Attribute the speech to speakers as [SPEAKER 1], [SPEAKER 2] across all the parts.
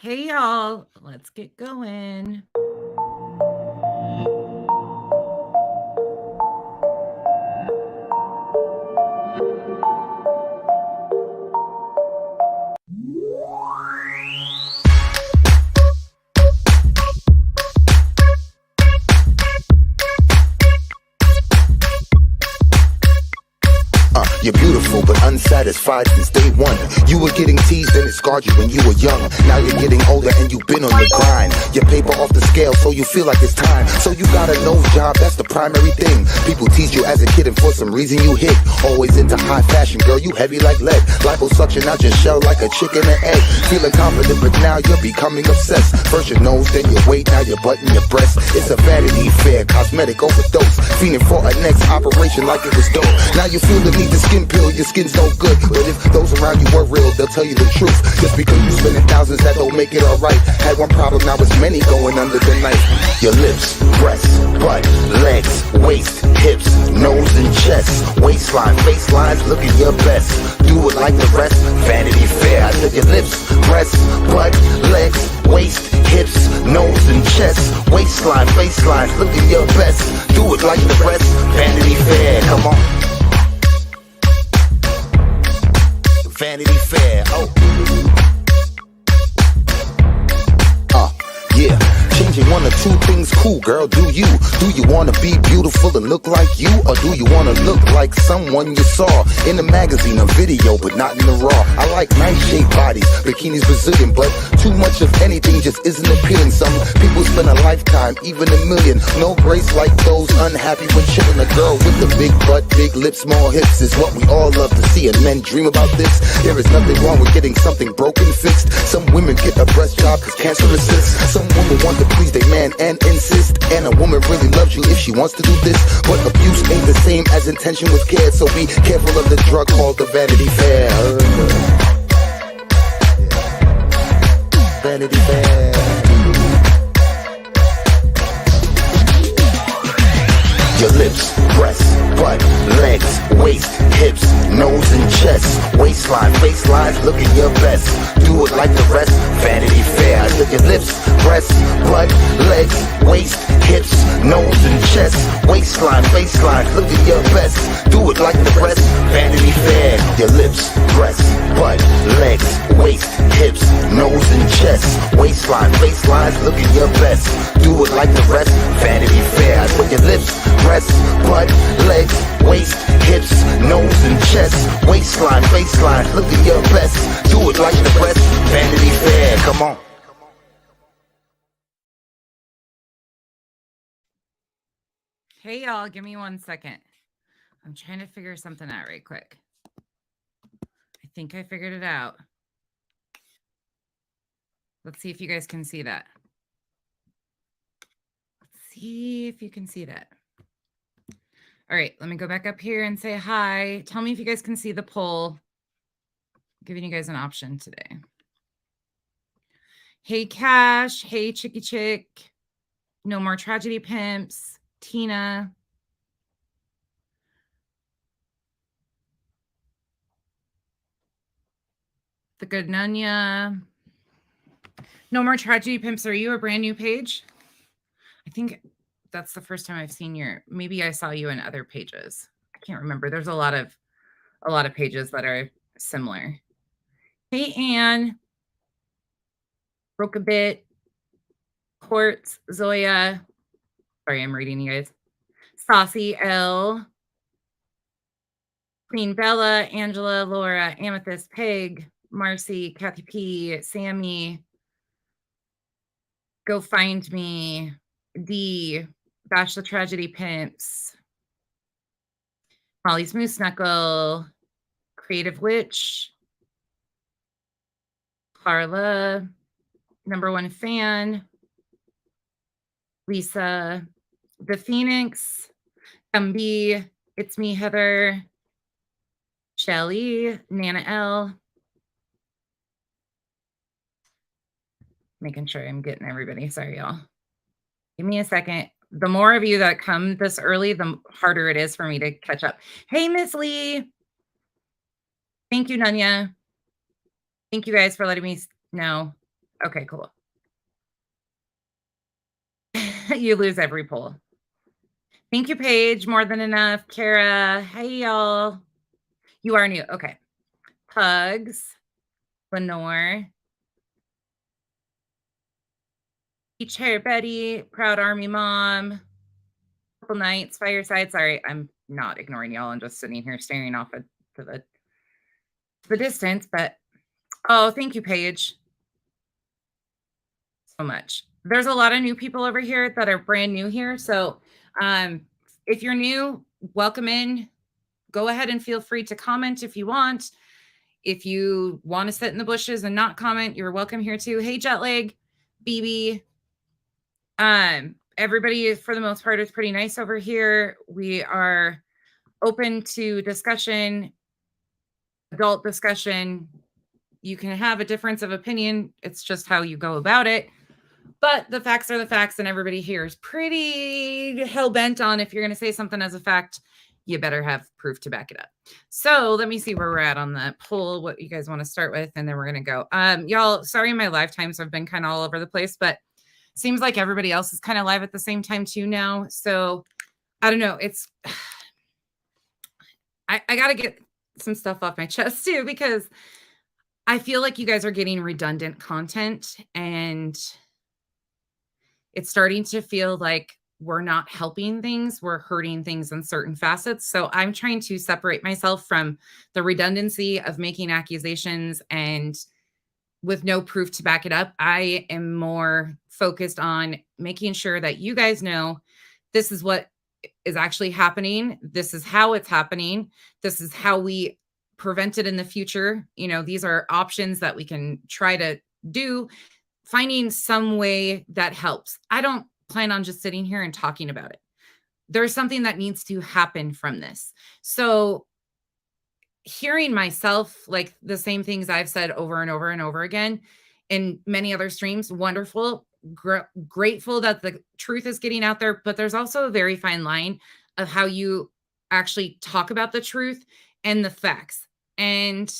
[SPEAKER 1] Hey, y'all. Let's get going.
[SPEAKER 2] You're beautiful but unsatisfied since day one. You were getting teased and it scarred you when you were young. Now you're getting older and you've been on the grind. Your paper off the scale so you feel like it's time. So you got a nose job, that's the primary thing. People teased you as a kid and for some reason you hit. Always into high fashion, girl, you heavy like lead. Liposuction out your shell like a chicken and egg. Feeling confident but now you're becoming obsessed. First your nose, then your weight, now your butt and your breast. It's a vanity fair, cosmetic overdose. Fiending for a next operation like it was dope. Now you feel the need to skin pill, your skin's no good. But if those around you were real, they'll tell you the truth. Just because you spending thousands, that don't make it alright. Had one problem, now it's many going under the knife. Your lips, breasts, butt, legs, waist, hips, nose and chest, waistline, facelines, looking your best. Do it like the rest, Vanity Fair. I said your lips, breasts, butt, legs, waist, hips, nose and chest, waistline, facelines, looking your best. Do it like the rest, Vanity Fair. Come on. Vanity Fair, yeah. Changing one or two things, cool girl, do you? Do you wanna be beautiful and look like you? Or do you wanna look like someone you saw in a magazine or video, but not in the raw? I like nice shaped bodies, bikinis Brazilian, but too much of anything just isn't appealing. Some people spend a lifetime, even a million. No grace like those unhappy with chilling. A girl with a big butt, big lips, small hips is what we all love to see, and men dream about this. There is nothing wrong with getting something broken fixed. Some women get a breast job cause cancer resists. Some women want to please their man and insist. And a woman really loves you if she wants to do this. But abuse ain't the same as intention with care. So be careful of the drug called the Vanity Fair. Vanity Fair. Your lips, breasts, butt, legs, waist, hips, nose and chest, waistline, facelines, looking your best. Do it like the rest, Vanity Fair. I said your lips, breasts, butt, legs, waist, hips, nose and chest, waistline, facelines, looking your best. Do it like the rest, Vanity Fair. Your lips, breasts, butt, legs, waist, hips, nose and chest, waistline, facelines, looking your best. Do it like the rest, Vanity Fair. I said your lips, breasts, butt, legs, waist, hips, nose and chest, waistline, faceline, look at your best. Do it like the rest, Vanity Fair. Come on.
[SPEAKER 1] Hey, y'all. Give me 1 second. I'm trying to figure something out right quick. I think I figured it out. Let's see if you guys can see that. Let's see if you can see that. All right, let me go back up here and say hi. Tell me if you guys can see the poll. I'm giving you guys an option today. Hey, Cash. Hey, Chicky Chick. No More Tragedy Pimps. Tina. The Good Nunya. No More Tragedy Pimps. Are you a brand new page? I think that's the first time I've seen your, maybe I saw you in other pages. I can't remember. There's a lot of pages that are similar. Hey, Anne. Broke a Bit. Quartz. Zoya. Sorry, I'm reading you guys. Saucy L. Queen Bella. Angela. Laura. Amethyst. Peg. Marcy. Kathy P. Sammy. Go Find Me. D. Bash the Tragedy Pimps. Molly's Moose Knuckle. Creative Witch. Carla. Number One Fan. Lisa. The Phoenix. MB. It's Me, Heather. Shelly. Nana L. Making sure I'm getting everybody. Sorry, y'all. Give me a second. The more of you that come this early, the harder it is for me to catch up. Hey, Miss Lee. Thank you, Nunya. Thank you guys for letting me know. Okay, cool. You lose every poll. Thank you, Paige. More than enough. Kara. Hey, y'all. You are new. Okay. Pugs. Lenore. Beach Hair Betty. Proud Army Mom. Couple Nights. Fireside. Sorry, I'm not ignoring y'all. I'm just sitting here staring off to the distance. But oh, thank you, Paige. So much. There's a lot of new people over here that are brand new here. So um, if you're new, welcome in. Go ahead and feel free to comment if you want. If you want to sit in the bushes and not comment, you're welcome here too. Hey, Jetlag, BB. Everybody, for the most part, is pretty nice over here. We are open to discussion, adult discussion. You can have a difference of opinion. It's just how you go about it. But the facts are the facts, and everybody here is pretty hell-bent on if you're going to say something as a fact, you better have proof to back it up. So let me see where we're at on the poll, what you guys want to start with, and then we're going to go. Y'all, sorry my live times have been kind of all over the place, but seems like everybody else is kind of live at the same time too now. So I don't know. It's I got to get some stuff off my chest too, because I feel like you guys are getting redundant content, and it's starting to feel like we're not helping things, we're hurting things in certain facets. So I'm trying to separate myself from the redundancy of making accusations and with no proof to back it up. I am more focused on making sure that you guys know this is what is actually happening. This is how it's happening. This is how we prevent it in the future. You know, these are options that we can try to do, finding some way that helps. I don't plan on just sitting here and talking about it. There's something that needs to happen from this. So hearing myself, like the same things I've said over and over and over again in many other streams, wonderful, grateful that the truth is getting out there. But there's also a very fine line of how you actually talk about the truth and the facts. And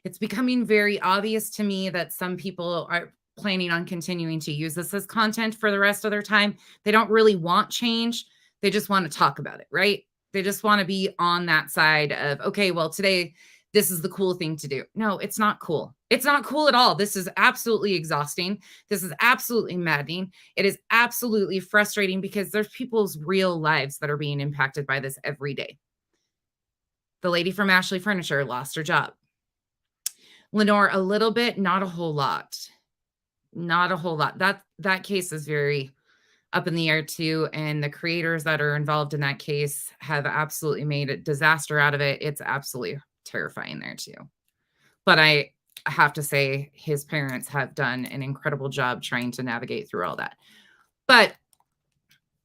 [SPEAKER 1] it's becoming very obvious to me that some people are planning on continuing to use this as content for the rest of their time. They don't really want change. They just want to talk about it, right? They just want to be on that side of, okay, well, today, this is the cool thing to do. No, it's not cool. It's not cool at all. This is absolutely exhausting. This is absolutely maddening. It is absolutely frustrating because there's people's real lives that are being impacted by this every day. The lady from Ashley Furniture lost her job. Lenore, a little bit, not a whole lot. Not a whole lot. That case is very up in the air too. And the creators that are involved in that case have absolutely made a disaster out of it. It's absolutely terrifying there too. But I have to say his parents have done an incredible job trying to navigate through all that. But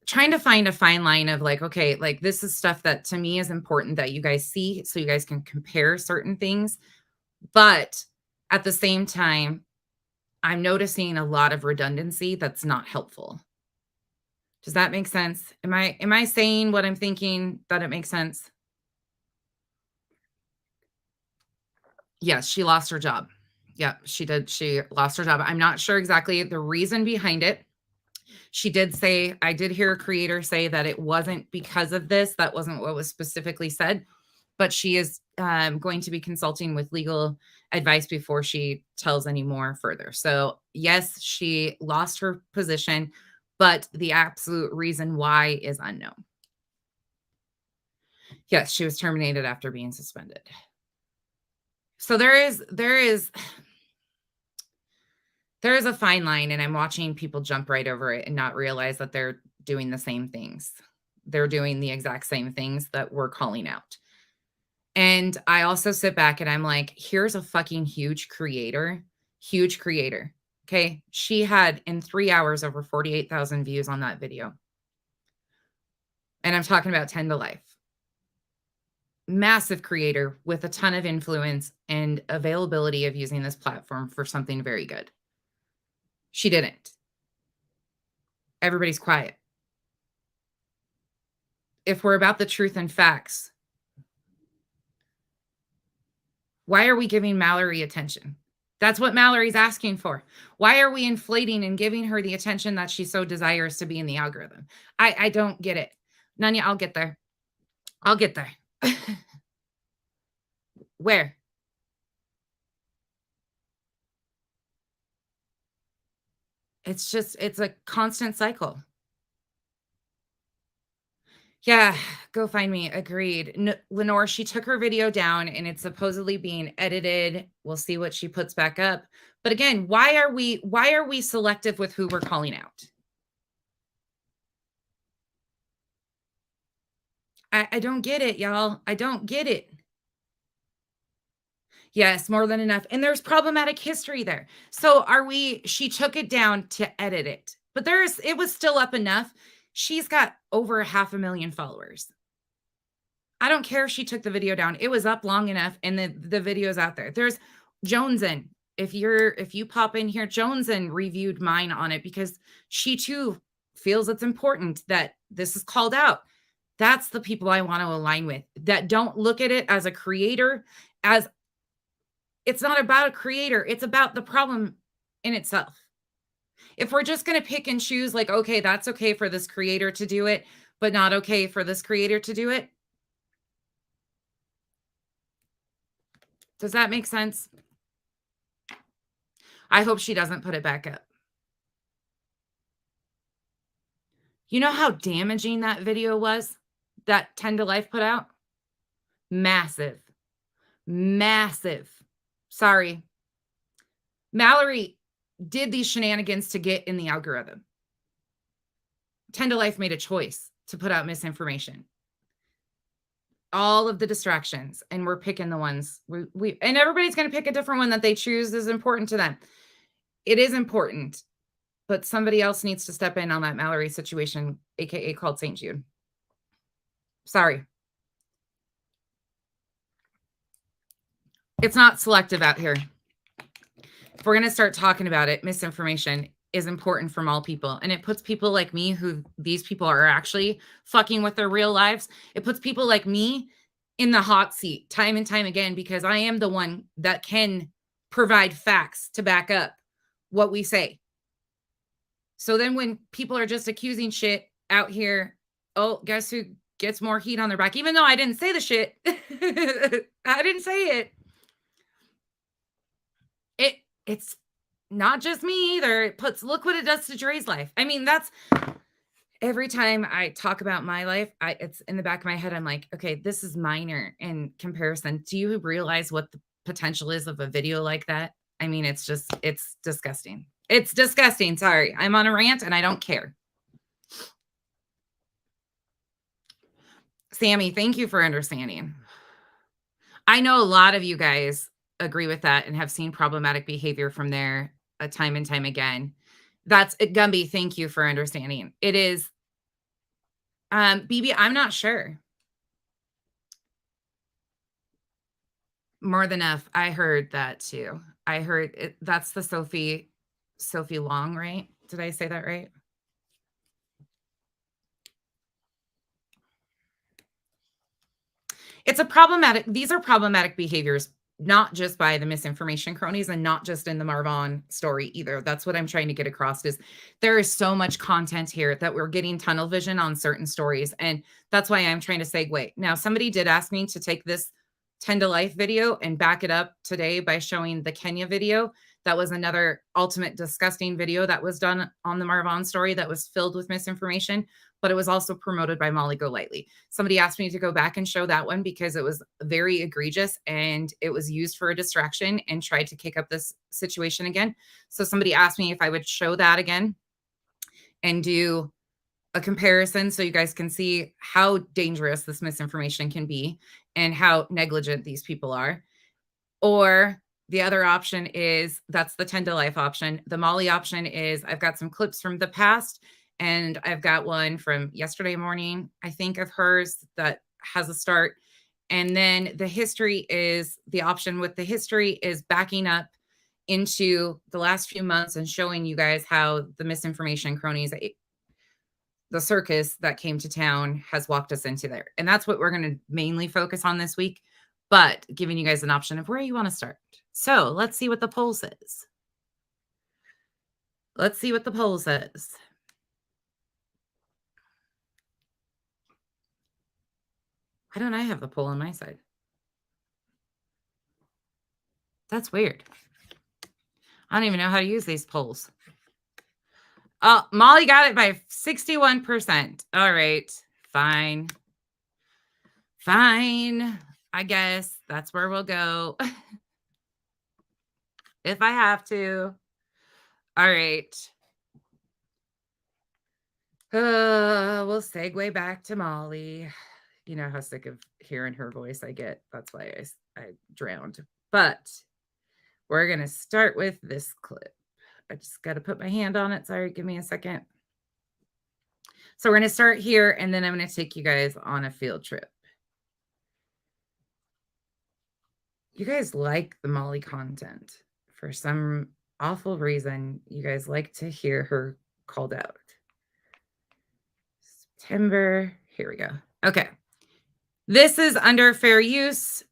[SPEAKER 1] trying to find a fine line of like, okay, like this is stuff that to me is important that you guys see so you guys can compare certain things. But at the same time, I'm noticing a lot of redundancy that's not helpful. Does that make sense? Am I saying what I'm thinking that it makes sense? Yes, she lost her job. Yeah, she did. She lost her job. I'm not sure exactly the reason behind it. She did say, I did hear a creator say that it wasn't because of this. That wasn't what was specifically said. But she is going to be consulting with legal advice before she tells any more further. So yes, she lost her position, but the absolute reason why is unknown. Yes, she was terminated after being suspended. So there is a fine line, and I'm watching people jump right over it and not realize that they're doing the same things. They're doing the exact same things that we're calling out. And I also sit back and I'm like, here's a fucking huge creator. Okay. She had in 3 hours over 48,000 views on that video. And I'm talking about 10 to Life. Massive creator with a ton of influence and availability of using this platform for something very good. She didn't. Everybody's quiet. If we're about the truth and facts, why are we giving Mallory attention? That's what Mallory's asking for. Why are we inflating and giving her the attention that she so desires to be in the algorithm? I don't get it. Nanya, I'll get there. I'll get there. Where? It's just, it's a constant cycle. Yeah, go find me. Agreed. Lenore, she took her video down and it's supposedly being edited. We'll see what she puts back up. But again, why are we selective with who we're calling out? I don't get it, y'all. I don't get it. Yes, more than enough. And there's problematic history there. So she took it down to edit it, but it was still up enough. She's got over 500,000 followers. I don't care if she took the video down. It was up long enough and the video's out there. There's Jonesin. If you pop in here, Jonesin reviewed mine on it because she too feels it's important that this is called out. That's the people I want to align with, that don't look at it as a creator, as it's not about a creator. It's about the problem in itself. If we're just going to pick and choose, like, okay, that's okay for this creator to do it, but not okay for this creator to do it. Does that make sense? I hope she doesn't put it back up. You know how damaging that video was that 10 to Life put out? Massive. Massive. Sorry. Mallory did these shenanigans to get in the algorithm. 10 to Life made a choice to put out misinformation. All of the distractions, and we're picking the ones and everybody's going to pick a different one that they choose is important to them. It is important, but somebody else needs to step in on that Mallory situation, aka called St. Jude. Sorry. It's not selective out here. If we're going to start talking about it, misinformation is important from all people. And it puts people like me, who these people are actually fucking with their real lives. It puts people like me in the hot seat time and time again, because I am the one that can provide facts to back up what we say. So then when people are just accusing shit out here, oh, guess who gets more heat on their back? Even though I didn't say the shit. I didn't say it. It's not just me either. It puts, look what it does to Dre's life. I mean, that's every time I talk about my life, it's in the back of my head. I'm like, okay, this is minor in comparison. Do you realize what the potential is of a video like that? I mean, it's disgusting. It's disgusting. Sorry. I'm on a rant and I don't care. Sammy, thank you for understanding. I know a lot of you guys agree with that and have seen problematic behavior from there time and time again. That's Gumby. Thank you for understanding. It is, BB, I'm not sure. More than enough. I heard that too. I heard it. That's the Sophie Long, right? Did I say that right? It's a problematic, these are problematic behaviors, not just by the misinformation cronies and not just in the Marvon story either. That's what I'm trying to get across, is there is so much content here that we're getting tunnel vision on certain stories. And that's why I'm trying to segue. Now, somebody did ask me to take this 10 to Life video and back it up today by showing the Kenya video. That was another ultimate disgusting video that was done on the Marvon story that was filled with misinformation, but it was also promoted by Molly Golightly. Somebody asked me to go back and show that one because it was very egregious and it was used for a distraction and tried to kick up this situation again. So somebody asked me if I would show that again and do a comparison so you guys can see how dangerous this misinformation can be and how negligent these people are. Or the other option is, that's the 10 to Life option. The Molly option is, I've got some clips from the past and I've got one from yesterday morning, I think, of hers that has a start. And then the history is, the option with the history is backing up into the last few months and showing you guys how the misinformation cronies, the circus that came to town, has walked us into there. And that's what we're going to mainly focus on this week. but giving you guys an option of where you want to start. So let's see what the poll says. Let's see what the poll says. Why don't I have the poll on my side? That's weird. I don't even know how to use these polls. Oh, Molly got it by 61%. All right, fine. Fine. I guess that's where we'll go. If I have to. All right. We'll segue back to Molly. You know how sick of hearing her voice I get. That's why I drowned. But we're going to start with this clip. I just got to put my hand on it. Sorry, give me a second. So we're going to start here, and then I'm going to take you guys on a field trip. You guys like the Molly content. For some awful reason, you guys like to hear her called out. September. Here we go. Okay. This is under fair use.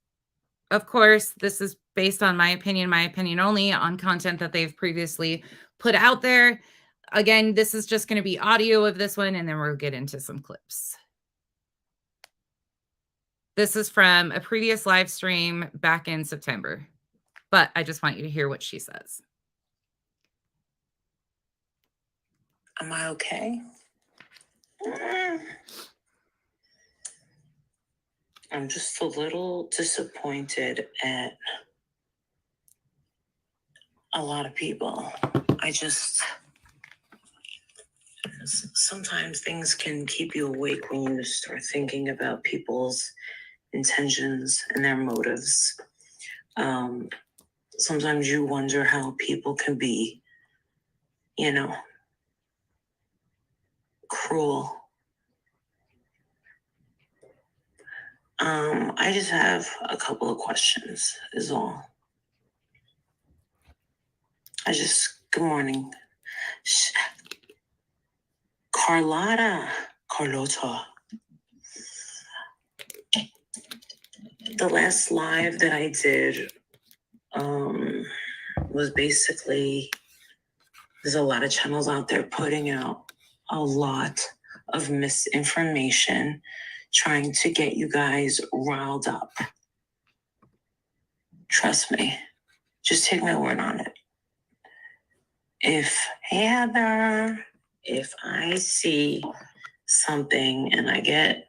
[SPEAKER 1] Of course, this is based on my opinion only, on content that they've previously put out there. Again, this is just going to be audio of this one, and then we'll get into some clips. This is from a previous live stream back in September, but I just want you to hear what she says.
[SPEAKER 3] Am I okay? I'm just a little disappointed at a lot of people. Sometimes things can keep you awake when you start thinking about people's intentions and their motives. Sometimes you wonder how people can be, cruel. I just have a couple of questions is all. Good morning. Carlotta. The last live that I did was basically, there's a lot of channels out there putting out a lot of misinformation, trying to get you guys riled up. Trust me. Just take my word on it. Hey Heather, if I see something and I get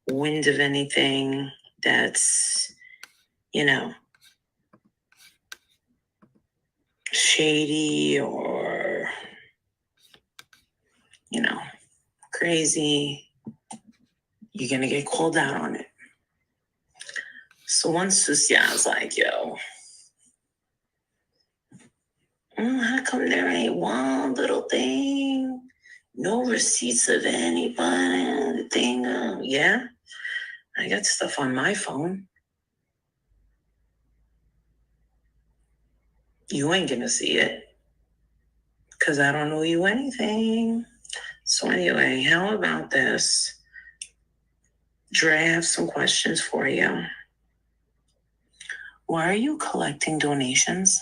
[SPEAKER 3] wind of anything that's, shady or, crazy, you're going to get called out on it. So once Susia was like, yo, how come there ain't one little thing? No receipts of anybody, thing. Yeah, I got stuff on my phone. You ain't gonna see it because I don't owe you anything. So anyway, how about this? Dre, I have some questions for you. Why are you collecting donations?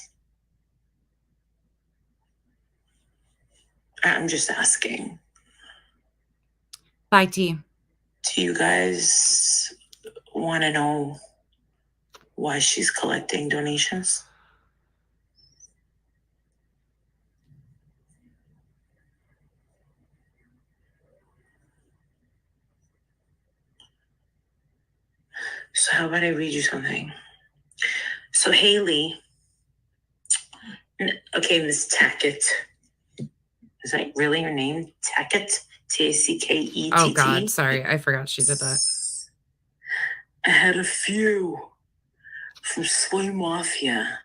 [SPEAKER 3] I'm just asking.
[SPEAKER 1] Bye, T.
[SPEAKER 3] Do you guys want to know why she's collecting donations? So how about I read you something? So Haley, okay, Miss Tackett. Is that really her name? Tackett? Tackett?
[SPEAKER 1] Oh, God. Sorry. I forgot she did that.
[SPEAKER 3] I had a few from Soy Mafia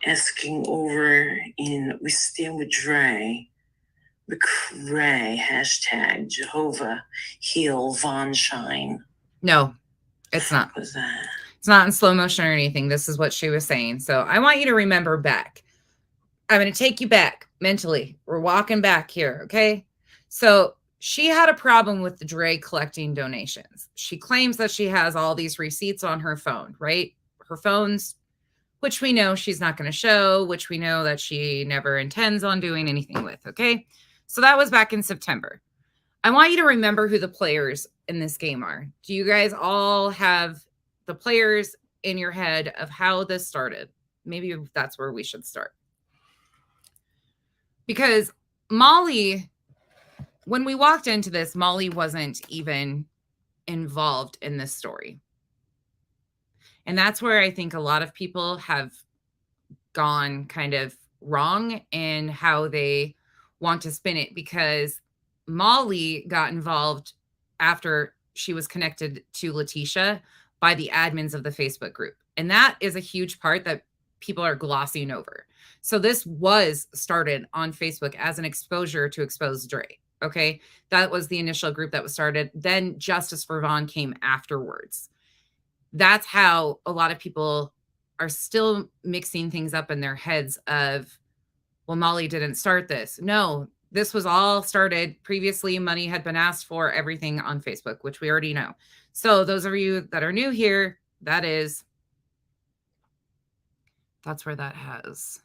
[SPEAKER 3] asking over in We Stand With Dre, McRae, hashtag Jehovah Heal Von Shine.
[SPEAKER 1] No, it's not.
[SPEAKER 3] What was that?
[SPEAKER 1] It's not in slow motion or anything. This is what she was saying. So I want you to remember back. I'm going to take you back mentally. We're walking back here, okay? So she had a problem with the Dre collecting donations. She claims that she has all these receipts on her phone, right? Her phone's, which we know she's not going to show, which we know that she never intends on doing anything with, okay? So that was back in September. I want you to remember who the players in this game are. Do you guys all have the players in your head of how this started? Maybe that's where we should start. Because Molly, when we walked into this, Molly wasn't even involved in this story. And that's where I think a lot of people have gone kind of wrong in how they want to spin it, because Molly got involved after she was connected to Letitia by the admins of the Facebook group. And that is a huge part that people are glossing over. So this was started on Facebook as an exposure to expose Dre. Okay. That was the initial group that was started. Then Justice for Vaughn came afterwards. That's how a lot of people are still mixing things up in their heads of, well, Molly didn't start this. No, this was all started previously. Money had been asked for, everything on Facebook, which we already know. So those of you that are new here, that's where that has.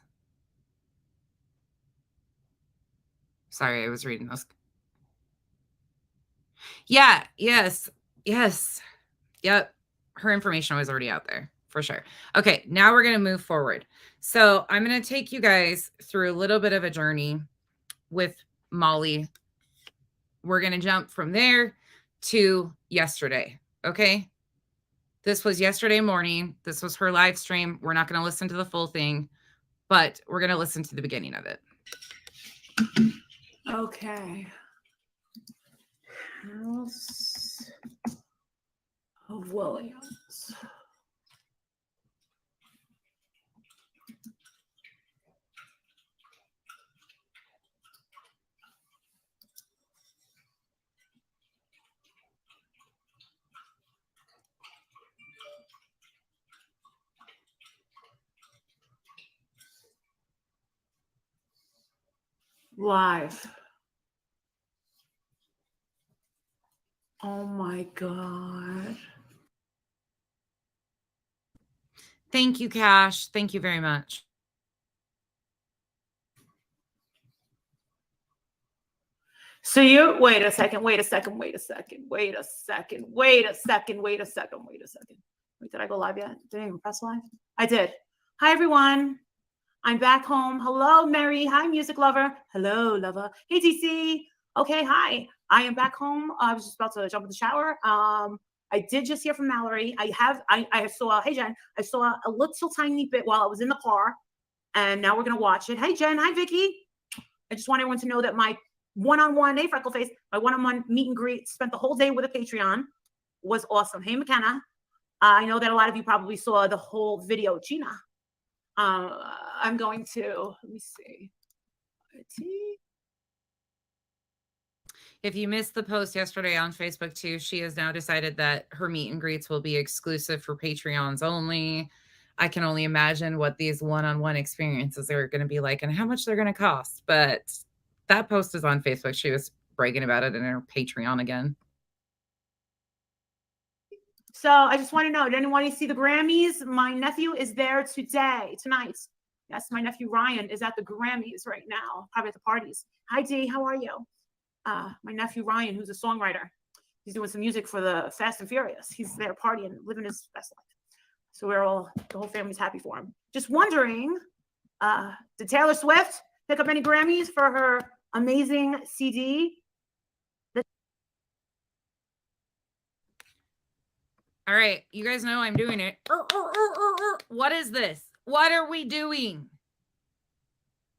[SPEAKER 1] Sorry, I was reading those. Yeah, yes. Yep. Her information was already out there for sure. Okay, now we're going to move forward. So I'm going to take you guys through a little bit of a journey with Molly. We're going to jump from there to yesterday. Okay. This was yesterday morning. This was her live stream. We're not going to listen to the full thing, but we're going to listen to the beginning of it.
[SPEAKER 4] Okay. House of Williams. Live. Oh my God.
[SPEAKER 1] Thank you, Cash. Thank you very much.
[SPEAKER 4] So you wait a second. Wait, did I go live yet? Did I even press live? I did. Hi, everyone. I'm back home. Hello, Mary. Hi, music lover. Hello, lover. Hey, DC. Okay, hi. I am back home. I was just about to jump in the shower. I did just hear from Mallory. I saw, hey, Jen, I saw a little tiny bit while I was in the car, and now we're going to watch it. Hey, Jen. Hi, Vicky. I just want everyone to know that my one-on-one, hey, Freckleface, my one-on-one meet and greet, spent the whole day with a Patreon, was awesome. Hey, McKenna. I know that a lot of you probably saw the whole video. Gina. I'm going to, let me see.
[SPEAKER 1] If you missed the post yesterday on Facebook too, she has now decided that her meet and greets will be exclusive for Patreons only. I can only imagine what these one-on-one experiences are going to be like and how much they're going to cost. But that post is on Facebook. She was bragging about it in her Patreon again.
[SPEAKER 4] So I just want to know, did anyone see the Grammys? My nephew is there tonight. Yes, my nephew Ryan is at the Grammys right now, probably at the parties. Hi, Dee, how are you? My nephew Ryan, who's a songwriter. He's doing some music for the Fast and Furious. He's there partying, living his best life. So the whole family's happy for him. Just wondering, did Taylor Swift pick up any Grammys for her amazing CD?
[SPEAKER 1] All right, you guys know I'm doing it. What is this? What are we doing?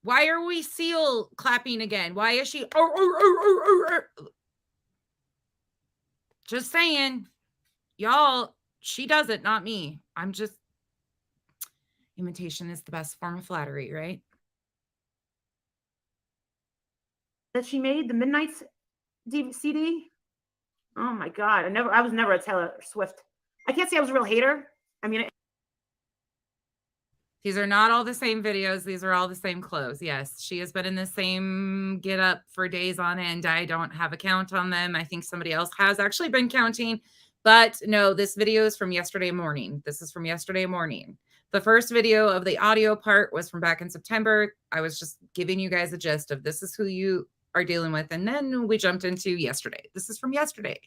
[SPEAKER 1] Why are we seal clapping again? Why is she? Just saying, y'all, she does it, not me. I'm just, imitation is the best form of flattery, right?
[SPEAKER 4] That she made the Midnight CD. Oh my God, I was never a Taylor Swift. I can't say I was a real hater. I mean,
[SPEAKER 1] These are not all the same videos. These are all the same clothes. Yes, she has been in the same get up for days on end. I don't have a count on them. I think somebody else has actually been counting. But no, this video is from yesterday morning. This is from yesterday morning. The first video of the audio part was from back in September. I was just giving you guys a gist of this is who you are dealing with. And then we jumped into yesterday. This is from yesterday.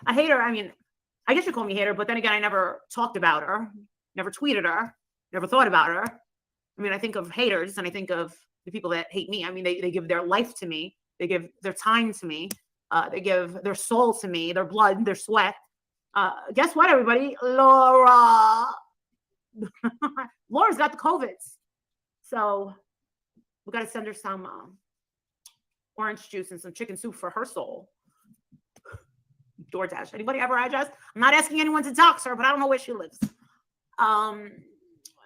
[SPEAKER 4] I hate her. I mean, I guess you call me hater, but then again, I never talked about her, never tweeted her, never thought about her. I mean, I think of haters and I think of the people that hate me. I mean, they give their life to me. They give their time to me. They give their soul to me, their blood, their sweat. Guess what, everybody? Laura. Laura's got the COVIDs. So we got to send her some orange juice and some chicken soup for her soul. DoorDash. Anybody have her address? I'm not asking anyone to dox her, but I don't know where she lives.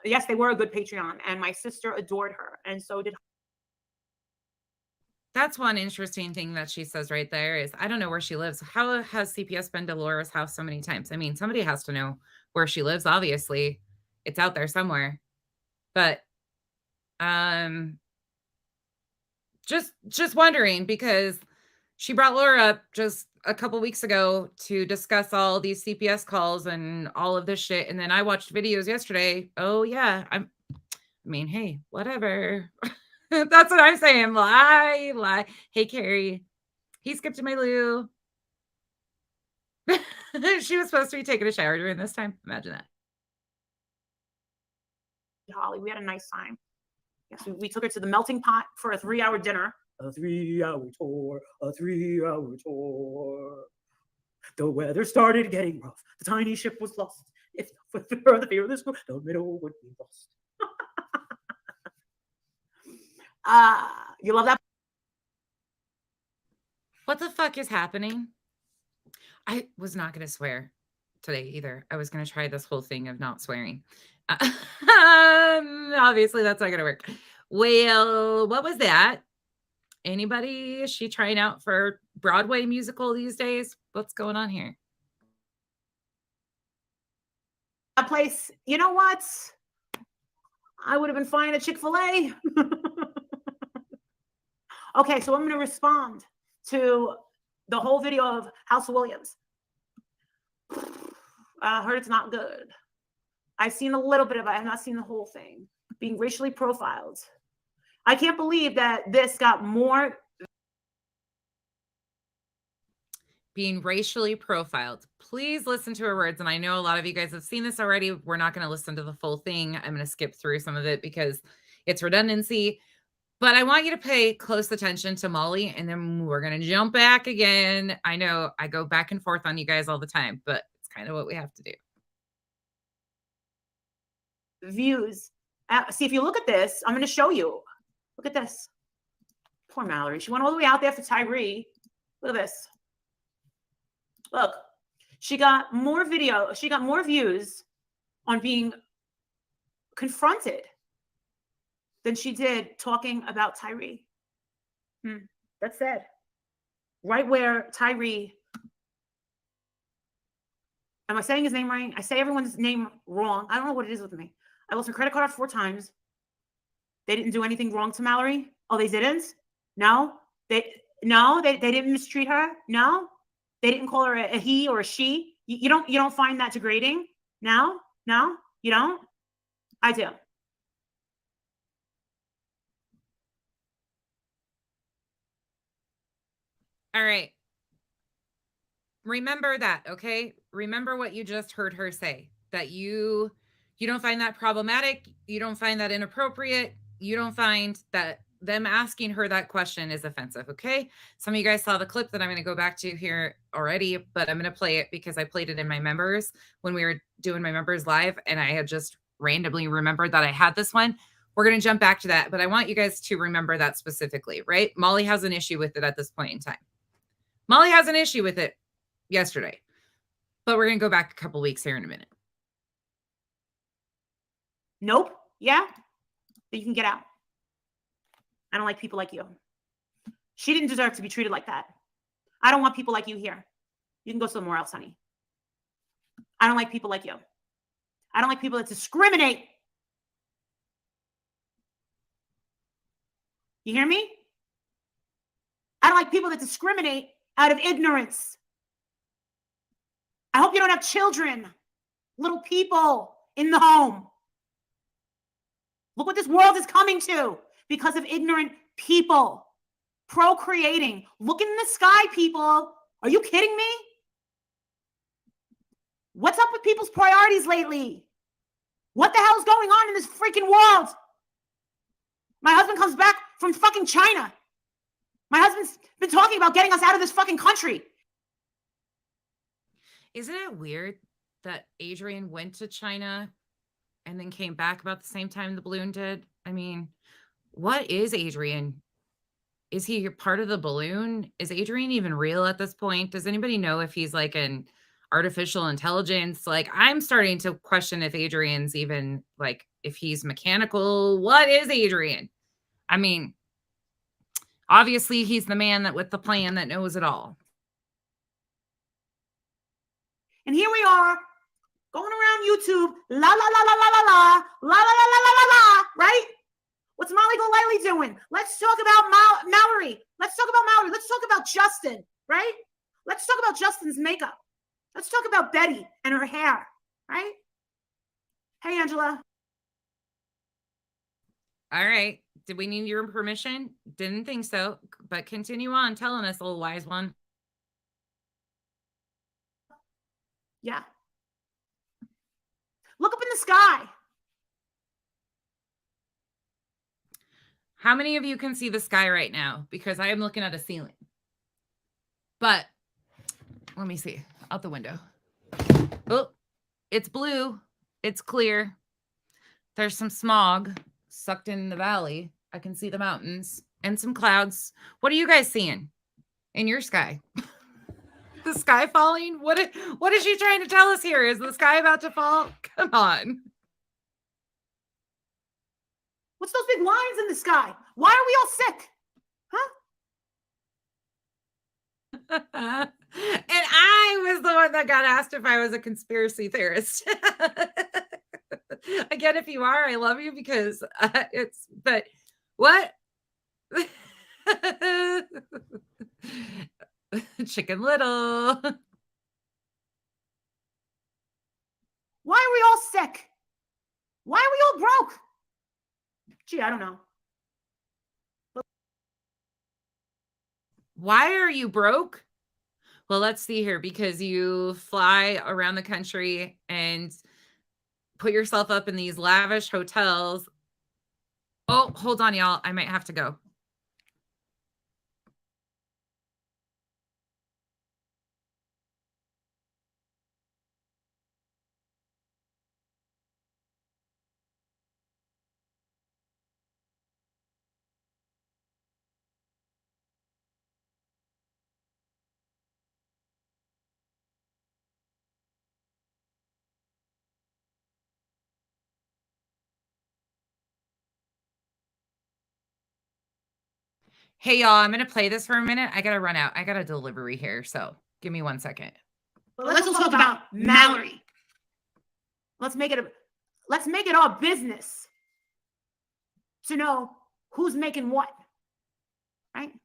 [SPEAKER 4] Yes, they were a good Patreon, and my sister adored her, and so did.
[SPEAKER 1] That's one interesting thing that she says right there is, I don't know where she lives. How has CPS been to Laura's house so many times? I mean, somebody has to know where she lives. Obviously, it's out there somewhere. But just wondering, because she brought Laura up just a couple weeks ago to discuss all these CPS calls and all of this shit. And then I watched videos yesterday. Oh yeah. I mean, hey, whatever. That's what I'm saying. Lie. Hey, Carrie. He skipped to my loo. She was supposed to be taking a shower during this time. Imagine that.
[SPEAKER 4] Holly, we had a nice time. Yes, we took her to the melting pot for a 3-hour dinner. A 3-hour tour, a 3-hour tour. The weather started getting rough. The tiny ship was lost. If for the fear of this, the middle would be lost. You love that?
[SPEAKER 1] What the fuck is happening? I was not going to swear today either. I was going to try this whole thing of not swearing. Obviously, that's not going to work. Well, what was that? Anybody? Is she trying out for Broadway musical these days? What's going on here?
[SPEAKER 4] That place, you know what? I would have been fine at Chick-fil-A. Okay, so I'm going to respond to the whole video of House of Williams. I heard it's not good. I've seen a little bit of it. I have not seen the whole thing. Being racially profiled. I can't believe that this got more.
[SPEAKER 1] Being racially profiled. Please listen to her words. And I know a lot of you guys have seen this already. We're not going to listen to the full thing. I'm going to skip through some of it because it's redundancy. But I want you to pay close attention to Molly, and then we're going to jump back again. I know I go back and forth on you guys all the time, but it's kind of what we have to do.
[SPEAKER 4] Views. See, if you look at this, I'm going to show you. Look at this. Poor Mallory. She went all the way out there for Tyree. Look at this. Look. She got more video. She got more views on being confronted than she did talking about Tyree. That's sad. Right where Tyree. Am I saying his name right? I say everyone's name wrong. I don't know what it is with me. I lost my credit card 4 times. They didn't do anything wrong to Mallory. Oh, they didn't? No, they didn't mistreat her. No, they didn't call her a he or a she. You don't find that degrading? No, you don't. I do.
[SPEAKER 1] All right. Remember that, okay? Remember what you just heard her say, that you don't find that problematic. You don't find that inappropriate. You don't find that them asking her that question is offensive, okay? Some of you guys saw the clip that I'm going to go back to here already, but I'm going to play it because I played it in my members when we were doing my members live, and I had just randomly remembered that I had this one. We're going to jump back to that, but I want you guys to remember that specifically, right? Molly has an issue with it at this point in time. Molly has an issue with it yesterday, but we're going to go back a couple weeks here in a minute.
[SPEAKER 4] Nope. Yeah. But you can get out. I don't like people like you. She didn't deserve to be treated like that. I don't want people like you here. You can go somewhere else, honey. I don't like people like you. I don't like people that discriminate. You hear me? I don't like people that discriminate out of ignorance. I hope you don't have children, little people in the home. Look what this world is coming to because of ignorant people procreating. Look in the sky, people. Are you kidding me? What's up with people's priorities lately? What the hell is going on in this freaking world? My husband comes back from fucking China. My husband's been talking about getting us out of this fucking country.
[SPEAKER 1] Isn't it weird that Adrian went to China and then came back about the same time the balloon did? I mean, what is Adrian? Is he part of the balloon? Is Adrian even real at this point? Does anybody know if he's like an artificial intelligence? Like, I'm starting to question if Adrian's even like, if he's mechanical. What is Adrian? I mean, obviously he's the man that with the plan that knows it all.
[SPEAKER 4] And here we are going around YouTube, la la la la la la la, la la la la la la la, right? What's Molly Golightly doing? Let's talk about Mallory. Let's talk about Mallory. Let's talk about Justin, right? Let's talk about Justin's makeup. Let's talk about Betty and her hair, right? Hey, Angela.
[SPEAKER 1] All right. Did we need your permission? Didn't think so, but continue on telling us, little wise one.
[SPEAKER 4] Yeah. Look up in the sky.
[SPEAKER 1] How many of you can see the sky right now? Because I am looking at a ceiling. But let me see out the window. Oh, it's blue. It's clear. There's some smog sucked in the valley. I can see the mountains and some clouds. What are you guys seeing in your sky? The sky falling? What is she trying to tell us here? Is the sky about to fall? Come on.
[SPEAKER 4] What's those big lines in the sky? Why are we all sick? Huh?
[SPEAKER 1] And I was the one that got asked if I was a conspiracy theorist. Again, if you are, I love you because but what? Chicken Little.
[SPEAKER 4] Why are we all sick? Why are we all broke? Gee, I don't know.
[SPEAKER 1] Why are you broke? Well, let's see here, because you fly around the country and put yourself up in these lavish hotels. Oh, hold on, y'all. I might have to go. Hey, y'all, I'm going to play this for a minute. I got to run out. I got a delivery here. So give me 1 second.
[SPEAKER 4] But let's talk about Mallory. Let's make it our business to know who's making what. Right? Get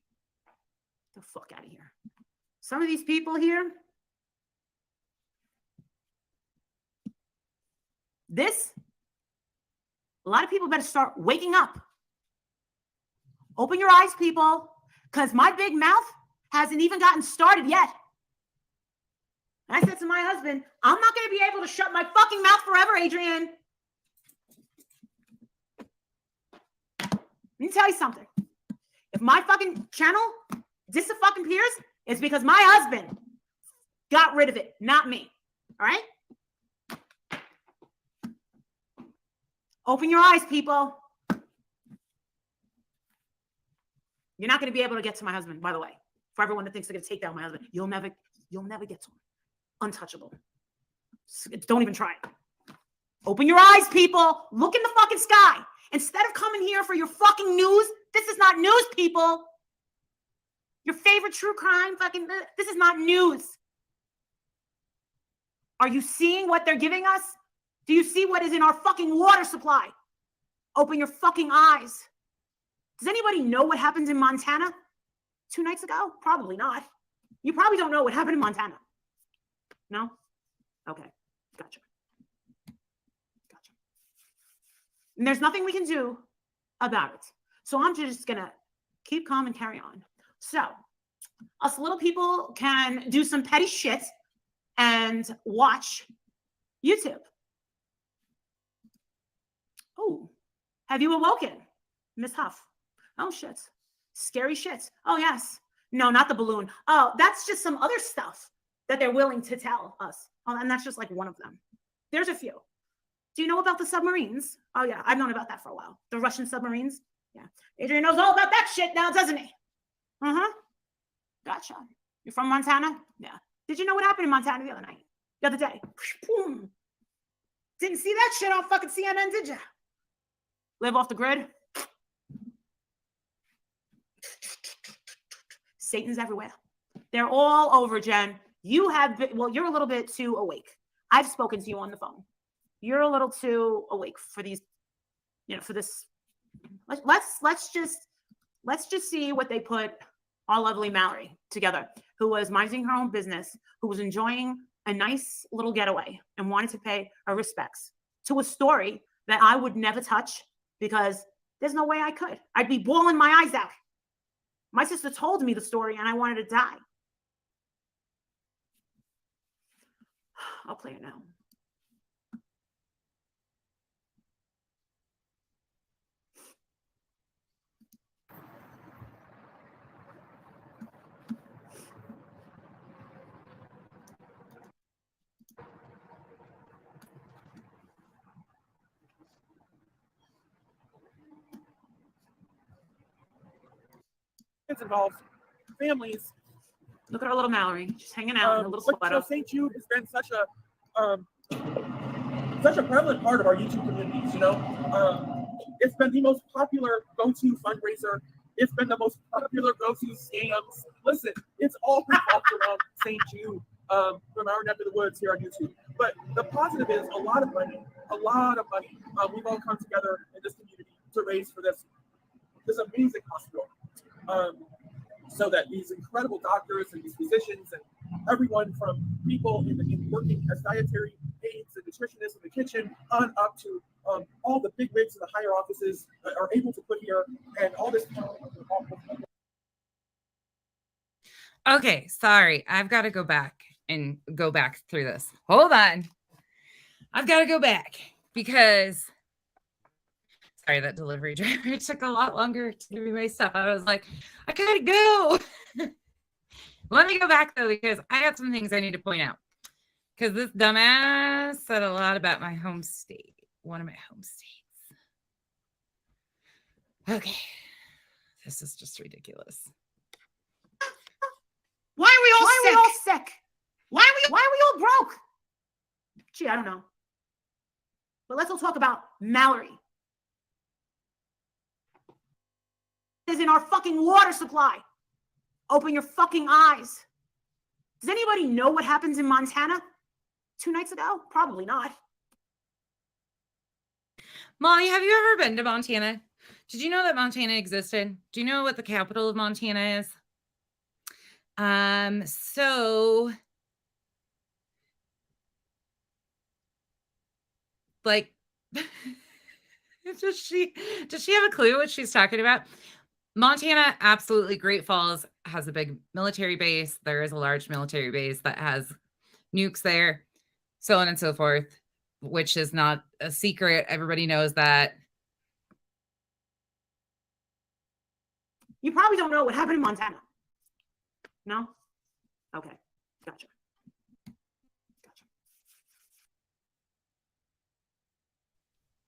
[SPEAKER 4] the fuck out of here. Some of these people here, a lot of people better start waking up. Open your eyes, people, because my big mouth hasn't even gotten started yet. And I said to my husband, I'm not going to be able to shut my fucking mouth forever, Adrian. Let me tell you something. If my fucking channel disappears, it's because my husband got rid of it, not me. All right? Open your eyes, people. You're not going to be able to get to my husband, by the way. For everyone that thinks they're going to take down my husband, you'll never get to him. Untouchable. Don't even try it. Open your eyes, people. Look in the fucking sky. Instead of coming here for your fucking news, this is not news, people. Your favorite true crime, this is not news. Are you seeing what they're giving us? Do you see what is in our fucking water supply? Open your fucking eyes. Does anybody know what happened in Montana 2 nights ago? Probably not. You probably don't know what happened in Montana. No? Okay. Gotcha. And there's nothing we can do about it. So I'm just going to keep calm and carry on. So us little people can do some petty shit and watch YouTube. Oh, have you awoken, Miss Huff? Oh, shit. Scary shit. Oh, yes. No, not the balloon. Oh, that's just some other stuff that they're willing to tell us. Oh, and that's just like one of them. There's a few. Do you know about the submarines? Oh, yeah. I've known about that for a while. The Russian submarines. Yeah. Adrian knows all about that shit now, doesn't he? Uh-huh. Gotcha. You're from Montana? Yeah. Did you know what happened in Montana the other night? The other day? Boom. Didn't see that shit on fucking CNN, did you? Live off the grid? Satan's everywhere. They're all over, Jen. You have been, well, you're a little bit too awake. I've spoken to you on the phone. You're a little too awake for these, for this. Let's just see what they put our lovely Mallory together, who was minding her own business, who was enjoying a nice little getaway and wanted to pay her respects to a story that I would never touch because there's no way I could. I'd be bawling my eyes out. My sister told me the story and I wanted to die. I'll play it now.
[SPEAKER 5] Involves families.
[SPEAKER 4] Look at our little Mallory, just hanging out in a little sweater.
[SPEAKER 5] St. Jude has been such a prevalent part of our YouTube communities. It's been the most popular go-to fundraiser. It's been the most popular go-to scams. Listen, it's all revolved around St. Jude from our neck of the woods here on YouTube. But the positive is a lot of money. We've all come together in this community to raise for this amazing hospital. So that these incredible doctors and these physicians and everyone from people working as dietary aides and nutritionists in the kitchen on up to all the big wigs in the higher offices are able to put here and all this.
[SPEAKER 1] Okay, sorry. I've got to go back through this. Hold on. I've got to go back because sorry, that delivery driver took a lot longer to give me my stuff. I was like, I gotta go. Let me go back though, because I got some things I need to point out. Because this dumbass said a lot about my home state, one of my home states. Okay, this is just ridiculous.
[SPEAKER 4] Why are we all sick? Why are we all broke? Gee, I don't know. But let's all talk about Mallory. Is in our fucking water supply. Open your fucking eyes. Does anybody know what happens in Montana 2 nights ago? Probably not.
[SPEAKER 1] Molly, have you ever been to Montana? Did you know that Montana existed? Do you know what the capital of Montana is? So like does she have a clue what she's talking about? Montana, absolutely. Great Falls has a big military base. There is a large military base that has nukes there, so on and so forth, which is not a secret. Everybody knows that.
[SPEAKER 4] You probably don't know what happened in Montana. No? Okay. Gotcha.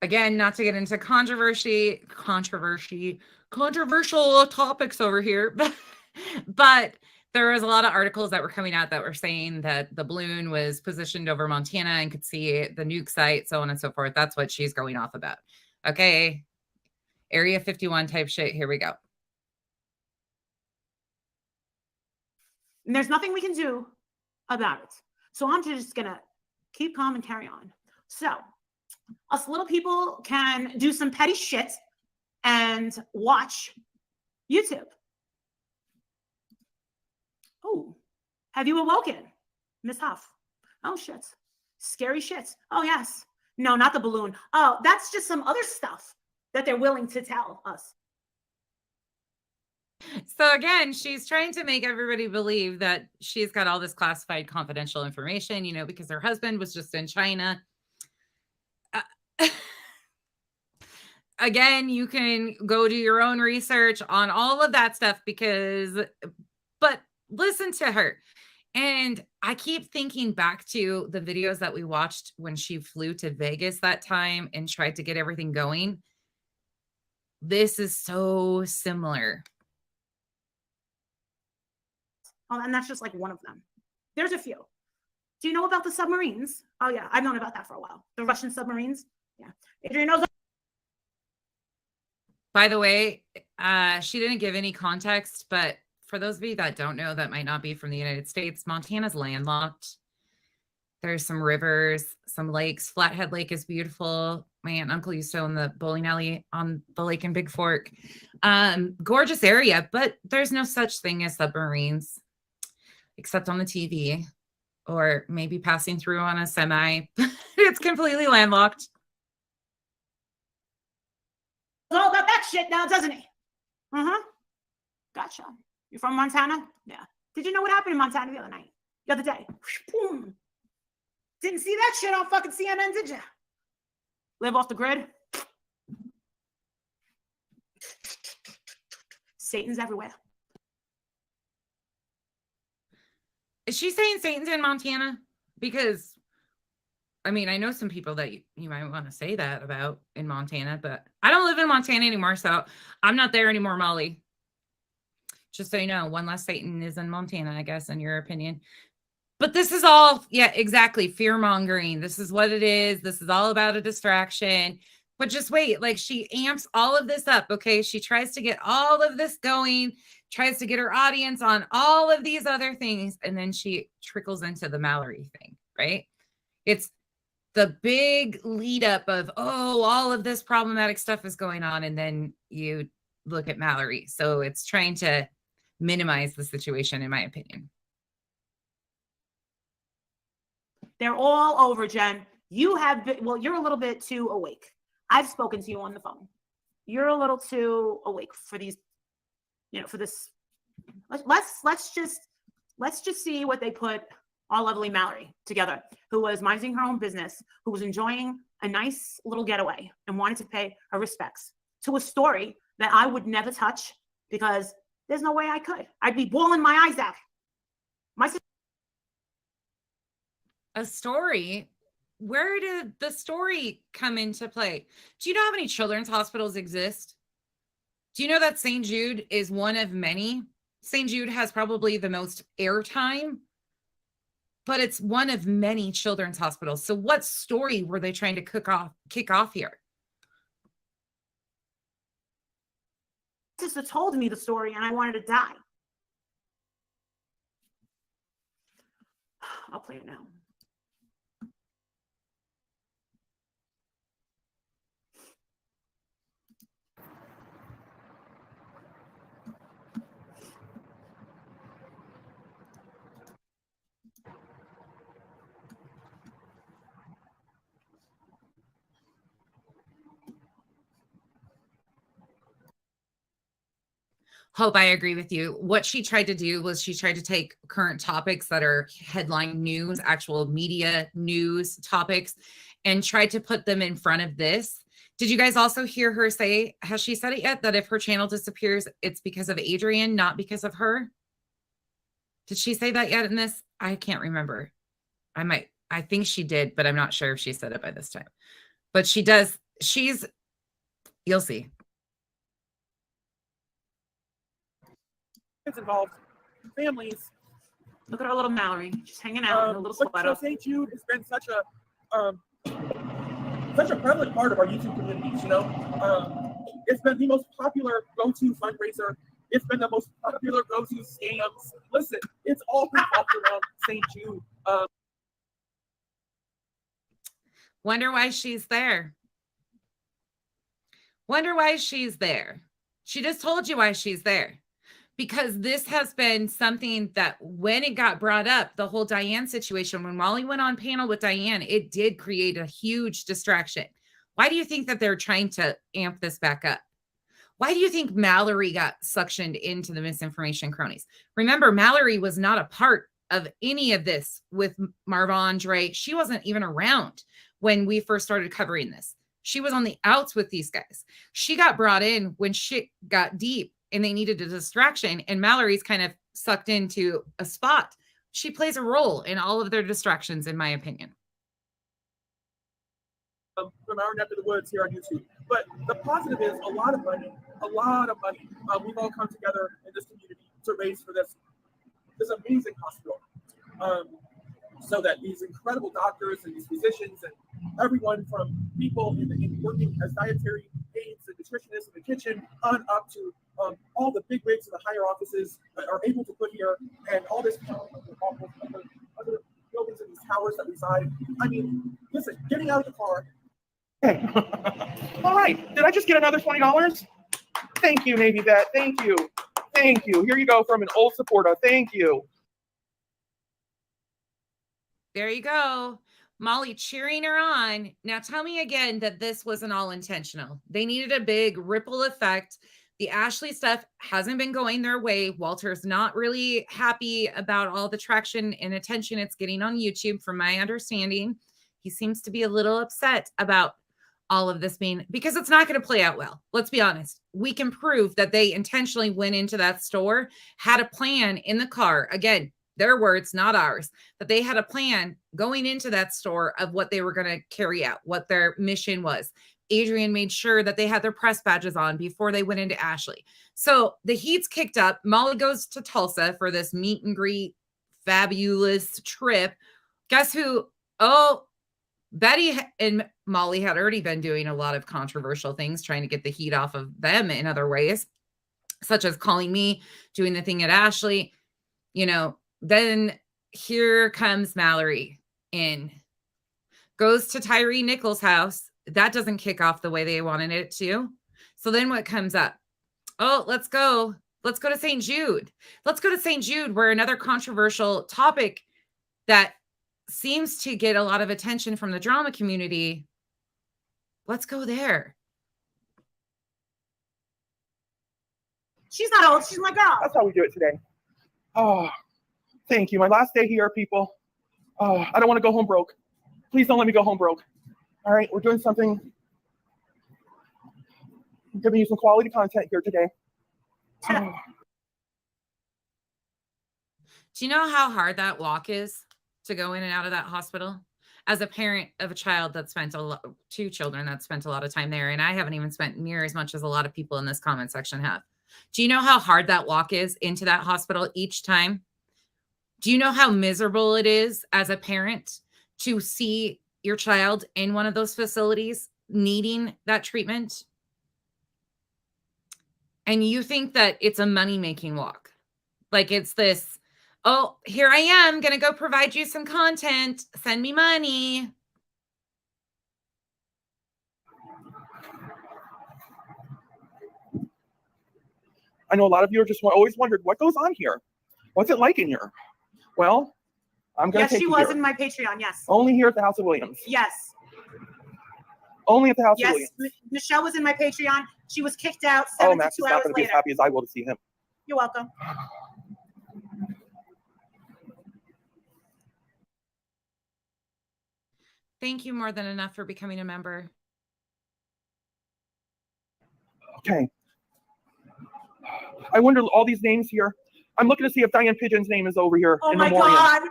[SPEAKER 1] Again, not to get into controversial topics over here, but there was a lot of articles that were coming out that were saying that the balloon was positioned over Montana and could see the nuke site, so on and so forth. That's what she's going off about. Okay. Area 51 type shit. Here we go.
[SPEAKER 4] And there's nothing we can do about it. So I'm just going to keep calm and carry on. So us little people can do some petty shit and watch YouTube. Oh, have you awoken, Miss Huff? Oh, shit. Scary shit. Oh, yes. No, not the balloon. Oh, that's just some other stuff that they're willing to tell us.
[SPEAKER 1] So again, she's trying to make everybody believe that she's got all this classified confidential information, you know, because her husband was just in China. Again, you can go do your own research on all of that stuff but listen to her. And I keep thinking back to the videos that we watched when she flew to Vegas that time and tried to get everything going. This is so similar.
[SPEAKER 4] Oh, and that's just like one of them. There's a few. Do you know about the submarines? Oh, yeah. I've known about that for a while. The Russian submarines. Yeah. Adrian knows.
[SPEAKER 1] By the way, she didn't give any context, but for those of you that don't know, that might not be from the United States, Montana's landlocked. There's some rivers, some lakes. Flathead Lake is beautiful. My aunt and uncle used to own the bowling alley on the lake in Big Fork. Gorgeous area, but there's no such thing as submarines, except on the TV or maybe passing through on a semi. It's completely landlocked.
[SPEAKER 4] All about that shit now, doesn't he? Gotcha. You're from Montana? Yeah. Did you know what happened in Montana the other day? Boom. Didn't see that shit on fucking CNN, did you? Live off the grid? Satan's everywhere.
[SPEAKER 1] Is she saying Satan's in Montana? Because, I mean, I know some people that you might want to say that about in Montana, but I don't live in Montana anymore, so I'm not there anymore, Molly. Just so you know, one less Satan is in Montana, I guess, in your opinion. But this is all, yeah, exactly, fear-mongering. This is what it is. This is all about a distraction. But just wait, like she amps all of this up, okay? She tries to get all of this going, tries to get her audience on all of these other things, and then she trickles into the Mallory thing, right? It's the big lead up of, oh, all of this problematic stuff is going on, and then you look at Mallory. So it's trying to minimize the situation, in my opinion.
[SPEAKER 4] They're all over, Jen. You have been, well, you're a little bit too awake. I've spoken to you on the phone. You're a little too awake for these, you know, for this. Let's just see what they put our lovely Mallory together, who was minding her own business, who was enjoying a nice little getaway and wanted to pay her respects to a story that I would never touch because there's no way I could. I'd be bawling my eyes out.
[SPEAKER 1] A story? Where did the story come into play? Do you know how many children's hospitals exist? Do you know that St. Jude is one of many? St. Jude has probably the most airtime, but it's one of many children's hospitals. So what story were they trying to kick off here?
[SPEAKER 4] Sister told me the story and I wanted to die. I'll play it now.
[SPEAKER 1] Hope I agree with you. What she tried to do was she tried to take current topics that are headline news, actual media news topics, and tried to put them in front of this. Did you guys also hear her say, has she said it yet, that if her channel disappears, it's because of Adrian, not because of her? Did she say that yet in this? I can't remember. I think she did, but I'm not sure if she said it by this time. But she does. You'll see.
[SPEAKER 5] Involved families.
[SPEAKER 4] Look at our little Mallory, just hanging out in a little sweater.
[SPEAKER 5] So St. Jude has been such a prevalent part of our YouTube communities. You know, it's been the most popular go-to fundraiser. It's been the most popular go-to scams. Listen, it's all revolved around St. Jude.
[SPEAKER 1] Wonder why she's there. Wonder why she's there. She just told you why she's there. Because this has been something that when it got brought up, the whole Diane situation, when Molly went on panel with Diane, it did create a huge distraction. Why do you think that they're trying to amp this back up? Why do you think Mallory got suctioned into the misinformation cronies? Remember, Mallory was not a part of any of this with Marva Andre. She wasn't even around when we first started covering this. She was on the outs with these guys. She got brought in when shit got deep and they needed a distraction, and Mallory's kind of sucked into a spot. She plays a role in all of their distractions, in my opinion.
[SPEAKER 5] From our neck of the woods here on YouTube. But the positive is a lot of money. We've all come together in this community to raise for this amazing hospital. So that these incredible doctors and these physicians and everyone from people in working as dietary aides and nutritionists in the kitchen on up to all the big wigs in the higher offices are able to put here, and all this other buildings and these towers that reside. I mean, listen, getting out of the car. Okay. All right. Did I just get another $20? Thank you, Navy Vet. Thank you. Thank you. Here you go from an old supporter. Thank you.
[SPEAKER 1] There you go. Molly cheering her on. Now tell me again that this wasn't all intentional. They needed a big ripple effect. The Ashley stuff hasn't been going their way. Walter's not really happy about all the traction and attention it's getting on YouTube, from my understanding. He seems to be a little upset about all of this being, because it's not going to play out well. Let's be honest. We can prove that they intentionally went into that store, had a plan in the car. Again, their words, not ours, that they had a plan going into that store of what they were going to carry out, what their mission was. Adrian made sure that they had their press badges on before they went into Ashley. So the heat's kicked up. Molly goes to Tulsa for this meet and greet, fabulous trip. Guess who? Oh, Betty and Molly had already been doing a lot of controversial things, trying to get the heat off of them in other ways, such as calling me, doing the thing at Ashley. You know, then here comes Mallory in, goes to Tyree Nichols' house. That doesn't kick off the way they wanted it to. So then what comes up? Oh, let's go to St. Jude. Let's go to St. Jude, where another controversial topic that seems to get a lot of attention from the drama community. Let's go there.
[SPEAKER 4] She's not old. She's my girl.
[SPEAKER 5] That's how we do it today. Oh, thank you. My last day here, people. Oh, I don't want to go home broke. Please don't let me go home broke. All right, we're doing something. I'm giving you some quality content here today. Oh.
[SPEAKER 1] Do you know how hard that walk is to go in and out of that hospital? As a parent of a child that spent two children that spent a lot of time there, and I haven't even spent near as much as a lot of people in this comment section have. Do you know how hard that walk is into that hospital each time? Do you know how miserable it is as a parent to see your child in one of those facilities needing that treatment? And you think that it's a money-making walk. Like it's this, oh, here I am, going to go provide you some content. Send me money.
[SPEAKER 5] I know a lot of you are just always wondered what goes on here. What's it like in here? Well, I'm going to take you
[SPEAKER 4] Yes, she was
[SPEAKER 5] here.
[SPEAKER 4] in my Patreon, yes.
[SPEAKER 5] Only here at the House of Williams.
[SPEAKER 4] Yes.
[SPEAKER 5] Only at the House of
[SPEAKER 4] Yes,
[SPEAKER 5] Williams.
[SPEAKER 4] Michelle was in my Patreon. She was kicked out
[SPEAKER 5] Oh, Max
[SPEAKER 4] 72
[SPEAKER 5] is not
[SPEAKER 4] hours
[SPEAKER 5] going to be as
[SPEAKER 4] later.
[SPEAKER 5] happy as I will to see him.
[SPEAKER 4] You're welcome.
[SPEAKER 1] Thank you more than enough for becoming a member.
[SPEAKER 5] Okay. I wonder all these names here. I'm looking to see if Diane Pigeon's name is over here.
[SPEAKER 4] Oh
[SPEAKER 5] in
[SPEAKER 4] my
[SPEAKER 5] memoriam.
[SPEAKER 4] God.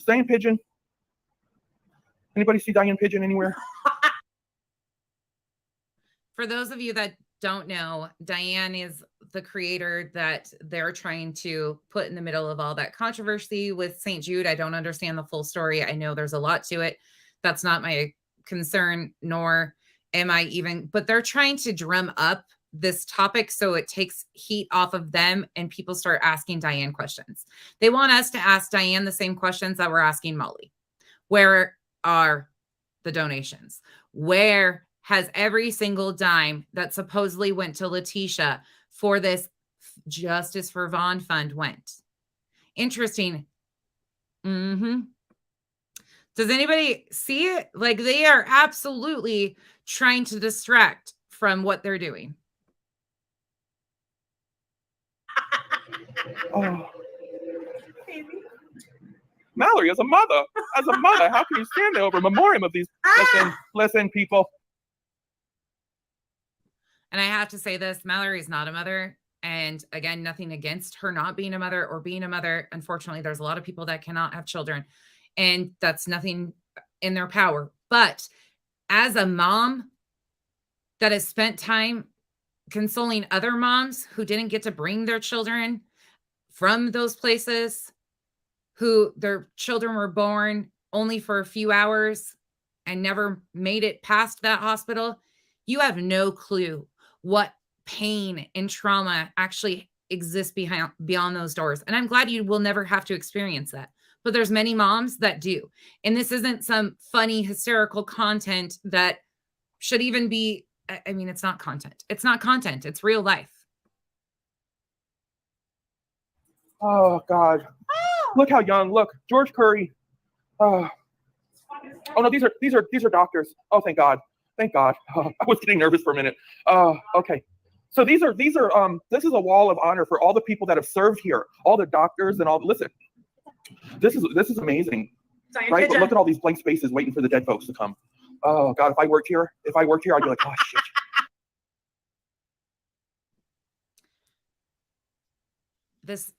[SPEAKER 5] Diane Pigeon. Anybody see Diane Pigeon anywhere?
[SPEAKER 1] For those of you that don't know, Diane is the creator that they're trying to put in the middle of all that controversy with St. Jude. I don't understand the full story. I know there's a lot to it. That's not my concern, nor am I even, but they're trying to drum up this topic so it takes heat off of them and people start asking Diane questions. They want us to ask Diane the same questions that we're asking Molly. Where are the donations? Where has every single dime that supposedly went to Letitia for this Justice for Vaughn fund went? Interesting. Does anybody see it? Like, they are absolutely trying to distract from what they're doing.
[SPEAKER 5] Oh. Mallory, as a mother, how can you stand there over a memoriam of these? Listen, people.
[SPEAKER 1] And I have to say this, Mallory is not a mother. And again, nothing against her not being a mother or being a mother. Unfortunately, there's a lot of people that cannot have children, and that's nothing in their power. But as a mom that has spent time consoling other moms who didn't get to bring their children from those places, who their children were born only for a few hours and never made it past that hospital, you have no clue what pain and trauma actually exists beyond those doors. And I'm glad you will never have to experience that. But there's many moms that do. And this isn't some funny, hysterical content that should even be, I mean, it's not content. It's not content. It's real life.
[SPEAKER 5] Oh, God. Look how young. Look, George Curry. Oh no, these are doctors. Oh, thank God. Thank God. Oh, I was getting nervous for a minute. Okay. So this is a wall of honor for all the people that have served here, all the doctors and all. Listen, this is amazing, right? But look at all these blank spaces waiting for the dead folks to come. Oh God, if I worked here, I'd be like, oh shit.
[SPEAKER 1] This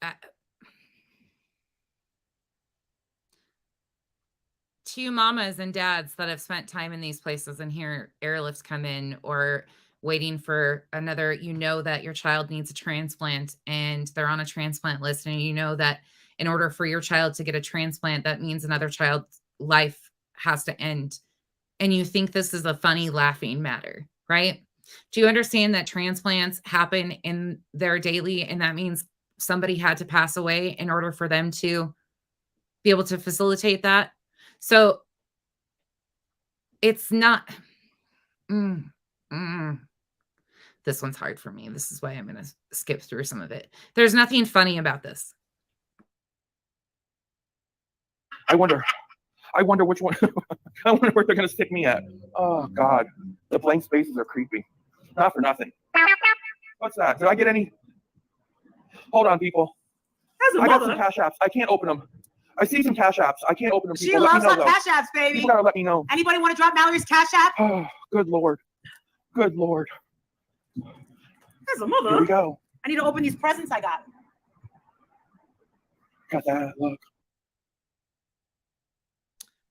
[SPEAKER 1] to you mamas and dads that have spent time in these places and hear airlifts come in, or waiting for another, you know that your child needs a transplant and they're on a transplant list, and you know that in order for your child to get a transplant, that means another child's life has to end. And you think this is a funny, laughing matter, right? Do you understand that transplants happen in their daily, and that means somebody had to pass away in order for them to be able to facilitate that? So it's not, this one's hard for me. This is why I'm going to skip through some of it. There's nothing funny about this.
[SPEAKER 5] I wonder which one. I wonder where they're going to stick me at. Oh God, the blank spaces are creepy. Not for nothing. What's that? Did I get any? Hold on, people. I got some cash apps. I can't open them. I see some cash apps. I can't open them.
[SPEAKER 4] She loves her cash apps, baby.
[SPEAKER 5] People gotta let me know.
[SPEAKER 4] Anybody want to drop Mallory's cash app?
[SPEAKER 5] Oh, good Lord. Good Lord.
[SPEAKER 4] As a mother.
[SPEAKER 5] Here we go.
[SPEAKER 4] I need to open these presents I got.
[SPEAKER 5] Got that. Look.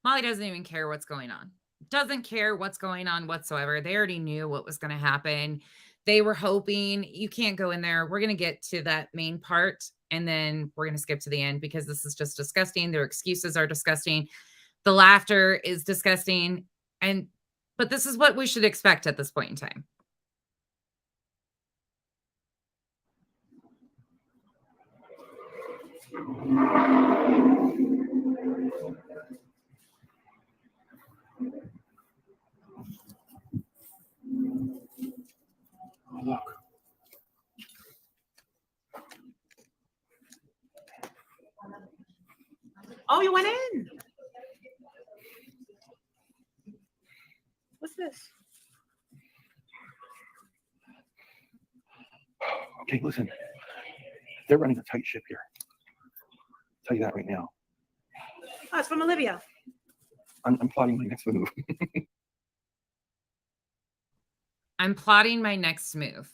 [SPEAKER 1] Molly doesn't even care what's going on. Doesn't care what's going on whatsoever. They already knew what was going to happen. They were hoping. You can't go in there. We're going to get to that main part, and then we're going to skip to the end, because this is just disgusting. Their excuses are disgusting. The laughter is disgusting. But this is what we should expect at this point in time.
[SPEAKER 5] Oh, look.
[SPEAKER 4] Oh, you went in. What's this?
[SPEAKER 5] Okay, listen. They're running a tight ship here. I'll tell you that right now.
[SPEAKER 4] Oh, it's from Olivia.
[SPEAKER 5] I'm plotting my next move.
[SPEAKER 1] I'm plotting my next move.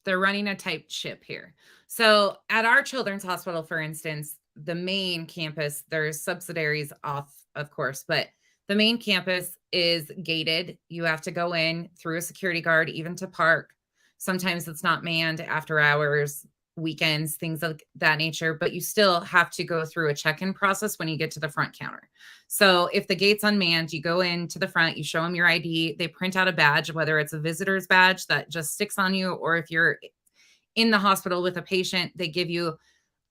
[SPEAKER 1] They're running a tight ship here. So at our children's hospital, for instance, the main campus, there's subsidiaries off, of course, but the main campus is gated. You have to go in through a security guard, even to park. Sometimes it's not manned after hours, weekends, things of that nature, but you still have to go through a check-in process when you get to the front counter. So if the gate's unmanned, you go in to the front, you show them your ID, they print out a badge, whether it's a visitor's badge that just sticks on you, or if you're in the hospital with a patient, they give you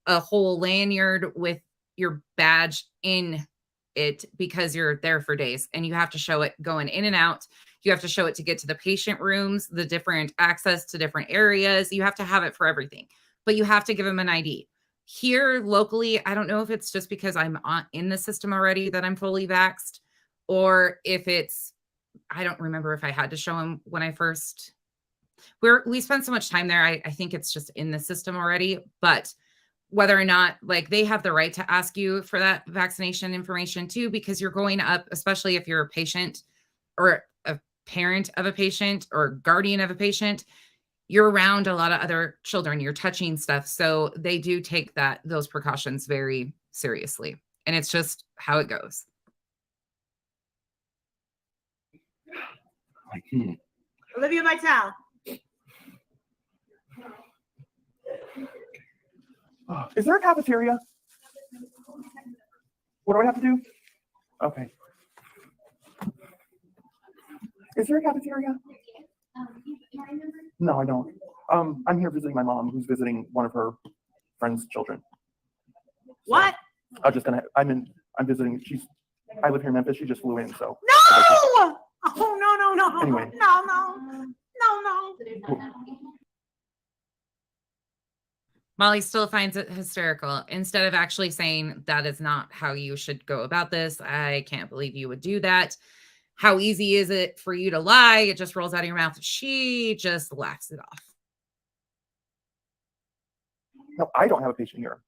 [SPEAKER 1] a whole lanyard with your badge in it because you're there for days and you have to show it going in and out. You have to show it to get to the patient rooms, the different access to different areas. You have to have it for everything, but you have to give them an ID. Here locally, I don't know if it's just because I'm in the system already that I'm fully vaxxed, or if it's, I don't remember if I had to show them when I first, we spent so much time there. I think it's just in the system already, but whether or not, like, they have the right to ask you for that vaccination information too, because you're going up, especially if you're a patient or a parent of a patient or guardian of a patient, you're around a lot of other children, you're touching stuff. So they do take those precautions very seriously. And it's just how it goes.
[SPEAKER 4] Olivia Vitale.
[SPEAKER 5] Is there a cafeteria? What do I have to do? Okay. Is there a cafeteria? No, I don't. I'm here visiting my mom, who's visiting one of her friend's children.
[SPEAKER 4] What?
[SPEAKER 5] I'm visiting. I live here in Memphis. She just flew in, so.
[SPEAKER 4] No! Oh, no.
[SPEAKER 5] Anyway.
[SPEAKER 4] No.
[SPEAKER 1] Molly still finds it hysterical. Instead of actually saying that is not how you should go about this, I can't believe you would do that. How easy is it for you to lie? It just rolls out of your mouth. She just laughs it off.
[SPEAKER 5] No, I don't have a patient here.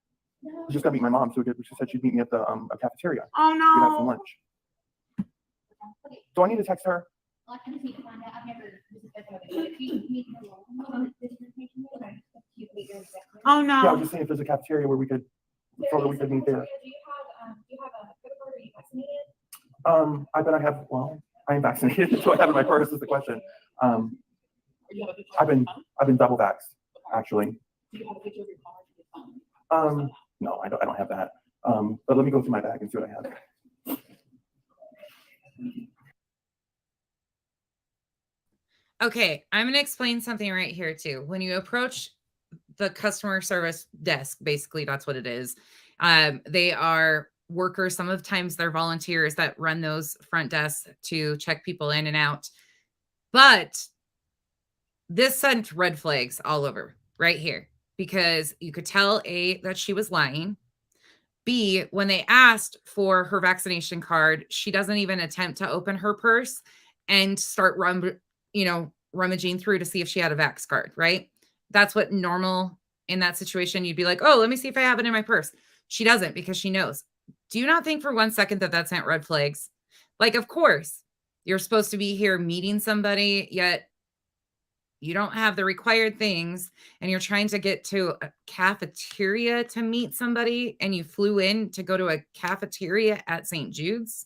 [SPEAKER 5] She's just gonna meet my mom, so she said she'd meet me at the a cafeteria.
[SPEAKER 4] Oh
[SPEAKER 5] We'd have some
[SPEAKER 4] no.
[SPEAKER 5] lunch. Do I need to text her?
[SPEAKER 6] I just need to find out. I've never visited.
[SPEAKER 4] Oh no.
[SPEAKER 5] Yeah, I was just saying if there's a cafeteria where we could meet there.
[SPEAKER 6] Do you have a credit card? Are you vaccinated?
[SPEAKER 5] I bet I have. Well, I am vaccinated, so I have it in my purse. Is the question. I've been double vaxxed, actually.
[SPEAKER 6] Do you have a picture of your card?
[SPEAKER 5] No, I don't have that. But let me go through my bag and see what I have.
[SPEAKER 1] Okay, I'm going to explain something right here too. When you approach the customer service desk, basically that's what it is. They are workers. Some of the times they're volunteers that run those front desks to check people in and out. But this sent red flags all over right here, because you could tell A, that she was lying. B, when they asked for her vaccination card, she doesn't even attempt to open her purse and start rummaging through to see if she had a vax card, right? That's what normal in that situation. You'd be like, oh, let me see if I have it in my purse. She doesn't, because she knows. Do you not think for 1 second that sent red flags? Like, of course, you're supposed to be here meeting somebody, yet you don't have the required things, and you're trying to get to a cafeteria to meet somebody, and you flew in to go to a cafeteria at St. Jude's.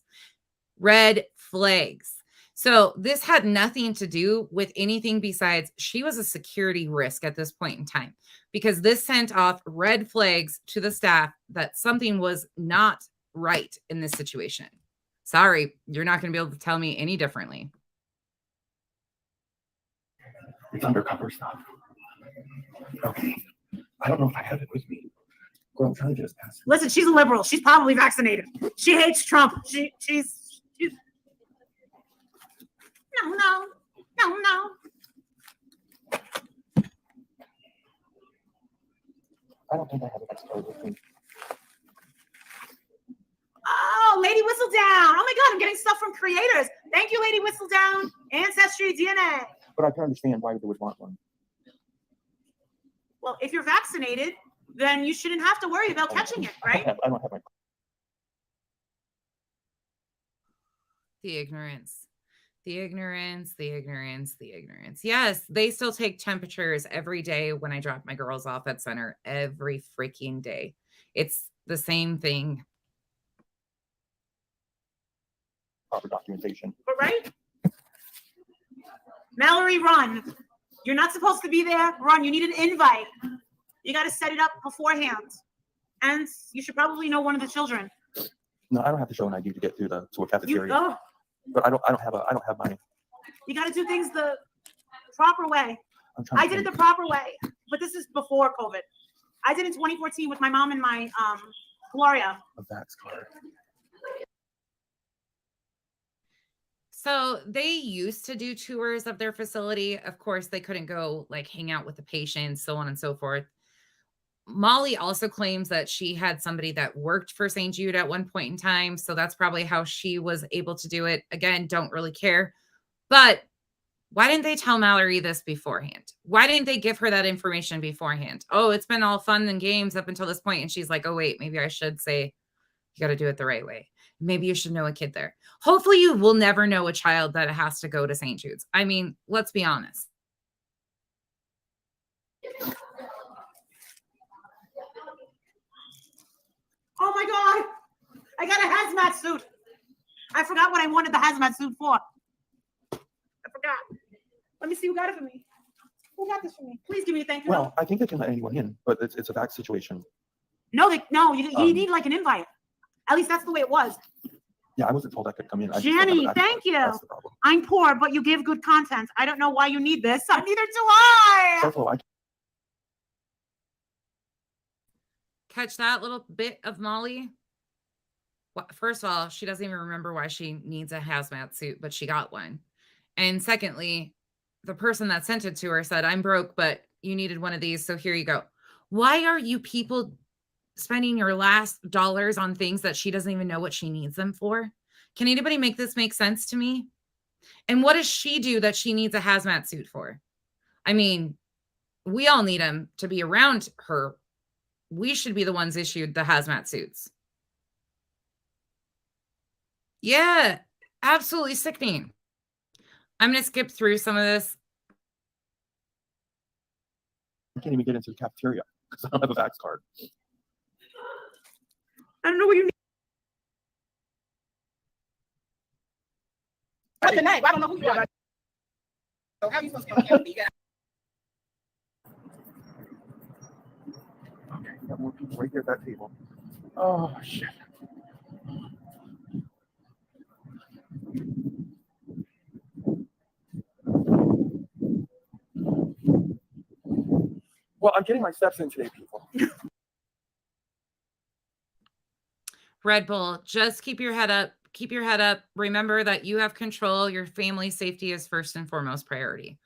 [SPEAKER 1] Red flags. So this had nothing to do with anything besides she was a security risk at this point in time, because this sent off red flags to the staff that something was not right in this situation. Sorry, you're not going to be able to tell me any differently.
[SPEAKER 5] It's undercover stuff. Okay. I don't know if I have it with me. Girl, I'm trying to just pass it.
[SPEAKER 4] Listen, she's a liberal. She's probably vaccinated. She hates Trump. She's No.
[SPEAKER 5] I don't think I have it card with me.
[SPEAKER 4] Oh, Lady Whistledown. Oh my God, I'm getting stuff from creators. Thank you, Lady Whistledown. Ancestry DNA.
[SPEAKER 5] But I can understand why they would want one.
[SPEAKER 4] Well, if you're vaccinated, then you shouldn't have to worry about catching it, right?
[SPEAKER 5] I don't have my.
[SPEAKER 1] The ignorance. Yes, they still take temperatures every day when I drop my girls off at center, every freaking day. It's the same thing.
[SPEAKER 5] Proper documentation.
[SPEAKER 4] But right? Mallory, run. You're not supposed to be there. Run. You need an invite. You got to set it up beforehand. And you should probably know one of the children.
[SPEAKER 5] No, I don't have to show an ID to get to a cafeteria. But I don't have my.
[SPEAKER 4] You got to do things the proper way.
[SPEAKER 5] I
[SPEAKER 4] did it the proper way, but this is before COVID. I did it in 2014 with my mom and my Gloria.
[SPEAKER 5] A vax card.
[SPEAKER 1] So they used to do tours of their facility. Of course, they couldn't go like hang out with the patients, so on and so forth. Molly also claims that she had somebody that worked for St. Jude at one point in time. So that's probably how she was able to do it. Again, don't really care. But why didn't they tell Mallory this beforehand? Why didn't they give her that information beforehand? Oh, it's been all fun and games up until this point. And she's like, oh, wait, maybe I should say you got to do it the right way. Maybe you should know a kid there. Hopefully you will never know a child that has to go to St. Jude's. I mean, let's be honest.
[SPEAKER 4] Oh my God. I got a hazmat suit. I forgot what I wanted the hazmat suit for. I forgot. Let me see who got it for me. Who got this for me? Please give me a thank you.
[SPEAKER 5] Well, I think they can let anyone in, but it's a bad situation.
[SPEAKER 4] No, you need like an invite. At least that's the way it was.
[SPEAKER 5] Yeah, I wasn't told I could come in.
[SPEAKER 4] Jenny, thank you.
[SPEAKER 5] That's the problem.
[SPEAKER 4] I'm poor, but you give good content. I don't know why you need this. Neither do I.
[SPEAKER 5] Careful,
[SPEAKER 1] Catch that little bit of Molly? Well, first of all, she doesn't even remember why she needs a hazmat suit, but she got one. And secondly, the person that sent it to her said, I'm broke, but you needed one of these, so here you go. Why are you people spending your last dollars on things that she doesn't even know what she needs them for? Can anybody make this make sense to me? And what does she do that she needs a hazmat suit for? I mean, we all need them to be around her. We should be the ones issued the hazmat suits. Yeah, absolutely sickening. I'm going to skip through some of this.
[SPEAKER 5] I can't even get into the cafeteria because I don't have a vax card.
[SPEAKER 4] I don't know what you need. What's the name? I don't know who you are. So how are you supposed to get me?
[SPEAKER 5] Okay, got more people right here at that table. Oh, shit. Well, I'm getting my steps in today, people.
[SPEAKER 1] Red Bull, just keep your head up. Keep your head up. Remember that you have control. Your family's safety is first and foremost priority.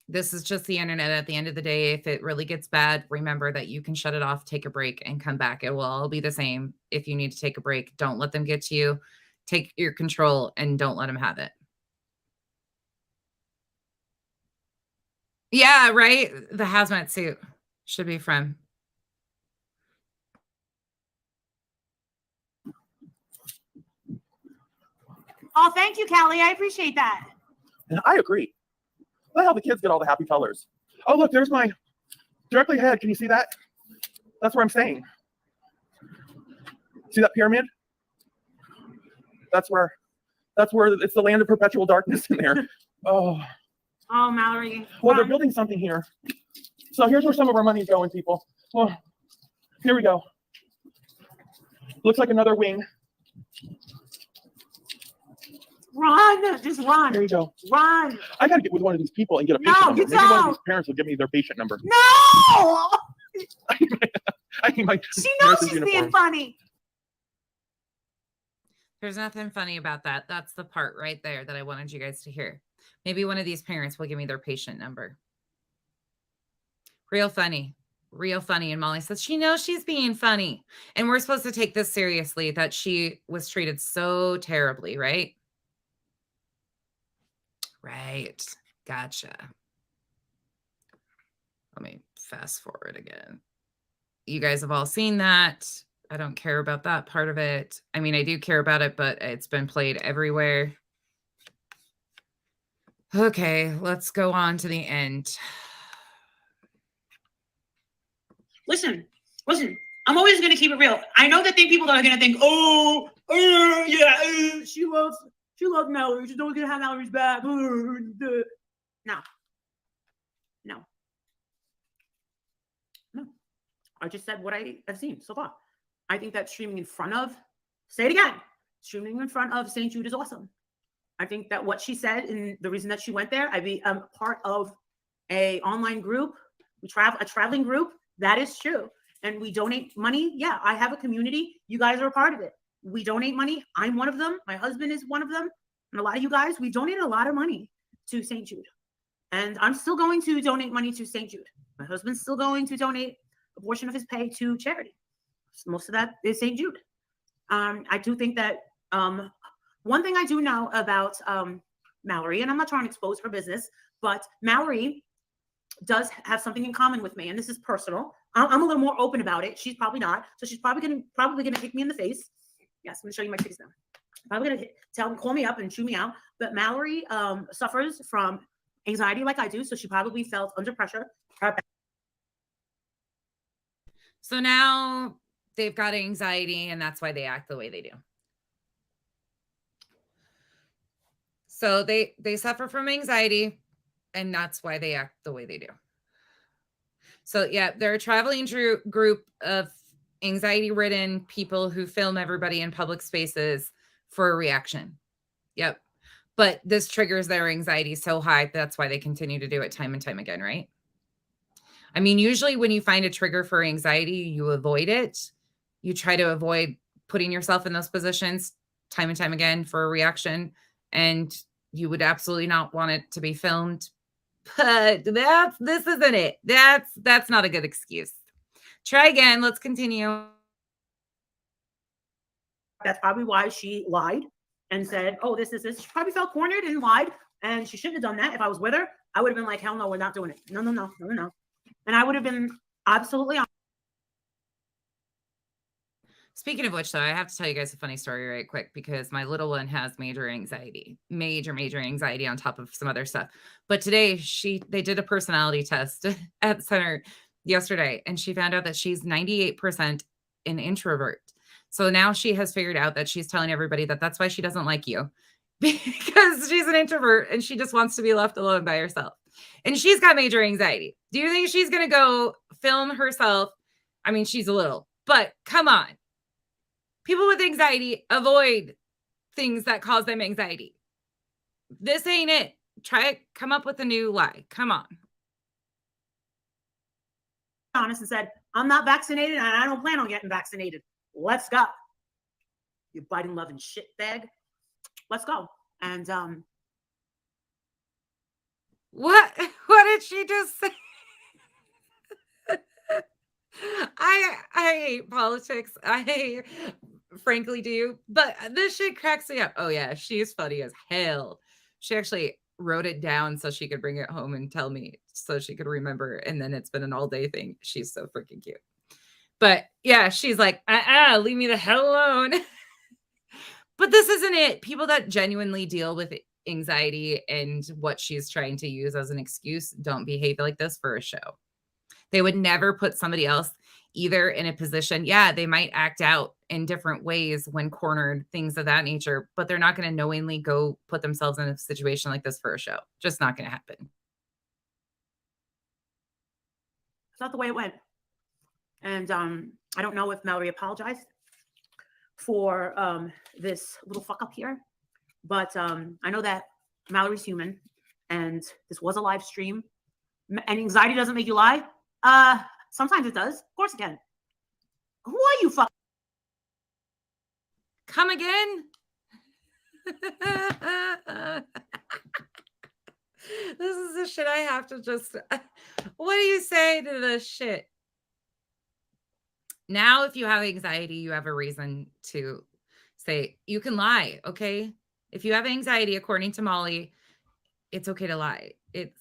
[SPEAKER 1] This is just the internet at the end of the day. If it really gets bad, remember that you can shut it off, take a break, and come back. It will all be the same. If you need to take a break, don't let them get to you. Take your control and don't let them have it. Yeah, right? The hazmat suit should be from.
[SPEAKER 4] Oh, thank you, Callie. I appreciate that.
[SPEAKER 5] And I agree. Let the hell the kids get all the happy colors. Oh, look, there's my directly ahead. Can you see that? That's where I'm staying. See that pyramid? That's where it's the land of perpetual darkness in there. Oh,
[SPEAKER 4] Mallory.
[SPEAKER 5] well, they're building something here. So here's where some of our money is going, people. Well, here we go. Looks like another wing.
[SPEAKER 4] Run, just run.
[SPEAKER 5] Here you go.
[SPEAKER 4] Run.
[SPEAKER 5] I gotta get with one of these people and get a patient
[SPEAKER 4] No,
[SPEAKER 5] number.
[SPEAKER 4] you
[SPEAKER 5] Maybe one of
[SPEAKER 4] don't.
[SPEAKER 5] these parents will give me their patient number.
[SPEAKER 4] No!
[SPEAKER 5] I need my
[SPEAKER 4] She knows
[SPEAKER 5] nurse's
[SPEAKER 4] she's
[SPEAKER 5] uniform.
[SPEAKER 4] being funny.
[SPEAKER 1] There's nothing funny about that. That's the part right there that I wanted you guys to hear. Maybe one of these parents will give me their patient number. Real funny. Real funny. And Molly says she knows she's being funny. And we're supposed to take this seriously, that she was treated so terribly, right? Right. Gotcha. Let me fast forward again. You guys have all seen that. I don't care about that part of it. I mean, I do care about it, but it's been played everywhere. Okay, let's go on to the end.
[SPEAKER 4] Listen. I'm always going to keep it real. I know that people are going to think, she loves Mallory. She's always going to have Mallory's back. No. I just said what I have seen so far. I think that streaming in front of, say it again, streaming in front of St. Jude is awesome. I think that what she said and the reason that she went there, I'm part of a online group. We travel a traveling group. That is true. And we donate money. Yeah, I have a community. You guys are a part of it. We donate money. I'm one of them. My husband is one of them. And a lot of you guys, we donated a lot of money to St. Jude. And I'm still going to donate money to St. Jude. My husband's still going to donate a portion of his pay to charity. So most of that is St. Jude. I do think that one thing I do know about Mallory, and I'm not trying to expose her business, but Mallory does have something in common with me, and this is personal. I'm a little more open about it. She's probably not, so she's probably gonna kick me in the face. Yes, I'm gonna show you my face now. Probably gonna call me up and chew me out. But Mallory suffers from anxiety like I do, so she probably felt under pressure.
[SPEAKER 1] So now they've got anxiety, and that's why they act the way they do. So they suffer from anxiety, and that's why they act the way they do. So yeah, they're a traveling group of anxiety-ridden people who film everybody in public spaces for a reaction. Yep. But this triggers their anxiety so high, that's why they continue to do it time and time again, right? I mean, usually when you find a trigger for anxiety, you avoid it. You try to avoid putting yourself in those positions time and time again for a reaction. And you would absolutely not want it to be filmed. But this isn't it. That's not a good excuse. Try again. Let's continue.
[SPEAKER 4] That's probably why she lied and said, oh, this. She probably felt cornered and lied. And she shouldn't have done that. If I was with her, I would have been like, hell no, we're not doing it. No. And I would have been absolutely honest.
[SPEAKER 1] Speaking of which, though, I have to tell you guys a funny story right quick, because my little one has major anxiety on top of some other stuff. But today they did a personality test at the center yesterday, and she found out that she's 98% an introvert. So now she has figured out that she's telling everybody that that's why she doesn't like you, because she's an introvert and she just wants to be left alone by herself. And she's got major anxiety. Do you think she's going to go film herself? I mean, she's a little, but come on. People with anxiety avoid things that cause them anxiety. This ain't it. Come up with a new lie. Come on.
[SPEAKER 4] Honest and said, I'm not vaccinated and I don't plan on getting vaccinated. Let's go. You Biden loving shit bag. Let's go. And
[SPEAKER 1] what did she just say? I hate politics. I frankly do, but this shit cracks me up. Oh yeah, she's funny as hell. She actually wrote it down so she could bring it home and tell me so she could remember. And then it's been an all day thing. She's so freaking cute. But yeah, she's like, leave me the hell alone. But this isn't it. People that genuinely deal with anxiety and what she's trying to use as an excuse don't behave like this for a show. They would never put somebody else either in a position. Yeah, they might act out in different ways when cornered, things of that nature, but they're not going to knowingly go put themselves in a situation like this for a show. Just not going to happen.
[SPEAKER 4] It's not the way it went. And I don't know if Mallory apologized for this little fuck up here, but I know that Mallory's human and this was a live stream, and anxiety doesn't make you lie. Sometimes it does. Of course it can. Who are you fuck?
[SPEAKER 1] Come again? This is the shit I have to just, what do you say to this shit? Now, if you have anxiety, you have a reason to say, you can lie, okay? If you have anxiety, according to Molly, it's okay to lie. It's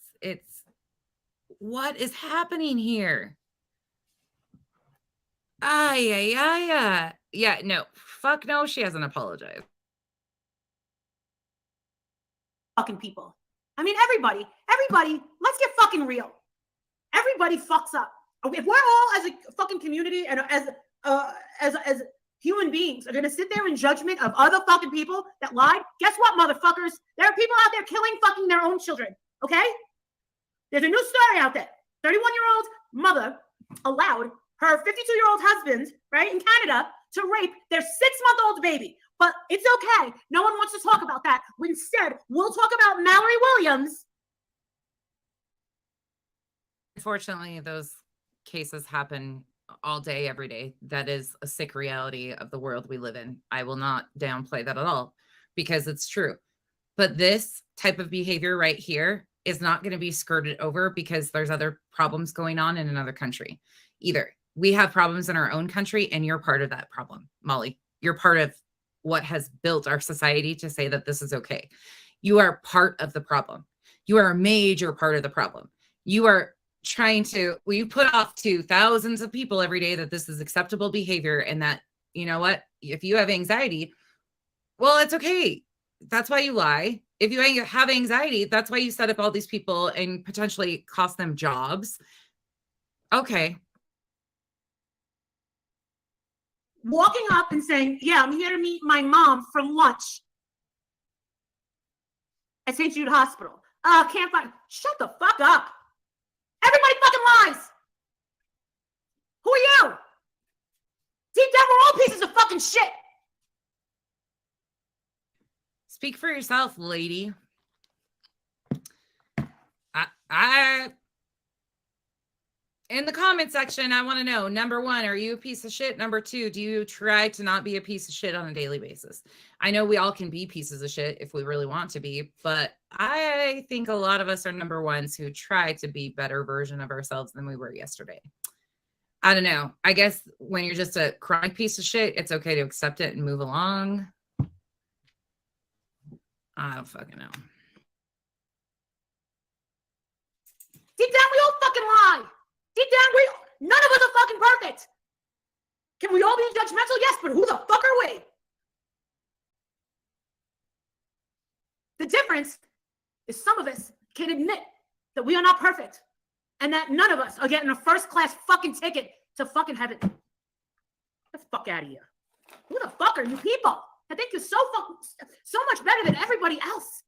[SPEAKER 1] what is happening here? Yeah, no. Fuck no, she hasn't apologized.
[SPEAKER 4] Fucking people. I mean, everybody, let's get fucking real. Everybody fucks up. If we're all as a fucking community and as human beings are going to sit there in judgment of other fucking people that lied, guess what, motherfuckers? There are people out there killing fucking their own children, okay? There's a new story out there. 31-year-old mother allowed her 52-year-old husband, right, in Canada to rape their 6-month-old baby. But it's okay. No one wants to talk about that. Instead, we'll talk about Mallory Williams.
[SPEAKER 1] Unfortunately, those cases happen all day, every day. That is a sick reality of the world we live in. I will not downplay that at all because it's true. But this type of behavior right here is not going to be skirted over because there's other problems going on in another country either. We have problems in our own country, and you're part of that problem, Molly. You're part of what has built our society to say that this is okay. You are part of the problem. You are a major part of the problem. You are trying to, well, you put off to thousands of people every day that this is acceptable behavior, and that, you know what, if you have anxiety, well, it's okay. That's why you lie. If you have anxiety, that's why you set up all these people and potentially cost them jobs. Okay.
[SPEAKER 4] Walking up and saying, yeah, I'm here to meet my mom for lunch at St. Jude Hospital. Can't find. Shut the fuck up. Everybody fucking lies. Who are you? Deep down, we're all pieces of fucking shit.
[SPEAKER 1] Speak for yourself, lady. I in the comment section, I want to know, number one, are you a piece of shit? Number two, do you try to not be a piece of shit on a daily basis? I know we all can be pieces of shit if we really want to be, but I think a lot of us are number ones who try to be better version of ourselves than we were yesterday. I don't know. I guess when you're just a chronic piece of shit, it's okay to accept it and move along. I don't fucking know.
[SPEAKER 4] Deep down, we all fucking lie. Deep down, none of us are fucking perfect. Can we all be judgmental? Yes, but who the fuck are we? The difference is some of us can admit that we are not perfect and that none of us are getting a first-class fucking ticket to fucking heaven. Get the fuck out of here. Who the fuck are you people? I think you're so much better than everybody else.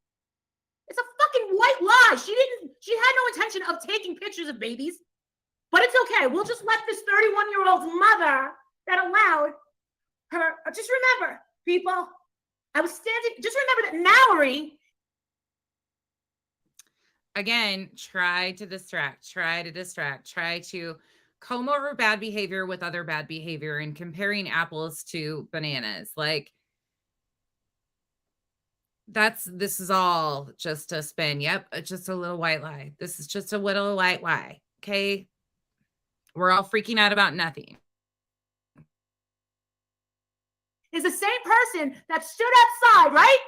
[SPEAKER 4] It's a fucking white lie. She had no intention of taking pictures of babies, but it's okay. We'll just let this 31-year-old's mother that allowed her, just remember, people, I was standing, just remember that Mallory.
[SPEAKER 1] Again, try to distract, try to comb over bad behavior with other bad behavior and comparing apples to bananas. Like, this is all just a spin. Yep, it's just a little white lie. This is just a little white lie. Okay. We're all freaking out about nothing.
[SPEAKER 4] Is the same person that stood outside, right,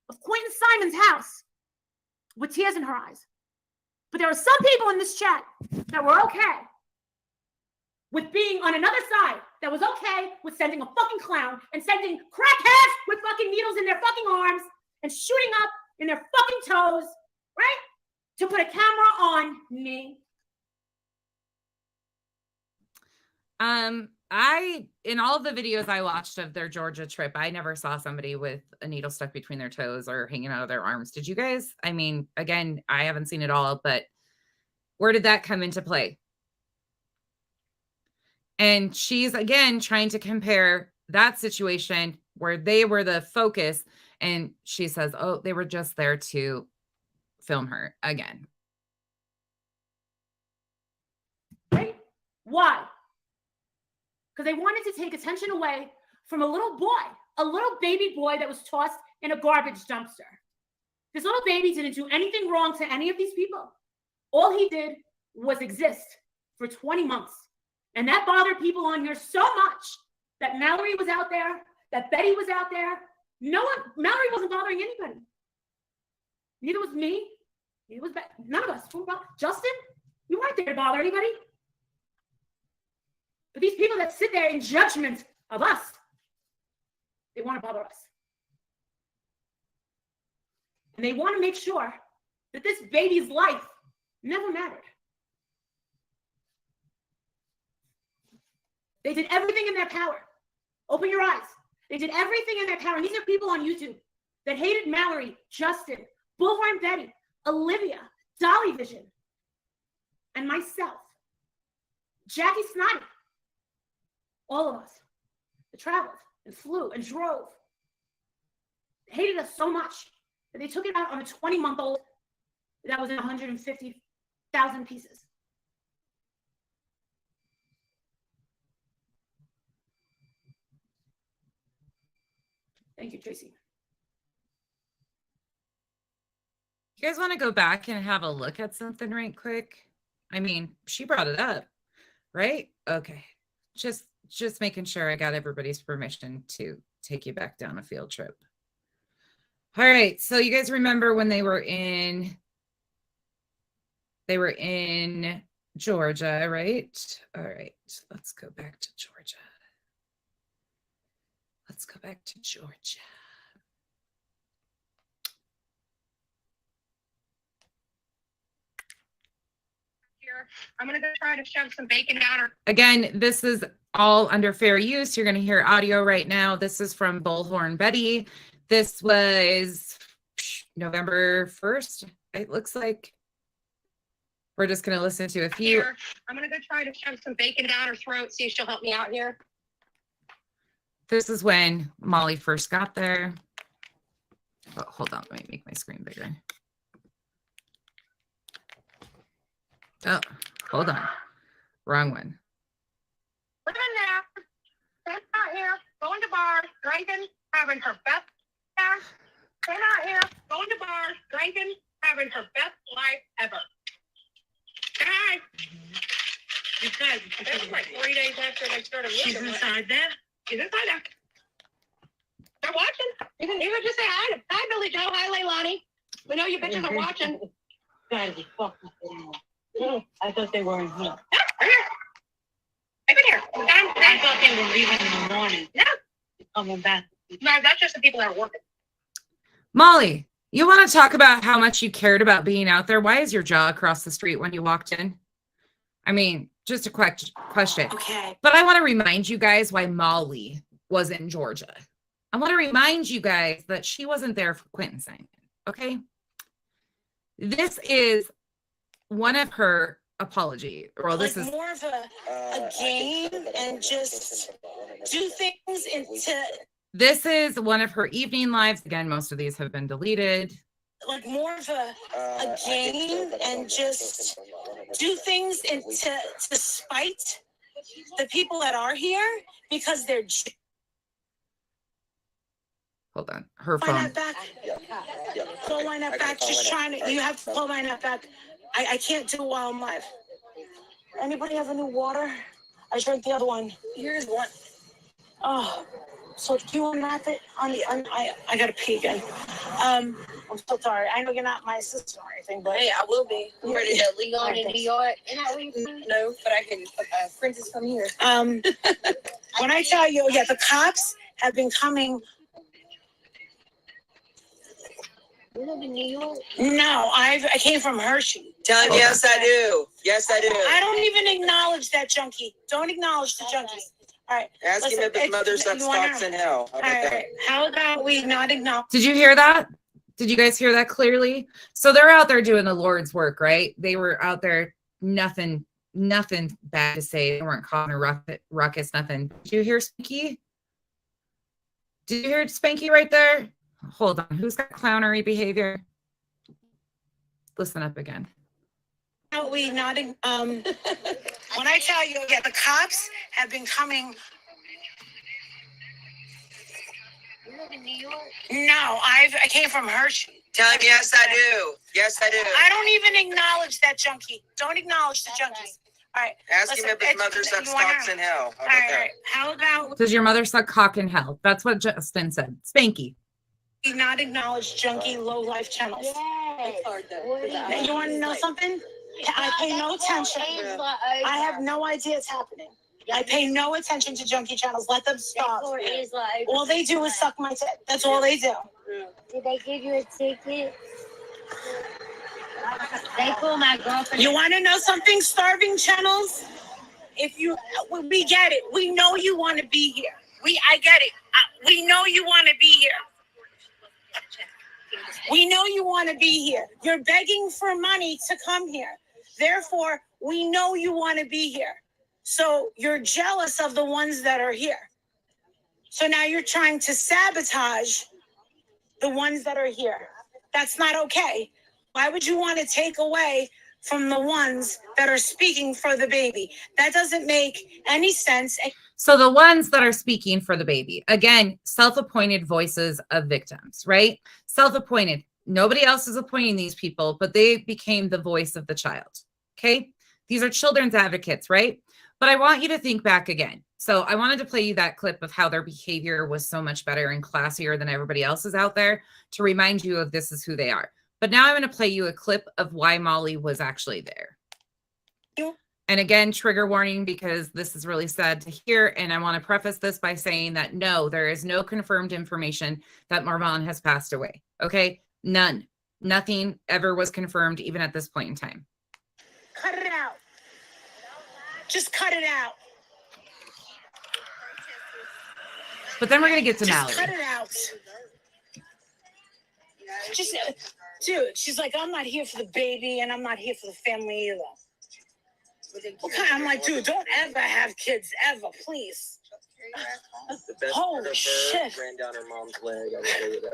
[SPEAKER 4] of Quentin Simon's house with tears in her eyes. But there are some people in this chat that were okay with being on another side, that was okay with sending a fucking clown and sending crackheads with fucking needles in their fucking arms and shooting up in their fucking toes, right, to put a camera on me.
[SPEAKER 1] In all of the videos I watched of their Georgia trip, I never saw somebody with a needle stuck between their toes or hanging out of their arms. Did you guys? I mean, again, I haven't seen it all, but where did that come into play? And she's, again, trying to compare that situation where they were the focus. And she says, oh, they were just there to film her again.
[SPEAKER 4] Right? Why? Because they wanted to take attention away from a little boy, a little baby boy that was tossed in a garbage dumpster. This little baby didn't do anything wrong to any of these people. All he did was exist for 20 months. And that bothered people on here so much that Mallory was out there, that Betty was out there. Mallory wasn't bothering anybody. Neither was me. Neither was none of us. Justin, you weren't there to bother anybody. But these people that sit there in judgment of us, they want to bother us. And they want to make sure that this baby's life never mattered. They did everything in their power. Open your eyes. They did everything in their power. And these are people on YouTube that hated Mallory, Justin, Bullhorn Betty, Olivia, Dolly Vision, and myself, Jackie Snotty. All of us that traveled and flew and drove. They hated us so much that they took it out on a 20-month-old that was in 150,000 pieces. Thank you, Tracy.
[SPEAKER 1] you guys want to go back and have a look at something right quick? I mean, she brought it up, right? Okay. Just making sure I got everybody's permission to take you back down a field trip. All right. So you guys remember when they were in Georgia, right? All right. Let's go back to Georgia. Let's go back to Georgia.
[SPEAKER 6] Here, I'm gonna go try to shove some bacon down her.
[SPEAKER 1] Again, this is all under fair use. You're going to hear audio right now. This is from Bullhorn Betty. This was November 1st. It looks like we're just going to listen to a few.
[SPEAKER 6] Here, I'm gonna go try to shove some bacon down her throat. See if she'll help me out here.
[SPEAKER 1] This is when Molly first got there. Oh, hold on. Let me make my screen bigger. Oh, hold on. Wrong one.
[SPEAKER 6] Living there, staying out here, going to bars, drinking, having her best life. Staying out here, going to bars, drinking, having her best life ever. Guys, because this is like 3 days after they started looking. She's inside there. She's inside there. They're watching. You can just say hi. Hi, Billy Joe. Hi, Leilani. We know you bitches are watching.
[SPEAKER 7] Guys, I thought they were in here.
[SPEAKER 6] Yeah, they're here. They've been here.
[SPEAKER 7] I thought they were leaving in the morning.
[SPEAKER 6] No,
[SPEAKER 7] Coming back.
[SPEAKER 6] no, that's just the people that are working.
[SPEAKER 1] Molly, you want to talk about how much you cared about being out there? Why is your jaw across the street when you walked in? I mean, just a question.
[SPEAKER 7] Okay.
[SPEAKER 1] But I want to remind you guys why Molly was in Georgia. I want to remind you guys that she wasn't there for Quentin Simon. Okay. This is one of her apology. Well, this
[SPEAKER 7] Like
[SPEAKER 1] is
[SPEAKER 7] more of a game and just do things into
[SPEAKER 1] this is one of her evening lives. Again, most of these have been deleted.
[SPEAKER 7] like more of a game and just do things into to spite the people that are here because they're
[SPEAKER 1] Hold on. Her
[SPEAKER 7] Why
[SPEAKER 1] phone.
[SPEAKER 7] not back? Pull my nut back. Just trying to. You have to pull my nut back. I can't do it while I'm live. Anybody have any water? I drank the other one. Here's one. Oh, so do you want to wrap it on the? I gotta pee again. I'm so sorry. I know you're not my assistant or anything, but
[SPEAKER 8] Hey, I will be. I'm ready to leave on in New York. No, but I can print this from here.
[SPEAKER 7] when I tell you, yeah, the cops have been coming.
[SPEAKER 8] You live in New York?
[SPEAKER 7] No, I came from Hershey.
[SPEAKER 8] Tell him yes, I do. Yes, I do.
[SPEAKER 7] I don't even acknowledge that junkie. Don't acknowledge the junkie. All right.
[SPEAKER 8] Ask
[SPEAKER 7] listen,
[SPEAKER 8] him if his mother sucks
[SPEAKER 7] you wanna-
[SPEAKER 8] cocks in hell. How
[SPEAKER 7] All
[SPEAKER 8] about
[SPEAKER 7] right, all
[SPEAKER 8] that?
[SPEAKER 7] right. How about we not acknowledge?
[SPEAKER 1] Did you hear that? Did you guys hear that clearly? So they're out there doing the Lord's work, right? They were out there, nothing bad to say. They weren't causing a ruckus, nothing. Did you hear Spanky? Did you hear Spanky right there? Hold on. Who's got clownery behavior? Listen up again.
[SPEAKER 7] No, we not. When I tell you, yeah, the cops have been coming.
[SPEAKER 8] You live in New York?
[SPEAKER 7] No, I came from Hershey.
[SPEAKER 8] Tell him yes, I do. Yes, I do.
[SPEAKER 7] I don't even acknowledge that junkie. Don't acknowledge the junkies. All right.
[SPEAKER 8] Ask
[SPEAKER 7] listen,
[SPEAKER 8] him if his mother sucks
[SPEAKER 7] you wanna-
[SPEAKER 8] cocks in hell. How
[SPEAKER 7] All
[SPEAKER 8] about
[SPEAKER 7] right, all
[SPEAKER 8] that?
[SPEAKER 7] right. How about
[SPEAKER 1] Does your mother suck cock in hell? That's what Justin said. Spanky.
[SPEAKER 7] we not acknowledge junkie low life channels?
[SPEAKER 8] Yes.
[SPEAKER 7] You want to know something? I pay no attention. I have no idea it's happening. I pay no attention to junkie channels. Let them stop. All they do is suck my tit. That's all they do.
[SPEAKER 8] Did they give you a ticket? They call my girlfriend.
[SPEAKER 7] You want to know something? Starving channels. If you, we get it. We know you want to be here. I get it. We know you want to be here. We know you want to be here. You're begging for money to come here. Therefore, we know you want to be here. So you're jealous of the ones that are here. So now you're trying to sabotage the ones that are here. That's not okay. Why would you want to take away from the ones that are speaking for the baby? That doesn't make any sense.
[SPEAKER 1] So the ones that are speaking for the baby, again, self-appointed voices of victims, right? Self-appointed. Nobody else is appointing these people, but they became the voice of the child. Okay. These are children's advocates, right? But I want you to think back again. So I wanted to play you that clip of how their behavior was so much better and classier than everybody else's out there to remind you of this is who they are. But now I'm going to play you a clip of why Molly was actually there. And again, trigger warning, because this is really sad to hear. And I want to preface this by saying that no, there is no confirmed information that Marvon has passed away. Okay. None. Nothing ever was confirmed, even at this point in time.
[SPEAKER 7] Cut it out. Just cut it out.
[SPEAKER 1] But then we're going to get to
[SPEAKER 7] Just
[SPEAKER 1] Mallory.
[SPEAKER 7] cut it out. Just, dude, she's like, I'm not here for the baby and I'm not here for the family either. Okay, I'm like, dude, don't ever have kids, ever, please. Holy shit.
[SPEAKER 9] Ran down her mom's leg. I will tell you that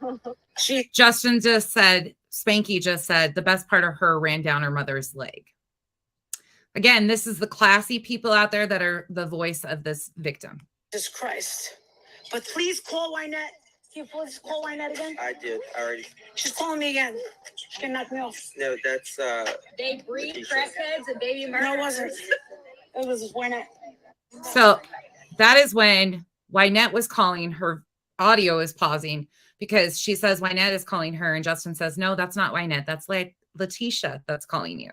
[SPEAKER 9] right now.
[SPEAKER 1] Justin just said, Spanky just said, the best part of her ran down her mother's leg. Again, this is the classy people out there that are the voice of this victim.
[SPEAKER 7] Jesus Christ. But please call Wynette. Can you please call Wynette again?
[SPEAKER 9] I did. I already.
[SPEAKER 7] She's calling me again. She can knock me off.
[SPEAKER 9] No, that's
[SPEAKER 8] They breed crackheads and baby murderers.
[SPEAKER 7] No, it wasn't. It was Wynette.
[SPEAKER 1] So that is when Wynette was calling. Her audio is pausing because she says Wynette is calling her, and Justin says, no, that's not Wynette. That's like Letitia that's calling you.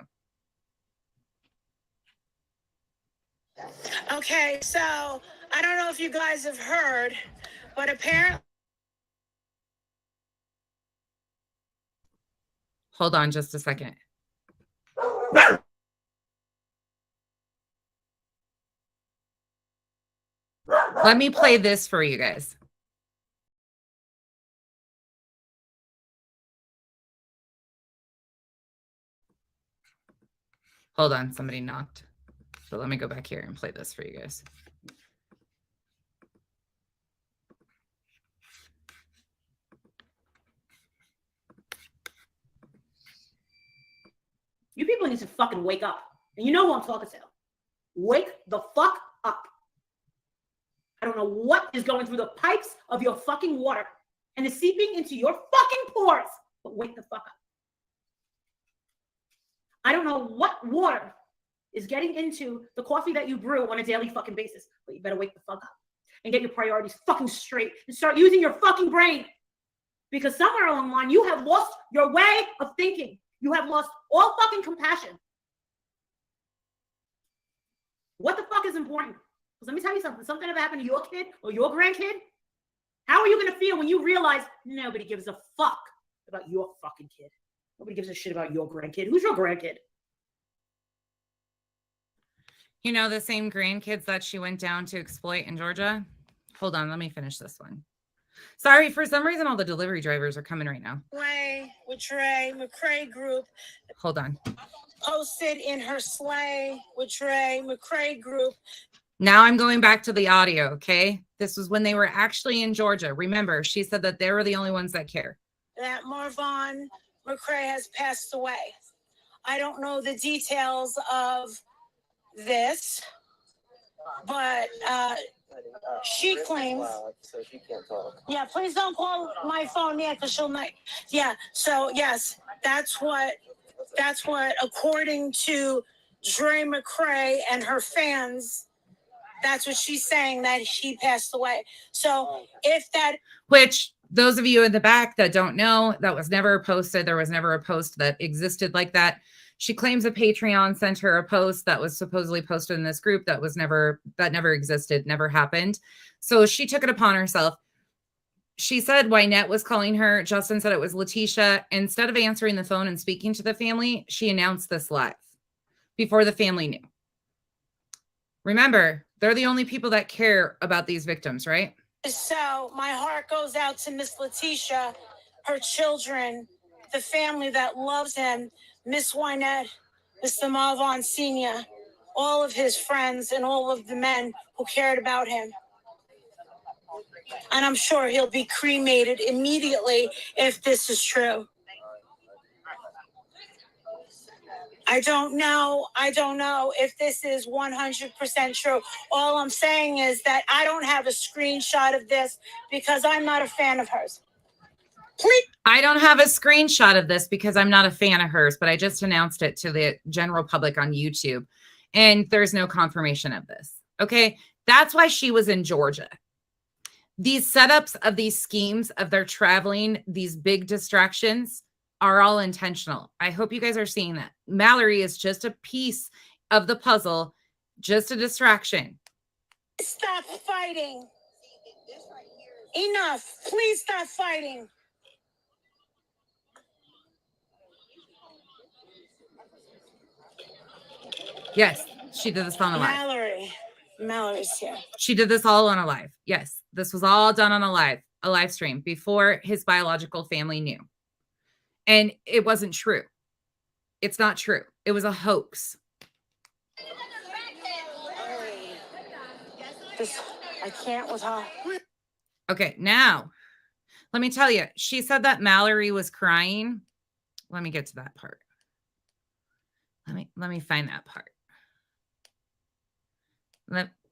[SPEAKER 7] Okay, so I don't know if you guys have heard, but apparently.
[SPEAKER 1] Hold on just a second. Let me play this for you guys. Hold on, somebody knocked. So let me go back here and play this for you guys.
[SPEAKER 4] You people need to fucking wake up. And you know who I'm talking to. Wake the fuck up. I don't know what is going through the pipes of your fucking water and is seeping into your fucking pores, but wake the fuck up. I don't know what water is getting into the coffee that you brew on a daily fucking basis, but you better wake the fuck up and get your priorities fucking straight and start using your fucking brain. Because somewhere along the line, you have lost your way of thinking. You have lost all fucking compassion. What the fuck is important? Because let me tell you something. Something ever happened to your kid or your grandkid? How are you going to feel when you realize nobody gives a fuck about your fucking kid? Nobody gives a shit about your grandkid. Who's your grandkid?
[SPEAKER 1] You know, the same grandkids that she went down to exploit in Georgia? Hold on, let me finish this one. Sorry, for some reason, all the delivery drivers are coming right now.
[SPEAKER 7] Way with Trey McCray group.
[SPEAKER 1] Hold on.
[SPEAKER 7] Posted in her sleigh with Trey McCray group.
[SPEAKER 1] Now I'm going back to the audio, okay? This was when they were actually in Georgia. Remember, she said that they were the only ones that care.
[SPEAKER 7] That Marvon McCray has passed away. I don't know the details of this, but she claims.
[SPEAKER 9] So she can't talk.
[SPEAKER 7] Yeah, please don't call my phone yet, because she'll not. Yeah, so yes, that's what according to Dre McCray and her fans, that's what she's saying, that she passed away. So if that,
[SPEAKER 1] which those of you in the back that don't know, that was never posted. There was never a post that existed like that. She claims a Patreon sent her a post that was supposedly posted in this group that never existed, never happened. So she took it upon herself. She said Wynette was calling her. Justin said it was Letitia. Instead of answering the phone and speaking to the family, she announced this live before the family knew. Remember, they're the only people that care about these victims, right?
[SPEAKER 7] so my heart goes out to Miss Letitia, her children, the family that loves him, Miss Wynette, Mr. Marvon Sr., all of his friends, and all of the men who cared about him. And I'm sure he'll be cremated immediately if this is true. I don't know if this is 100% true. All I'm saying is that I don't have a screenshot of this because I'm not a fan of hers. Please.
[SPEAKER 1] I don't have a screenshot of this because I'm not a fan of hers, but I just announced it to the general public on YouTube, and there's no confirmation of this. Okay. That's why she was in Georgia. These setups of these schemes of their traveling, these big distractions are all intentional. I hope you guys are seeing that. Mallory is just a piece of the puzzle, just a distraction.
[SPEAKER 7] Stop fighting. Enough. Please stop fighting.
[SPEAKER 1] Yes, she did this on a live.
[SPEAKER 7] Mallory's here.
[SPEAKER 1] She did this all on a live. Yes, this was all done on a live stream before his biological family knew. And it wasn't true. It's not true. It was a hoax.
[SPEAKER 7] I can't with her.
[SPEAKER 1] Okay, now, let me tell you, she said that Mallory was crying. Let me get to that part. Let me find that part.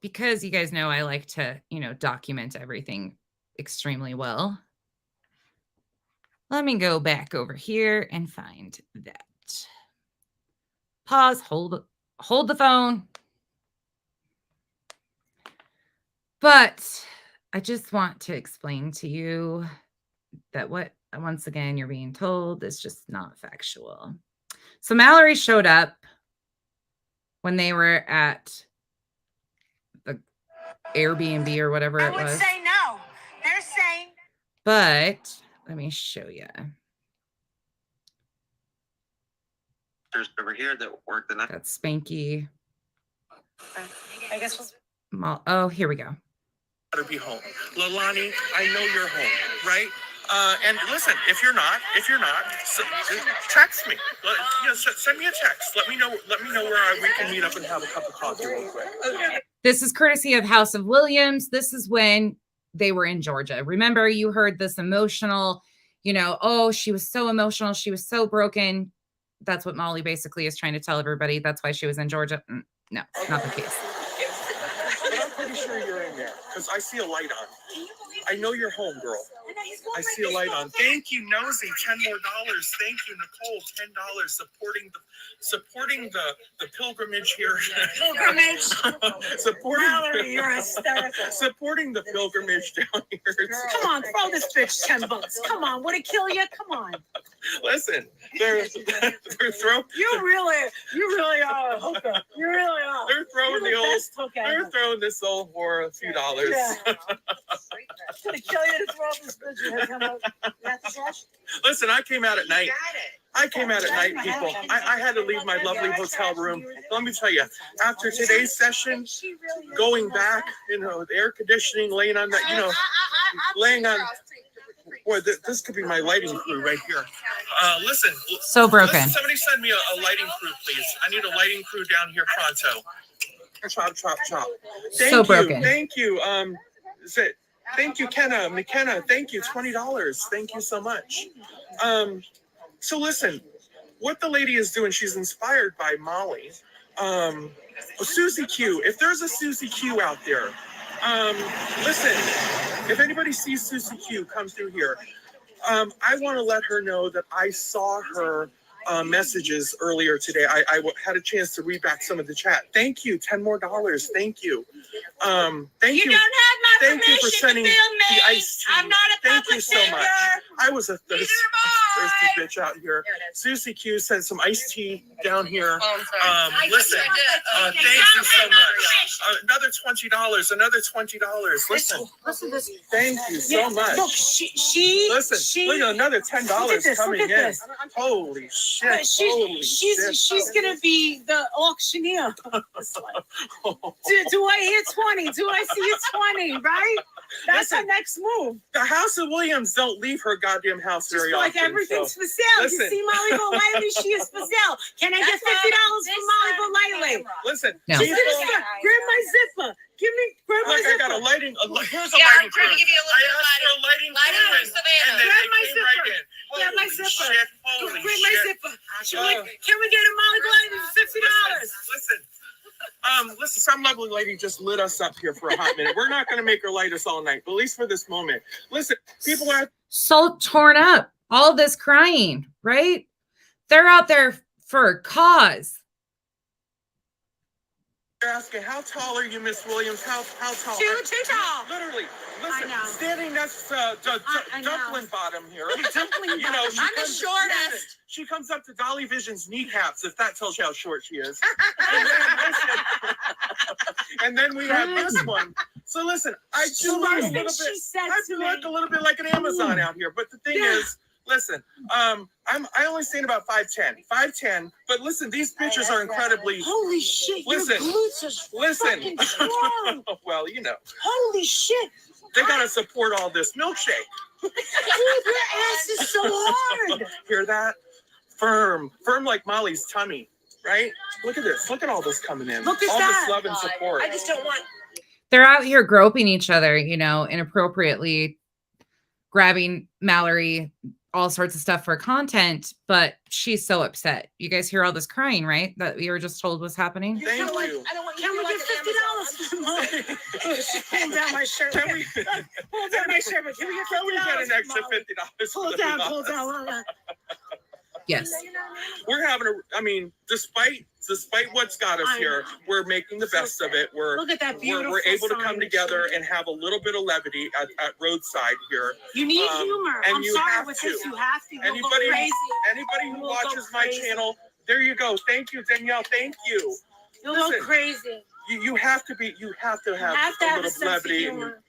[SPEAKER 1] Because you guys know I like to, document everything extremely well. Let me go back over here and find that. Pause, hold the phone. But I just want to explain to you that what, once again, you're being told is just not factual. So Mallory showed up when they were at the Airbnb or whatever it was.
[SPEAKER 7] I would say no. They're saying.
[SPEAKER 1] But let me show you.
[SPEAKER 10] There's over here that work the night.
[SPEAKER 1] That's Spanky.
[SPEAKER 7] I guess.
[SPEAKER 1] Oh, here we go.
[SPEAKER 5] To be home. Lalani, I know you're home, right? And listen, if you're not, text me. Send me a text. Let me know where we can meet up and have a cup of coffee real quick.
[SPEAKER 1] This is courtesy of House of Williams. This is when they were in Georgia. Remember, you heard this emotional, oh, she was so emotional. She was so broken. That's what Molly basically is trying to tell everybody. That's why she was in Georgia. No, not the case.
[SPEAKER 5] But I'm pretty sure you're in there because I see a light on. I know you're home, girl. I see a light on. Thank you, Nosy. $10 more. Thank you, Nicole. $10 supporting the pilgrimage here. Supporting
[SPEAKER 7] Mallory, you're hysterical.
[SPEAKER 5] Supporting the pilgrimage down here.
[SPEAKER 7] Come on, throw this bitch $10. Come on, would it kill you? Come on.
[SPEAKER 5] Listen, they're throwing.
[SPEAKER 7] You really are a hooker. You really are.
[SPEAKER 5] They're throwing They're throwing this old whore a few dollars.
[SPEAKER 7] Yeah. It's gonna kill you to throw this bitch.
[SPEAKER 5] Listen, I came out at night. People. I had to leave my lovely hotel room. Let me tell you, after today's session, going back, the air conditioning, laying on that, laying on. Boy, this could be my lighting crew right here. Listen.
[SPEAKER 1] So broken.
[SPEAKER 5] Somebody send me a lighting crew, please. I need a lighting crew down here pronto. Chop, chop, chop.
[SPEAKER 1] So broken.
[SPEAKER 5] Thank you. Thank you, Kenna. McKenna, thank you. $20. Thank you so much. So listen, what the lady is doing, she's inspired by Molly. Susie Q. If there's a Susie Q out there, listen, if anybody sees Susie Q come through here, I want to let her know that I saw her messages earlier today. I had a chance to read back some of the chat. Thank you. $10 more. Thank you. Thank you.
[SPEAKER 7] You don't have my
[SPEAKER 5] Thank you for
[SPEAKER 7] permission
[SPEAKER 5] sending
[SPEAKER 7] to film me.
[SPEAKER 5] the iced tea.
[SPEAKER 7] I'm not a
[SPEAKER 5] Thank
[SPEAKER 7] public
[SPEAKER 5] you so much.
[SPEAKER 7] figure.
[SPEAKER 5] I was a thirsty bitch out here. Susie Q sent some iced tea down here. Listen, thank you so much. Another $20. Another $20. Listen,
[SPEAKER 7] this.
[SPEAKER 5] Thank you so much.
[SPEAKER 7] Look, she.
[SPEAKER 5] Listen, look at another $10 coming in. Holy shit!
[SPEAKER 7] She's gonna be the auctioneer. Do I hear 20? Do I see you 20? Right? That's our next move.
[SPEAKER 5] The House of Williams don't leave her goddamn house very
[SPEAKER 7] Just like
[SPEAKER 5] often.
[SPEAKER 7] everything's for sale.
[SPEAKER 5] Listen.
[SPEAKER 7] You see Molly Golightly? She is for sale. Can I get $50 for Molly Golightly?
[SPEAKER 5] Listen,
[SPEAKER 1] No.
[SPEAKER 7] She's gonna start. Grab my zipper. Grab my
[SPEAKER 5] look,
[SPEAKER 7] zipper.
[SPEAKER 5] I got a lighting. Here's a
[SPEAKER 8] Yeah,
[SPEAKER 5] lighting
[SPEAKER 8] I'm trying to give you a little
[SPEAKER 5] I asked for a lighting
[SPEAKER 8] lighting
[SPEAKER 5] crew,
[SPEAKER 8] for Savannah.
[SPEAKER 5] and then
[SPEAKER 7] Grab
[SPEAKER 5] they
[SPEAKER 7] my
[SPEAKER 5] came
[SPEAKER 7] zipper.
[SPEAKER 5] right in.
[SPEAKER 7] Grab my
[SPEAKER 5] Holy
[SPEAKER 7] zipper.
[SPEAKER 5] shit! Holy
[SPEAKER 7] Grab my
[SPEAKER 5] shit!
[SPEAKER 7] zipper. Can we get a Molly Golightly for $50?
[SPEAKER 5] Listen. Listen, some lovely lady just lit us up here for a hot minute. We're not going to make her light us all night, but at least for this moment. Listen, people are
[SPEAKER 1] so torn up. All this crying, right? They're out there for a cause.
[SPEAKER 5] They're asking, how tall are you, Miss Williams? How tall?
[SPEAKER 7] Too tall.
[SPEAKER 5] Literally, listen,
[SPEAKER 7] I know.
[SPEAKER 5] standing next to Dumpling Bottom here.
[SPEAKER 7] Dumpling
[SPEAKER 5] You know,
[SPEAKER 7] bottom. I'm the shortest.
[SPEAKER 5] Listen, she comes up to Dolly Vision's kneecaps, if that tells you how short she is. And then we have this one. So listen, I do look a little bit. I do look a little bit like an Amazon out here. But the thing is, listen, I only stand about 5'10", but listen, these bitches are incredibly.
[SPEAKER 7] Holy shit!
[SPEAKER 5] Listen,
[SPEAKER 7] your glutes are fucking strong.
[SPEAKER 5] Well, you know.
[SPEAKER 7] Holy shit!
[SPEAKER 5] They gotta support all this milkshake.
[SPEAKER 7] Dude, your ass is so hard.
[SPEAKER 5] Hear that? Firm like Molly's tummy, right? Look at this. Look at all this coming in.
[SPEAKER 7] Look at
[SPEAKER 5] all
[SPEAKER 7] that.
[SPEAKER 5] this love and support.
[SPEAKER 7] I just don't want.
[SPEAKER 1] They're out here groping each other, you know, inappropriately, grabbing Mallory, all sorts of stuff for content, but she's so upset. You guys hear all this crying, right? That we were just told was happening.
[SPEAKER 5] Thank you.
[SPEAKER 7] I don't want you. Can we get $50? She pulled down my shirt.
[SPEAKER 5] Can we
[SPEAKER 7] Pull down my shirt, but can we
[SPEAKER 5] get an extra $50?
[SPEAKER 7] Pull down.
[SPEAKER 1] Yes.
[SPEAKER 5] We're having despite what's got us here, we're making the best of it.
[SPEAKER 7] Look at that beautiful
[SPEAKER 5] We're able to come
[SPEAKER 7] sign.
[SPEAKER 5] together and have a little bit of levity at roadside here.
[SPEAKER 7] You need humor.
[SPEAKER 5] and
[SPEAKER 7] I'm
[SPEAKER 5] you
[SPEAKER 7] sorry
[SPEAKER 5] have
[SPEAKER 7] with
[SPEAKER 5] to.
[SPEAKER 7] this. You have to. You'll
[SPEAKER 5] Anybody
[SPEAKER 7] go crazy.
[SPEAKER 5] who
[SPEAKER 7] You'll
[SPEAKER 5] watches
[SPEAKER 7] go
[SPEAKER 5] my
[SPEAKER 7] crazy.
[SPEAKER 5] channel, there you go. Thank you, Danielle. Thank you.
[SPEAKER 7] You'll
[SPEAKER 5] Listen,
[SPEAKER 7] go crazy.
[SPEAKER 5] You have to have
[SPEAKER 7] You have to
[SPEAKER 5] a
[SPEAKER 7] have
[SPEAKER 5] little
[SPEAKER 7] a sense of
[SPEAKER 5] levity.
[SPEAKER 7] humor.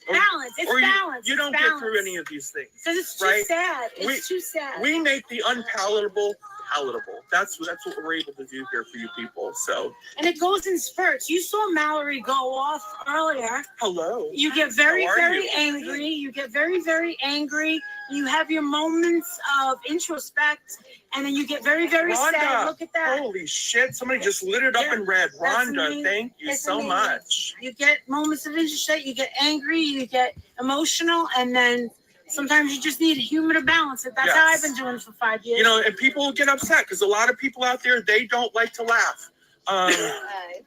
[SPEAKER 7] Balance. It's
[SPEAKER 5] or
[SPEAKER 7] balance.
[SPEAKER 5] You don't
[SPEAKER 7] it's
[SPEAKER 5] get
[SPEAKER 7] balance.
[SPEAKER 5] through any of these things.
[SPEAKER 7] Because it's too
[SPEAKER 5] right?
[SPEAKER 7] sad. It's too sad.
[SPEAKER 5] We make the unpalatable palatable. That's what we're able to do here for you people. So.
[SPEAKER 7] And it goes in spurts. You saw Mallory go off earlier.
[SPEAKER 5] Hello.
[SPEAKER 7] You get very,
[SPEAKER 5] How are
[SPEAKER 7] very
[SPEAKER 5] you?
[SPEAKER 7] angry. You get very, very angry. You have your moments of introspect, and then you get very, very
[SPEAKER 5] Rhonda,
[SPEAKER 7] sad. Look at that.
[SPEAKER 5] Holy shit! Somebody just lit it up
[SPEAKER 7] Yeah,
[SPEAKER 5] in red.
[SPEAKER 7] that's
[SPEAKER 5] Rhonda,
[SPEAKER 7] amazing.
[SPEAKER 5] thank you
[SPEAKER 7] That's
[SPEAKER 5] so
[SPEAKER 7] amazing.
[SPEAKER 5] much.
[SPEAKER 7] You get moments of introspect. You get angry. You get emotional, and then sometimes you just need humor to balance it. That's how I've
[SPEAKER 5] Yes.
[SPEAKER 7] been doing it for 5 years.
[SPEAKER 5] You know, and people get upset because a lot of people out there, they don't like to laugh.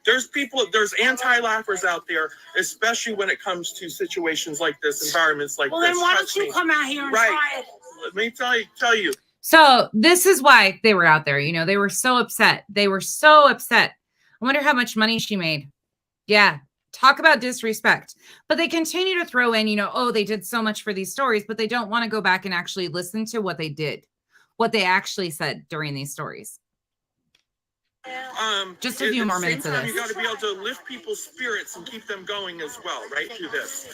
[SPEAKER 5] There's anti-laughers out there, especially when it comes to situations like this, environments like
[SPEAKER 7] well,
[SPEAKER 5] this.
[SPEAKER 7] then why don't
[SPEAKER 5] Trust
[SPEAKER 7] you
[SPEAKER 5] me.
[SPEAKER 7] come out here and
[SPEAKER 5] Right.
[SPEAKER 7] try it?
[SPEAKER 5] Let me tell you.
[SPEAKER 1] So this is why they were out there. You know, they were so upset. They were so upset. I wonder how much money she made. Yeah. Talk about disrespect. But they continue to throw in, you know, oh, they did so much for these stories, but they don't want to go back and actually listen to what they did, what they actually said during these stories. Just a
[SPEAKER 5] At
[SPEAKER 1] few
[SPEAKER 5] the
[SPEAKER 1] more
[SPEAKER 5] same
[SPEAKER 1] minutes of
[SPEAKER 5] time,
[SPEAKER 1] this.
[SPEAKER 5] You got to be able to lift people's spirits and keep them going as well, right? Through this.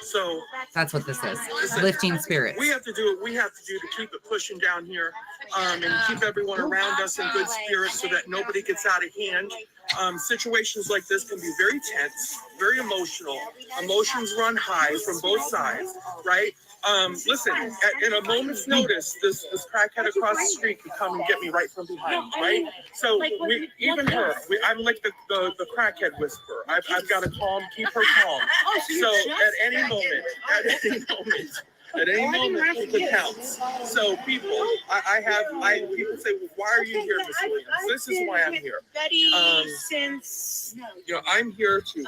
[SPEAKER 5] So
[SPEAKER 1] That's what this is.
[SPEAKER 5] Listen,
[SPEAKER 1] Lifting spirits.
[SPEAKER 5] we have to do what we have to do to keep it pushing down here, and keep everyone around us in good spirits so that nobody gets out of hand. Situations like this can be very tense, very emotional. Emotions run high from both sides, right? Listen, in a moment's notice, this crackhead across the street could come and get me right from behind, right? So I'm like the crackhead whisperer. I've got to keep her calm. So at any moment, it counts. So people, people say, well, why are you here, Miss Williams? This is why I'm here.
[SPEAKER 7] Betty, since
[SPEAKER 5] I'm here to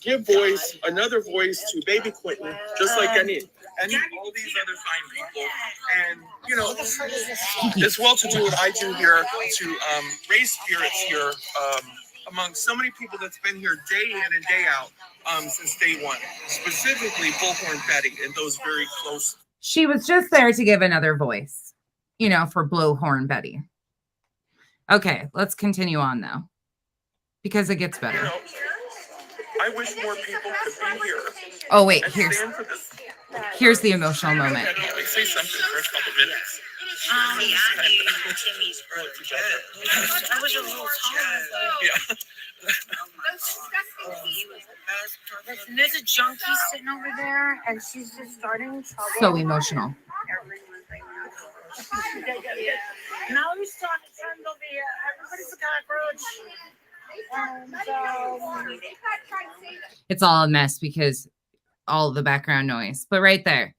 [SPEAKER 5] give another voice to baby Quentin, just like I need all these other fine people. And it's well to do what I do here to raise spirits here among so many people that's been here day in and day out since day one, specifically Bullhorn Betty and those very close.
[SPEAKER 1] She was just there to give another voice, you know, for Blowhorn Betty. Okay, let's continue on though, because it gets better.
[SPEAKER 5] You know, I wish more people could be here.
[SPEAKER 1] Oh wait,
[SPEAKER 5] and
[SPEAKER 1] here's
[SPEAKER 5] stand for this.
[SPEAKER 1] here's the emotional moment.
[SPEAKER 5] Say something for a couple minutes.
[SPEAKER 7] I was a little taller.
[SPEAKER 5] Yeah.
[SPEAKER 7] Listen, there's a junkie sitting over there, and she's just starting trouble.
[SPEAKER 1] So emotional.
[SPEAKER 7] Now he's turned over here. Everybody's a cockroach.
[SPEAKER 1] It's all a mess because all of the background noise. But right there,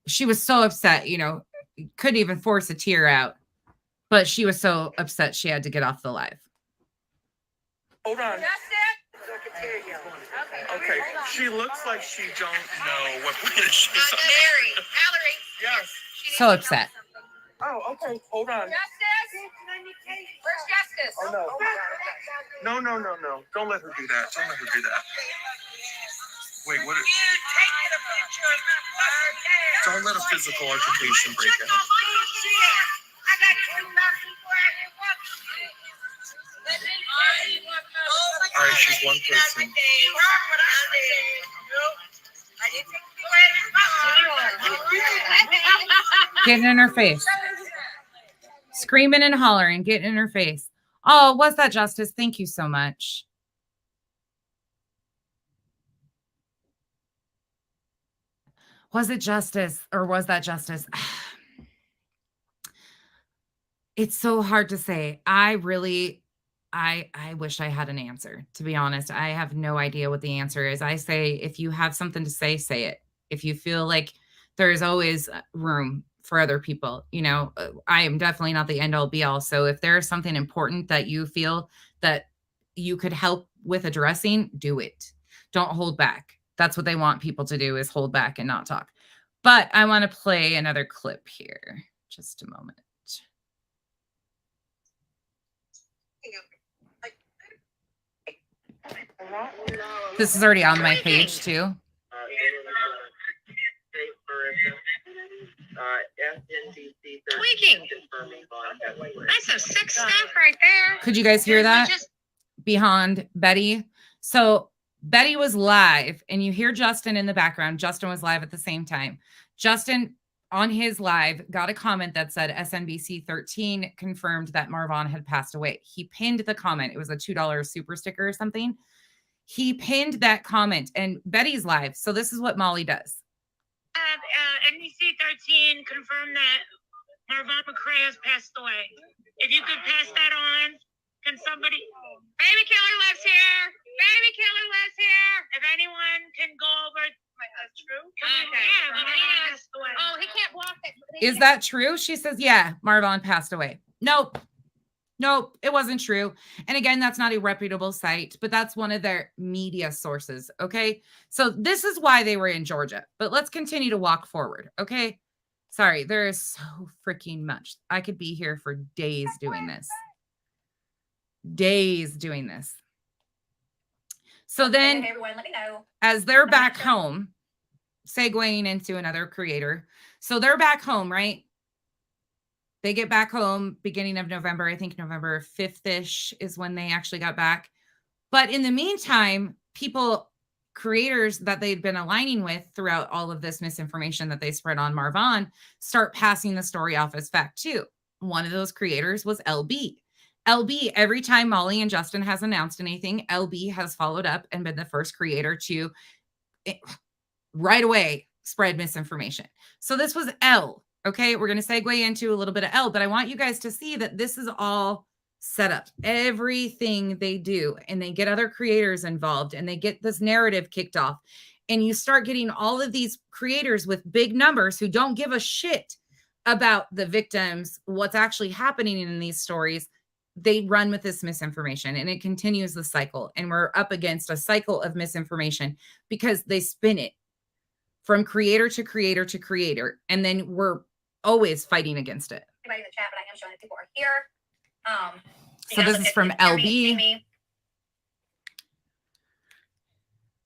[SPEAKER 1] she was so upset, you know, couldn't even force a tear out. But she was so upset she had to get off the live.
[SPEAKER 5] Hold on.
[SPEAKER 6] Okay.
[SPEAKER 5] Okay. She looks like she don't know what planet she's on.
[SPEAKER 6] Mary, Valerie.
[SPEAKER 5] Yes.
[SPEAKER 1] So upset.
[SPEAKER 5] Oh, okay. Hold on.
[SPEAKER 6] Justice. Where's Justice?
[SPEAKER 5] Oh, no. No, no, no, no. Don't let her do that. Don't let her do that. Wait, what? Don't let a physical altercation break out. All right, she's one person.
[SPEAKER 1] Getting in her face. Screaming and hollering, getting in her face. Oh, was that Justice? Thank you so much. Was it Justice or was that Justice? It's so hard to say. I wish I had an answer, to be honest. I have no idea what the answer is. I say, if you have something to say it. If you feel like there's always room for other people, I am definitely not the end all be all. So if there is something important that you feel that you could help with addressing, do it. Don't hold back. That's what they want people to do, is hold back and not talk. But I want to play another clip here. Just a moment. This is already on my page too.
[SPEAKER 6] Tweaking. That's some sick stuff right there.
[SPEAKER 1] Could you guys hear that? Behind Betty. So Betty was live, and you hear Justin in the background. Justin was live at the same time. Justin, on his live, got a comment that said SNBC 13 confirmed that Marvon had passed away. He pinned the comment. It was a $2 super sticker or something. He pinned that comment, and Betty's live. So this is what Molly does.
[SPEAKER 7] NBC 13 confirmed that Marvon McCray has passed away. If you could pass that on, can somebody?
[SPEAKER 6] Baby Killer lives here. Baby Killer lives here.
[SPEAKER 7] If anyone can go over, that's true.
[SPEAKER 6] Okay.
[SPEAKER 7] Yeah, Marvon passed away.
[SPEAKER 6] Oh, he can't block it.
[SPEAKER 1] Is that true? She says, yeah, Marvon passed away. Nope, it wasn't true. And again, that's not a reputable site, but that's one of their media sources. Okay. So this is why they were in Georgia, but let's continue to walk forward. Okay. Sorry. There is so freaking much. I could be here for days doing this. So then,
[SPEAKER 6] hey, everyone, let me know.
[SPEAKER 1] as they're back home, segueing into another creator. So they're back home, right? They get back home beginning of November. I think November 5th-ish is when they actually got back. But in the meantime, creators that they'd been aligning with throughout all of this misinformation that they spread on Marvon, start passing the story off as fact too. One of those creators was LB. LB, every time Molly and Justin has announced anything, LB has followed up and been the first creator to right away spread misinformation. So this was L. Okay, we're going to segue into a little bit of L, but I want you guys to see that this is all set up. Everything they do, and they get other creators involved, and they get this narrative kicked off. And you start getting all of these creators with big numbers who don't give a shit about the victims, what's actually happening in these stories. They run with this misinformation, and it continues the cycle. And we're up against a cycle of misinformation because they spin it from creator to creator to creator. And then we're always fighting against it.
[SPEAKER 6] Anybody in the chat, but I am showing that people are here.
[SPEAKER 1] So this is from LB.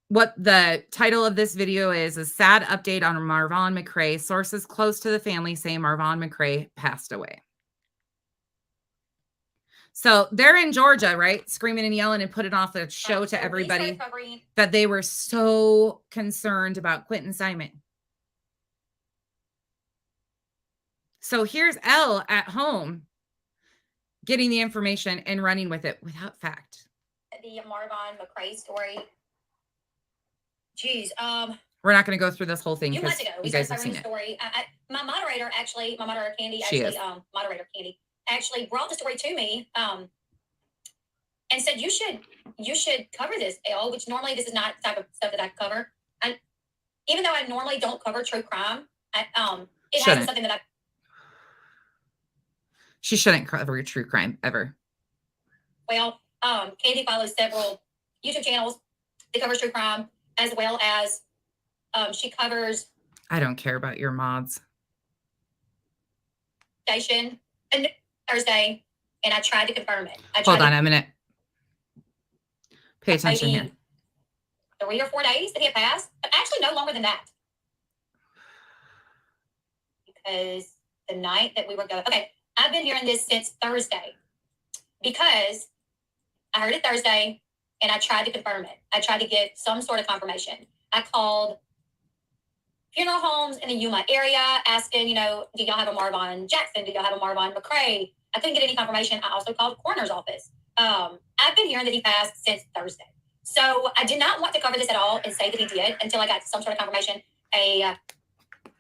[SPEAKER 1] What the title of this video is a sad update on Marvon McCray. Sources close to the family say Marvon McCray passed away. So they're in Georgia, right? Screaming and yelling and putting off the show to everybody that they were so concerned about Quentin Simon. So here's Elle at home getting the information and running with it without fact.
[SPEAKER 6] The Marvon McCray story. Geez,
[SPEAKER 1] we're not going to go through this whole thing
[SPEAKER 6] you
[SPEAKER 1] because you guys have seen it.
[SPEAKER 6] Story. My moderator Candy, moderator Candy actually brought the story to me and said you should cover this, Elle, which normally this is not the type of stuff that I cover. Even though I normally don't cover true crime, it has been something that I.
[SPEAKER 1] She shouldn't cover true crime ever.
[SPEAKER 6] Well,
[SPEAKER 8] Candy follows several YouTube channels that covers true crime, as well as she covers.
[SPEAKER 1] I don't care about your mods.
[SPEAKER 8] Station and Thursday, and I tried to confirm it.
[SPEAKER 1] Hold on a minute. Pay attention here.
[SPEAKER 8] 3 or 4 days that he had passed, but actually no longer than that. Because the night that we were going, okay, I've been hearing this since Thursday because I heard it Thursday and I tried to confirm it. I tried to get some sort of confirmation. I called funeral homes in the Yuma area asking, do y'all have a Marvin Jackson? Do y'all have a Marvin McCray? I couldn't get any confirmation. I also called coroner's office. I've been hearing that he passed since Thursday. So I did not want to cover this at all and say that he did until I got some sort of confirmation, a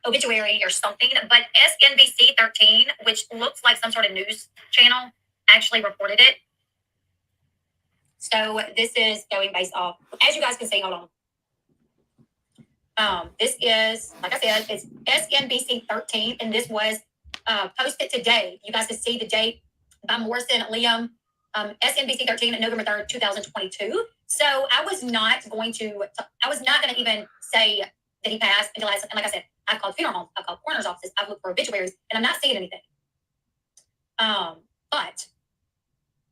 [SPEAKER 8] obituary or something. But SNBC 13, which looks like some sort of news channel, actually reported it. So this is going based off, as you guys can see, hold on. This is, like I said, it's SNBC 13, and this was posted today. You guys can see the date by Morrison Liam, SNBC 13, November 3rd, 2022. So I was not going to even say that he passed until and like I said, I called funeral homes, I called coroner's offices, I've looked for obituaries, and I'm not seeing anything. But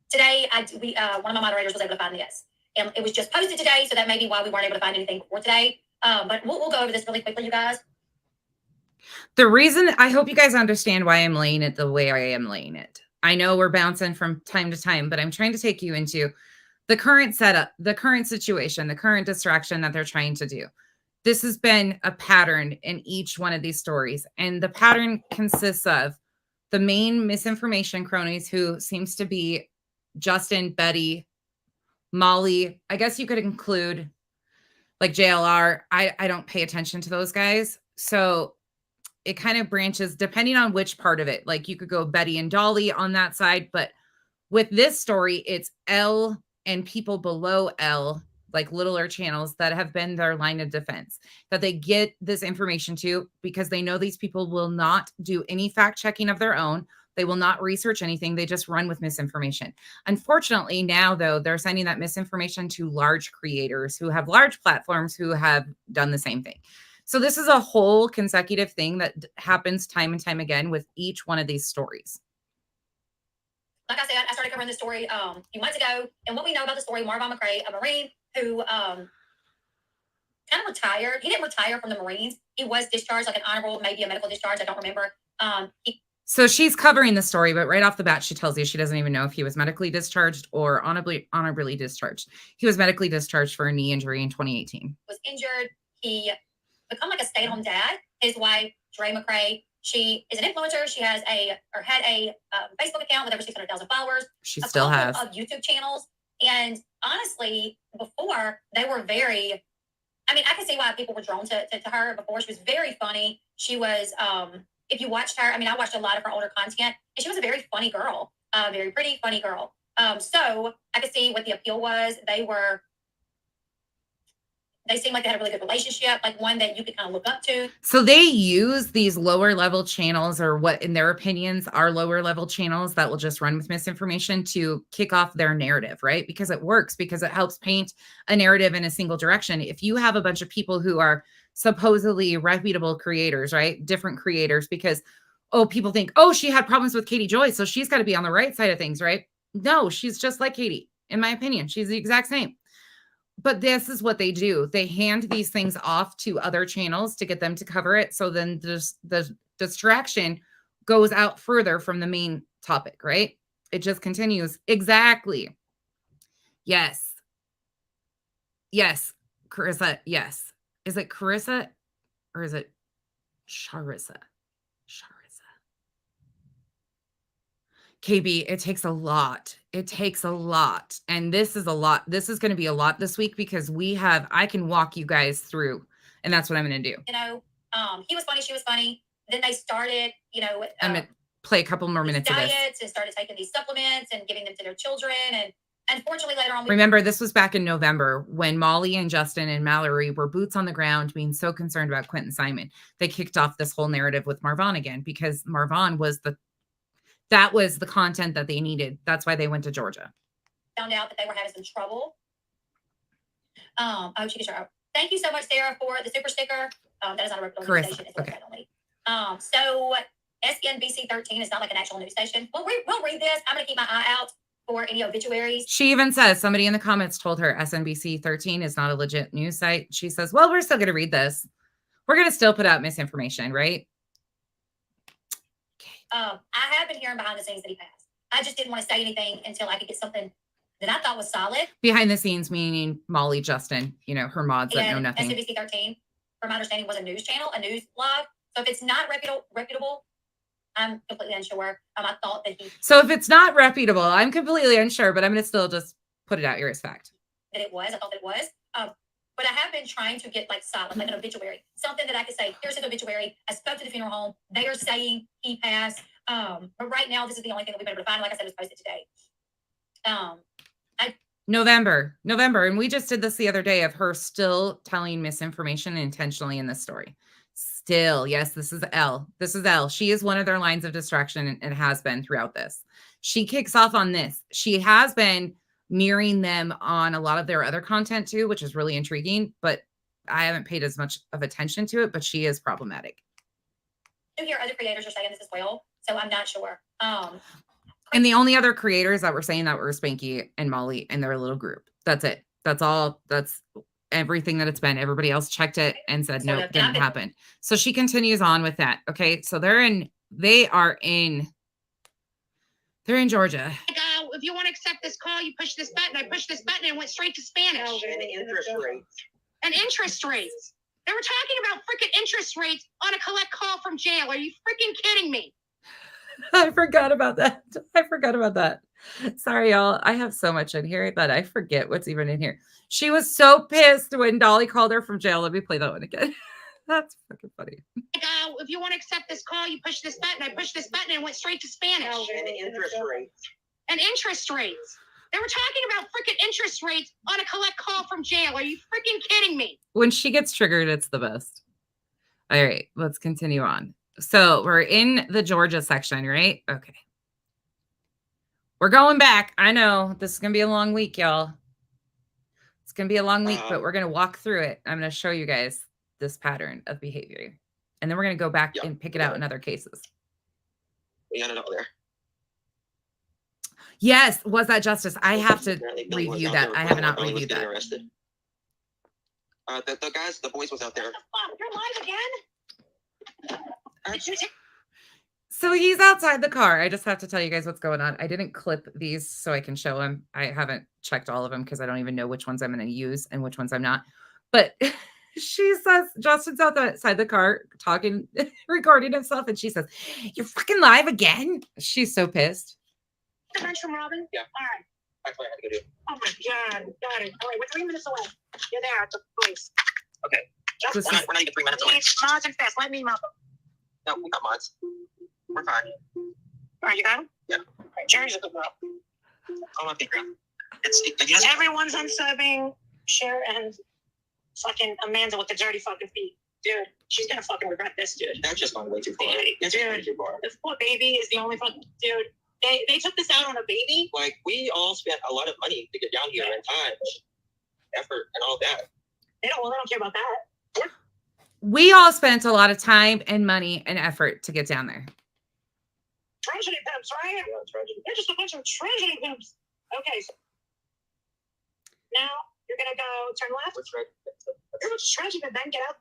[SPEAKER 8] today, one of my moderators was able to find this. And it was just posted today, so that may be why we weren't able to find anything for today. But we'll go over this really quickly, you guys.
[SPEAKER 1] The reason, I hope you guys understand why I'm laying it the way I am laying it. I know we're bouncing from time to time, but I'm trying to take you into the current setup, the current situation, the current distraction that they're trying to do. This has been a pattern in each one of these stories. And the pattern consists of the main misinformation cronies, who seems to be Justin, Betty, Molly. I guess you could include like JLR. I don't pay attention to those guys. So it kind of branches depending on which part of it. Like you could go Betty and Dolly on that side. But with this story, it's L and people below L, like littler channels that have been their line of defense, that they get this information to because they know these people will not do any fact checking of their own. They will not research anything. They just run with misinformation. Unfortunately, now, though, they're sending that misinformation to large creators who have large platforms who have done the same thing. So this is a whole consecutive thing that happens time and time again with each one of these stories.
[SPEAKER 8] Like I said, I started covering this story a few months ago. And what we know about the story, Marvin McCray, a Marine who kind of retired. He didn't retire from the Marines. He was discharged, like an honorable, maybe a medical discharge. I don't remember.
[SPEAKER 1] So she's covering the story, but right off the bat, she tells you she doesn't even know if he was medically discharged or honorably discharged. He was medically discharged for a knee injury in 2018.
[SPEAKER 8] Was injured. He become like a stay-at-home dad. His wife, Dre McCray, she is an influencer. She has had a Facebook account with over 600,000 followers.
[SPEAKER 1] She still has
[SPEAKER 8] of YouTube channels. And honestly, before they were very, I mean, I can see why people were drawn to her before. She was very funny. She was, if you watched her, I mean, I watched a lot of her older content, and she was a very funny girl, very pretty, funny girl. So I could see what the appeal was. They seemed like they had a really good relationship, like one that you could kind of look up to.
[SPEAKER 1] So they use these lower level channels, or what in their opinions are lower level channels that will just run with misinformation to kick off their narrative, right? Because it works, because it helps paint a narrative in a single direction. If you have a bunch of people who are supposedly reputable creators, right? Different creators, because, oh, people think, oh, she had problems with Katie Joy, so she's got to be on the right side of things, right? No, she's just like Katie, in my opinion. She's the exact same. But this is what they do. They hand these things off to other channels to get them to cover it. So then the distraction goes out further from the main topic, right? It just continues. Exactly. Yes. Yes. Carissa. Yes. Is it Carissa or is it Charissa? KB, it takes a lot. It takes a lot. And this is a lot. This is going to be a lot this week because I can walk you guys through, and that's what I'm going to do.
[SPEAKER 8] He was funny. She was funny. Then they started,
[SPEAKER 1] I'm going to play a couple more minutes of this.
[SPEAKER 8] Diets and started taking these supplements and giving them to their children. And unfortunately, later on,
[SPEAKER 1] remember, this was back in November when Molly and Justin and Mallory were boots on the ground being so concerned about Quentin Simon. They kicked off this whole narrative with Marvin again because Marvin was that was the content that they needed. That's why they went to Georgia.
[SPEAKER 8] found out that they were having some trouble. Oh, she gets her. Thank you so much, Sarah, for the super sticker. That is not a reputable news station. It's a website only. So SNBC 13 is not like an actual news station. We'll read this. I'm going to keep my eye out for any obituaries.
[SPEAKER 1] She even says, somebody in the comments told her SNBC 13 is not a legit news site. She says, well, we're still going to read this. We're going to still put out misinformation, right?
[SPEAKER 8] I have been hearing behind the scenes that he passed. I just didn't want to say anything until I could get something that I thought was solid.
[SPEAKER 1] Behind the scenes, meaning Molly, Justin, you know, her mods that know nothing.
[SPEAKER 8] SNBC 13, from my understanding, was a news channel, a news blog. So if it's not reputable, I'm completely unsure. I thought that he...
[SPEAKER 1] So if it's not reputable, I'm completely unsure, but I'm going to still just put it out here as fact.
[SPEAKER 8] That it was. I thought that it was. But I have been trying to get like solid, like an obituary. Something that I could say, here's his obituary. I spoke to the funeral home. They are saying he passed. But right now, this is the only thing that we've been able to find. Like I said, it was posted today.
[SPEAKER 1] November. And we just did this the other day of her still telling misinformation intentionally in this story. Still, yes, this is Elle. This is Elle. She is one of their lines of distraction and has been throughout this. She kicks off on this. She has been mirroring them on a lot of their other content too, which is really intriguing, but I haven't paid as much of attention to it, but she is problematic.
[SPEAKER 8] I hear other creators are saying this as well, so I'm not sure.
[SPEAKER 1] And the only other creators that were saying that were Spanky and Molly and their little group. That's it. That's all. That's everything that it's been. Everybody else checked it and said, no, it didn't happen. So she continues on with that. Okay. So they're in Georgia.
[SPEAKER 6] If you want to accept this call, you push this button. I pushed this button and went straight to Spanish.
[SPEAKER 9] And interest rates.
[SPEAKER 6] And interest rates. They were talking about freaking interest rates on a collect call from jail. Are you freaking kidding me?
[SPEAKER 1] I forgot about that. Sorry, y'all. I have so much in here that I forget what's even in here. She was so pissed when Dolly called her from jail. Let me play that one again. That's fucking funny.
[SPEAKER 6] If you want to accept this call, you push this button. I pushed this button and went straight to Spanish.
[SPEAKER 9] And interest rates.
[SPEAKER 6] And interest rates. They were talking about freaking interest rates on a collect call from jail. Are you freaking kidding me?
[SPEAKER 1] When she gets triggered, it's the best. All right, let's continue on. So we're in the Georgia section, right? Okay. We're going back. I know this is going to be a long week, y'all. It's going to be a long week, but we're going to walk through it. I'm going to show you guys this pattern of behavior. And then we're going to go back and pick it out in other cases.
[SPEAKER 10] We got it over there.
[SPEAKER 1] Yes. Was that justice? I have to review that. I have not reviewed that.
[SPEAKER 10] Arrested. The boys was out there.
[SPEAKER 6] What the fuck? You're live again?
[SPEAKER 1] So he's outside the car. I just have to tell you guys what's going on. I didn't clip these so I can show him. I haven't checked all of them because I don't even know which ones I'm going to use and which ones I'm not. But she says, Justin's outside the car talking, recording himself. And she says, you're fucking live again. She's so pissed.
[SPEAKER 6] The bench from Robin?
[SPEAKER 10] Yeah.
[SPEAKER 6] All right.
[SPEAKER 10] That's what I had to do.
[SPEAKER 6] Oh my God. Got it. All right. We're 3 minutes away. You're there at the place.
[SPEAKER 10] Okay. We're not even 3 minutes away.
[SPEAKER 6] Mods and fast. Let me mop them.
[SPEAKER 10] No, we got mods. We're fine.
[SPEAKER 6] All right, you got them?
[SPEAKER 10] Yeah.
[SPEAKER 6] All right, Jerry's a good girl.
[SPEAKER 10] I'm not figuring.
[SPEAKER 6] Everyone's unsubbing. Cher and fucking Amanda with the dirty fucking feet. Dude, she's gonna fucking regret this, dude.
[SPEAKER 10] That's just gone way too far.
[SPEAKER 6] Dude, this poor baby is the only fucking dude. They took this out on a baby.
[SPEAKER 10] Like, we all spent a lot of money to get down here and time, effort, and all that.
[SPEAKER 6] They don't care about that.
[SPEAKER 1] We all spent a lot of time and money and effort to get down there.
[SPEAKER 6] Tragedy pimps, right?
[SPEAKER 10] Yeah, tragedy.
[SPEAKER 6] They're just a bunch of tragedy pimps. Okay. So now you're gonna go turn left.
[SPEAKER 10] What's right?
[SPEAKER 6] You're a bunch of tragedy pimps. Then get out.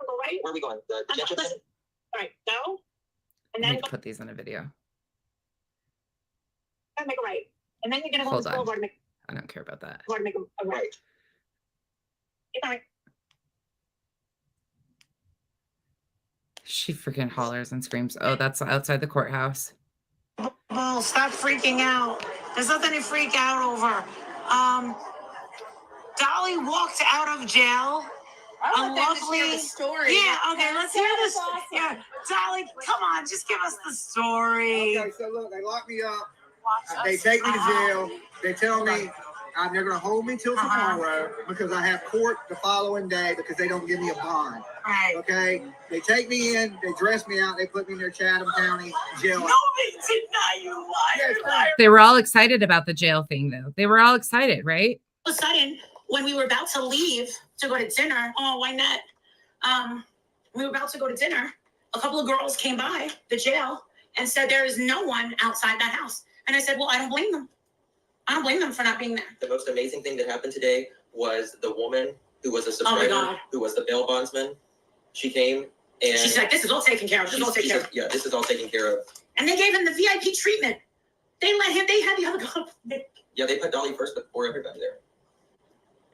[SPEAKER 6] Go right.
[SPEAKER 10] Where are we going? The detention
[SPEAKER 6] Listen.
[SPEAKER 10] center?
[SPEAKER 6] All right, go. And
[SPEAKER 1] I
[SPEAKER 6] then
[SPEAKER 1] need to put these in a video.
[SPEAKER 6] make a right. And then you're gonna go
[SPEAKER 1] Hold
[SPEAKER 6] to the
[SPEAKER 1] on.
[SPEAKER 6] boulevard to make
[SPEAKER 1] I don't care about that.
[SPEAKER 6] a right. Keep going.
[SPEAKER 1] She freaking hollers and screams. Oh, that's outside the courthouse.
[SPEAKER 7] Oh, stop freaking out. There's nothing to freak out over. Dolly walked out of jail. Lovely story. Yeah, okay, let's hear this. Awesome. Yeah, Dolly, come on, just give us the story.
[SPEAKER 9] Okay, so look, they lock me up. They take me to jail. They tell me they're going to hold me till tomorrow because I have court the following day because they don't give me a bond.
[SPEAKER 7] Right.
[SPEAKER 9] Okay? They take me in, they dress me out, they put me in their Chatham County jail.
[SPEAKER 7] No, they did not, you liar.
[SPEAKER 1] They were all excited about the jail thing, though. They were all excited, right?
[SPEAKER 7] All of a sudden, when we were about to leave to go to dinner, oh, why not? We were about to go to dinner. A couple of girls came by the jail and said, there is no one outside that house. And I said, well, I don't blame them. I don't blame them for not being there.
[SPEAKER 10] The most amazing thing that happened today was the woman who was a subscriber, who was the bail bondsman. She came and
[SPEAKER 7] she's like, this is all taken care of. This is all taken care of.
[SPEAKER 10] Yeah, this is all taken care of.
[SPEAKER 7] And they gave him the VIP treatment. They let him, they had the other guy.
[SPEAKER 10] Yeah, they put Dolly first before everybody there.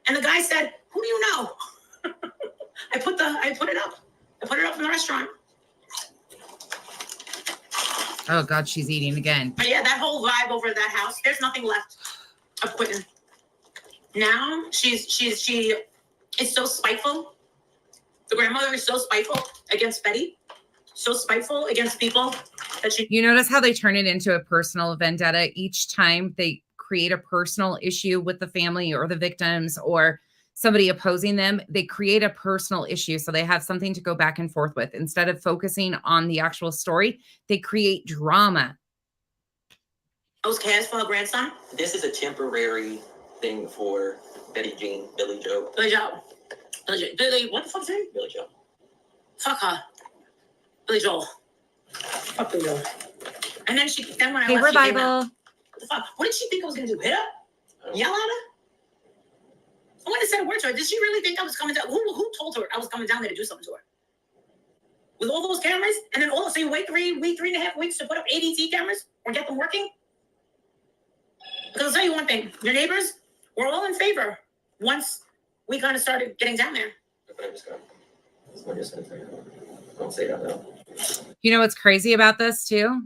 [SPEAKER 7] And the guy said, who do you know? I put it up. I put it up in the restaurant.
[SPEAKER 1] Oh God, she's eating again.
[SPEAKER 7] But yeah, that whole vibe over that house, there's nothing left of Quentin. Now she is so spiteful. The grandmother is so spiteful against Betty, so spiteful against people that she.
[SPEAKER 1] You notice how they turn it into a personal vendetta each time they create a personal issue with the family or the victims or somebody opposing them. They create a personal issue so they have something to go back and forth with. Instead of focusing on the actual story, they create drama.
[SPEAKER 7] Those cares for her grandson?
[SPEAKER 10] This is a temporary thing for Betty Jean, Billy Joe.
[SPEAKER 7] Billy Joe. Billy, what the fuck's her name?
[SPEAKER 10] Billy Joe.
[SPEAKER 7] Fuck her. Billy Joel. Fuck Billy Joel. And then when I
[SPEAKER 1] Hey,
[SPEAKER 7] left, she came
[SPEAKER 1] revival.
[SPEAKER 7] out. What the fuck? What did she think I was gonna do? Hit her? Yell at her? I wouldn't have said a word to her. Did she really think I was coming down? Who told her I was coming down there to do something to her? With all those cameras, and then all of a sudden, wait 3.5 weeks to put up ADT cameras or get them working? Because I'll tell you one thing, your neighbors were all in favor once we kind of started getting down there.
[SPEAKER 10] Don't say that now.
[SPEAKER 1] You know what's crazy about this too?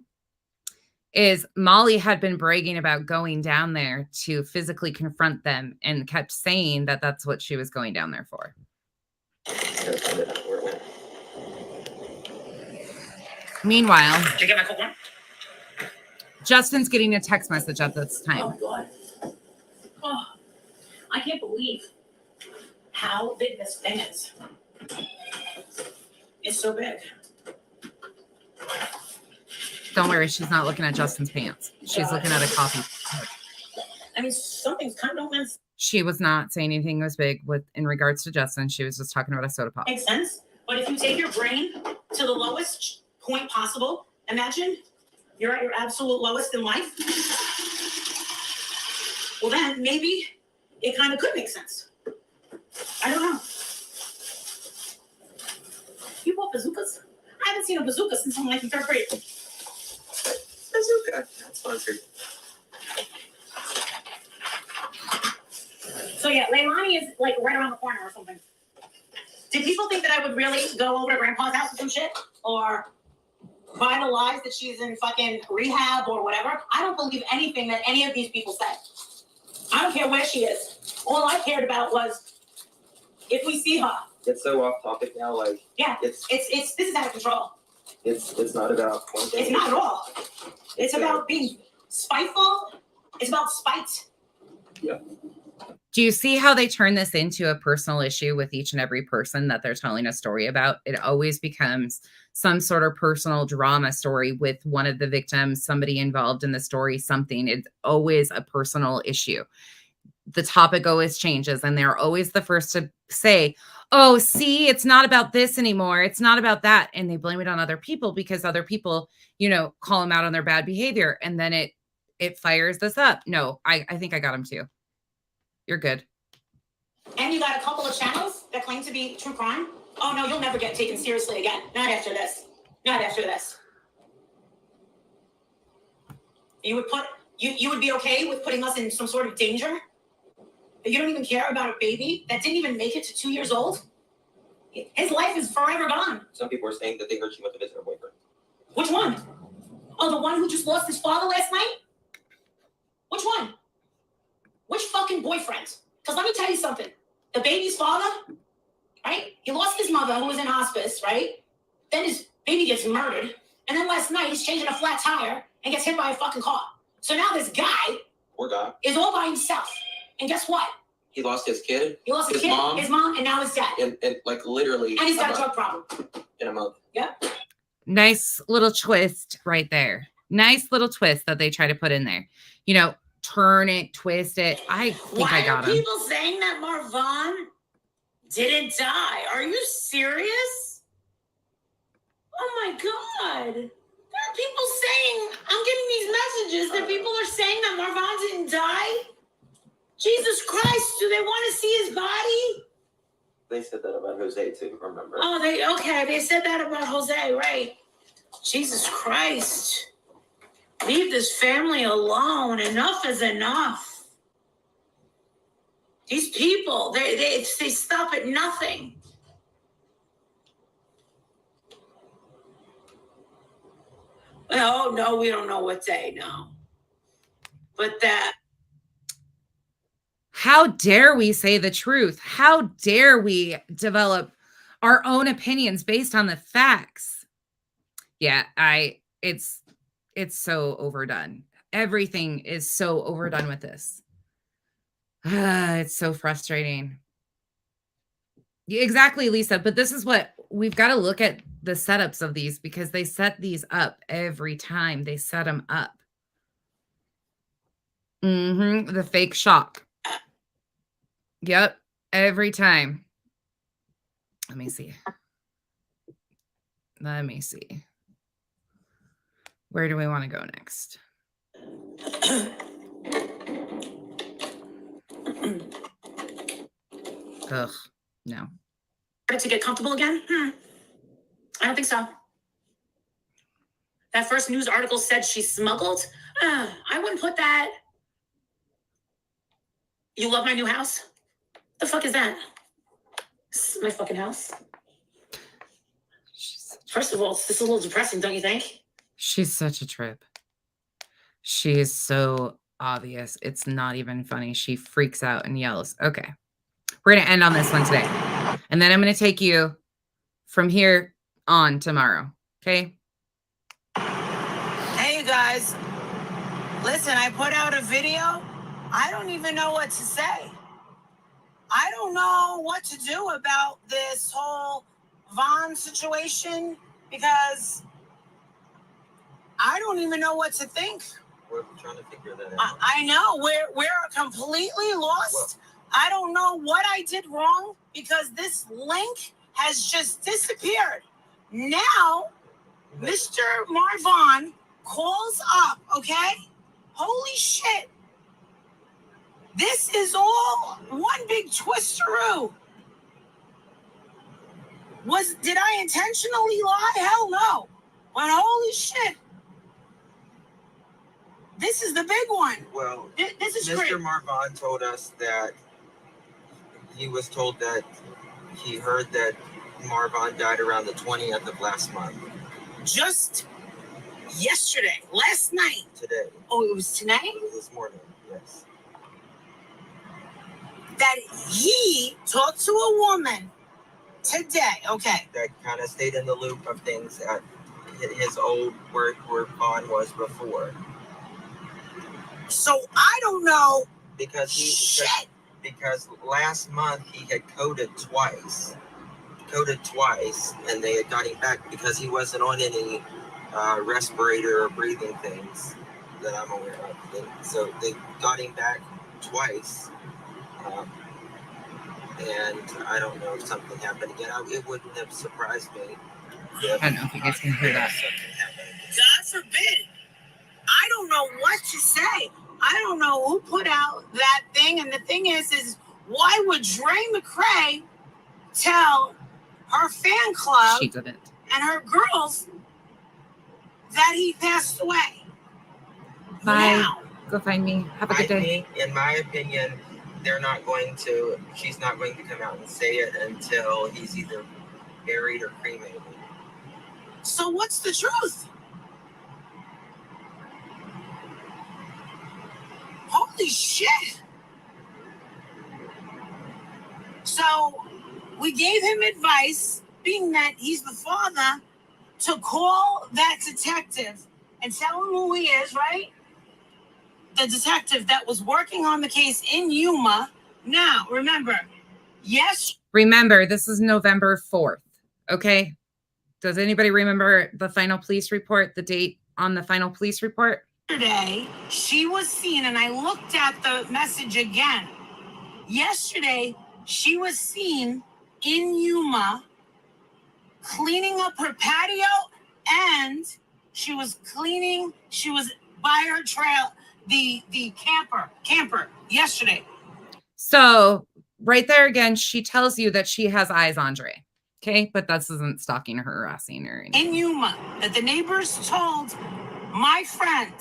[SPEAKER 1] Is Molly had been bragging about going down there to physically confront them and kept saying that that's what she was going down there for. Meanwhile,
[SPEAKER 7] Did you get my Coke one?
[SPEAKER 1] Justin's getting a text message at this time.
[SPEAKER 7] Oh, God. Oh, I can't believe how big this thing is. It's so big.
[SPEAKER 1] Don't worry, she's not looking at Justin's pants. She's looking at a coffee.
[SPEAKER 7] I mean, something's kind of makes
[SPEAKER 1] She was not saying anything was big in regards to Justin. She was just talking about a soda pop.
[SPEAKER 7] sense. But if you take your brain to the lowest point possible, imagine you're at your absolute lowest in life. Well, then maybe it kind of could make sense. I don't know. You bought bazookas? I haven't seen a bazooka since I'm like in third grade.
[SPEAKER 10] Bazooka. That's sponsored.
[SPEAKER 7] So yeah, Leilani is like right around the corner or something. Did people think that I would really go over to Grandpa's house with some shit? Or buy the lies that she's in fucking rehab or whatever? I don't believe anything that any of these people said. I don't care where she is. All I cared about was if we see her.
[SPEAKER 10] It's so off topic now, like
[SPEAKER 7] Yeah,
[SPEAKER 10] it's
[SPEAKER 7] this is out of control.
[SPEAKER 10] it's not about one thing.
[SPEAKER 7] It's not at all. It's about being spiteful. It's about spite.
[SPEAKER 10] Yeah.
[SPEAKER 1] Do you see how they turn this into a personal issue with each and every person that they're telling a story about? It always becomes some sort of personal drama story with one of the victims, somebody involved in the story, something. It's always a personal issue. The topic always changes, and they're always the first to say, oh, see, it's not about this anymore. It's not about that. And they blame it on other people because other people, call them out on their bad behavior. And then it fires this up. No, I think I got him too. You're good.
[SPEAKER 7] And you got a couple of channels that claim to be true crime. Oh no, you'll never get taken seriously again. Not after this. Not after this. You would be okay with putting us in some sort of danger? But you don't even care about a baby that didn't even make it to 2 years old? His life is forever gone.
[SPEAKER 10] Some people are saying that they heard she went to visit her boyfriend.
[SPEAKER 7] Which one? Oh, the one who just lost his father last night? Which one? Which fucking boyfriend? Because let me tell you something. The baby's father, right? He lost his mother who was in hospice, right? Then his baby gets murdered. And then last night he's changing a flat tire and gets hit by a fucking car. So now this guy
[SPEAKER 10] Poor guy.
[SPEAKER 7] is all by himself. And guess what?
[SPEAKER 10] He lost his kid.
[SPEAKER 7] He lost his kid, his mom, and now his dad.
[SPEAKER 10] And like literally.
[SPEAKER 7] And he's got a drug problem.
[SPEAKER 10] In a month.
[SPEAKER 7] Yep.
[SPEAKER 1] Nice little twist right there. Nice little twist that they try to put in there. You know, turn it, twist it. I think I got him.
[SPEAKER 7] Why are people saying that Marvin didn't die? Are you serious? Oh my God. There are people saying, I'm getting these messages that people are saying that Marvin didn't die. Jesus Christ, do they want to see his body?
[SPEAKER 10] They said that about Jose too, remember?
[SPEAKER 7] Oh, they said that about Jose, right? Jesus Christ. Leave this family alone. Enough is enough. These people, they stop at nothing. Oh, no, we don't know what day, no. But that.
[SPEAKER 1] How dare we say the truth? How dare we develop our own opinions based on the facts? Yeah, it's so overdone. Everything is so overdone with this. It's so frustrating. Yeah, exactly, Lisa. But this is what we've got to look at the setups of these because they set these up every time. They set them up. The fake shock. Yep, every time. Let me see. Where do we want to go next? Ugh, no.
[SPEAKER 7] To get comfortable again? I don't think so. That first news article said she smuggled. I wouldn't put that. You love my new house? The fuck is that? This is my fucking house. First of all, this is a little depressing, don't you think?
[SPEAKER 1] She's such a trip. She is so obvious. It's not even funny. She freaks out and yells. Okay. We're going to end on this one today. And then I'm going to take you from here on tomorrow. Okay?
[SPEAKER 7] Hey, you guys. Listen, I put out a video. I don't even know what to say. I don't know what to do about this whole Vaughn situation because I don't even know what to think.
[SPEAKER 10] We're trying to figure that out.
[SPEAKER 7] I know. We're completely lost. I don't know what I did wrong because this link has just disappeared. Now, Mr. Marvin calls up, okay? Holy shit. This is all one big twisteroo. Did I intentionally lie? Hell no. But holy shit. This is the big one.
[SPEAKER 10] Well,
[SPEAKER 7] this is
[SPEAKER 10] Mr.
[SPEAKER 7] great.
[SPEAKER 10] Marvin told us that he was told that he heard that Marvin died around the 20th of last month.
[SPEAKER 7] Just yesterday, last night.
[SPEAKER 10] Today.
[SPEAKER 7] Oh, it was today?
[SPEAKER 10] It was this morning, yes.
[SPEAKER 7] That he talked to a woman today, okay.
[SPEAKER 10] That kind of stayed in the loop of things at his old where Vaughn was before.
[SPEAKER 7] So I don't know.
[SPEAKER 10] Because last month he had coded twice, and they had got him back because he wasn't on any respirator or breathing things that I'm aware of. So they got him back twice. And I don't know if something happened again. It wouldn't have surprised me.
[SPEAKER 1] I don't know if you guys can hear that.
[SPEAKER 7] God forbid. I don't know what to say. I don't know who put out that thing. And the thing is why would Dre McCray tell her fan club
[SPEAKER 1] She didn't.
[SPEAKER 7] and her girls that he passed away?
[SPEAKER 1] Bye.
[SPEAKER 7] Now.
[SPEAKER 1] Go find me. Have a good day.
[SPEAKER 10] In my opinion, she's not going to come out and say it until he's either buried or cremated.
[SPEAKER 7] So what's the truth? Holy shit. So we gave him advice, being that he's the father, to call that detective and tell him who he is, right? the detective that was working on the case in Yuma. Now, remember,
[SPEAKER 1] Remember, this is November 4th. Okay. Does anybody remember the final police report, the date on the final police report?
[SPEAKER 7] yesterday, she was seen, and I looked at the message again. Yesterday, she was seen in Yuma cleaning up her patio, and she was by her trail, the camper yesterday.
[SPEAKER 1] So right there again, she tells you that she has eyes on Dre. Okay, but this isn't stalking or harassing or anything.
[SPEAKER 7] In Yuma, that the neighbors told my friend,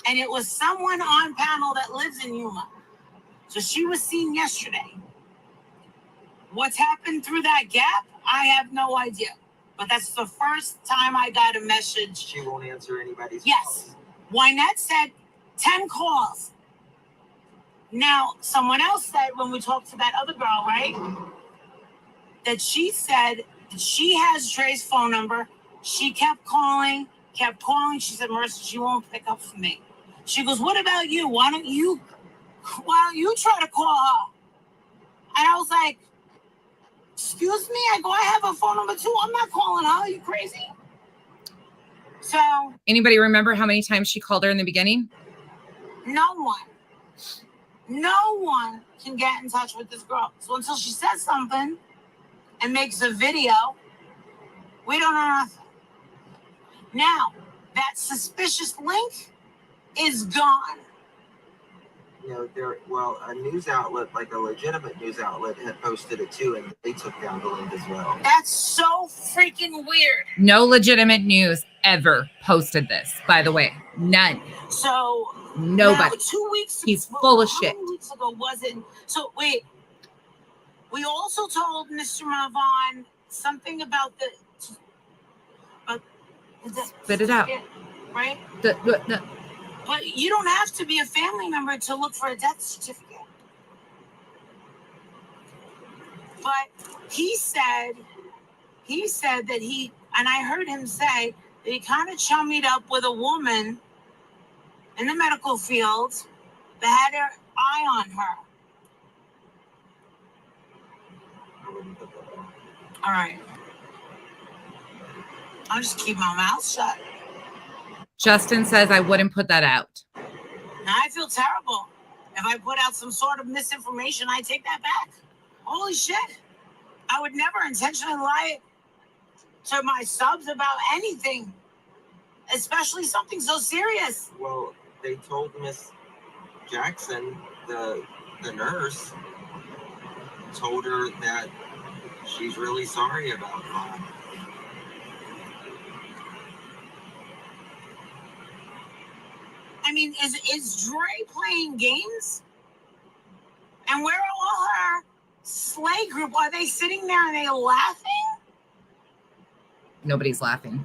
[SPEAKER 7] and it was someone on panel that lives in Yuma. So she was seen yesterday. What's happened through that gap, I have no idea. But that's the first time I got a message.
[SPEAKER 10] She won't answer anybody's
[SPEAKER 7] Yes. Wynette said 10 calls. Now, someone else said when we talked to that other girl, right? That she said that she has Dre's phone number. She kept calling. She said, Marissa, she won't pick up for me. She goes, what about you? Why don't you try to call her? And I was like, excuse me? I go, I have a phone number too. I'm not calling her. Are you crazy? So.
[SPEAKER 1] Anybody remember how many times she called her in the beginning?
[SPEAKER 7] No one can get in touch with this girl. So until she says something and makes a video, we don't know nothing. Now, that suspicious link is gone.
[SPEAKER 10] You know, a news outlet, like a legitimate news outlet, had posted it too, and they took down the link as well.
[SPEAKER 7] That's so freaking weird.
[SPEAKER 1] No legitimate news ever posted this, by the way. None.
[SPEAKER 7] So
[SPEAKER 1] nobody.
[SPEAKER 7] Now, 2 weeks ago,
[SPEAKER 1] he's full of shit.
[SPEAKER 7] How many weeks ago was it? So wait, we also told Mr. Marvon something about
[SPEAKER 1] spit it out.
[SPEAKER 7] Right?
[SPEAKER 1] The.
[SPEAKER 7] But you don't have to be a family member to look for a death certificate. But he said that and I heard him say that he kind of chummied up with a woman in the medical field that had her eye on her. All right. I'll just keep my mouth shut.
[SPEAKER 1] Justin says I wouldn't put that out.
[SPEAKER 7] Now I feel terrible. If I put out some sort of misinformation, I take that back. Holy shit. I would never intentionally lie to my subs about anything, especially something so serious.
[SPEAKER 10] Well, they told Miss Jackson, the nurse, told her that she's really sorry about Mom.
[SPEAKER 7] I mean, is Dre playing games? And where are all her slay group? Are they sitting there and they laughing?
[SPEAKER 1] Nobody's laughing.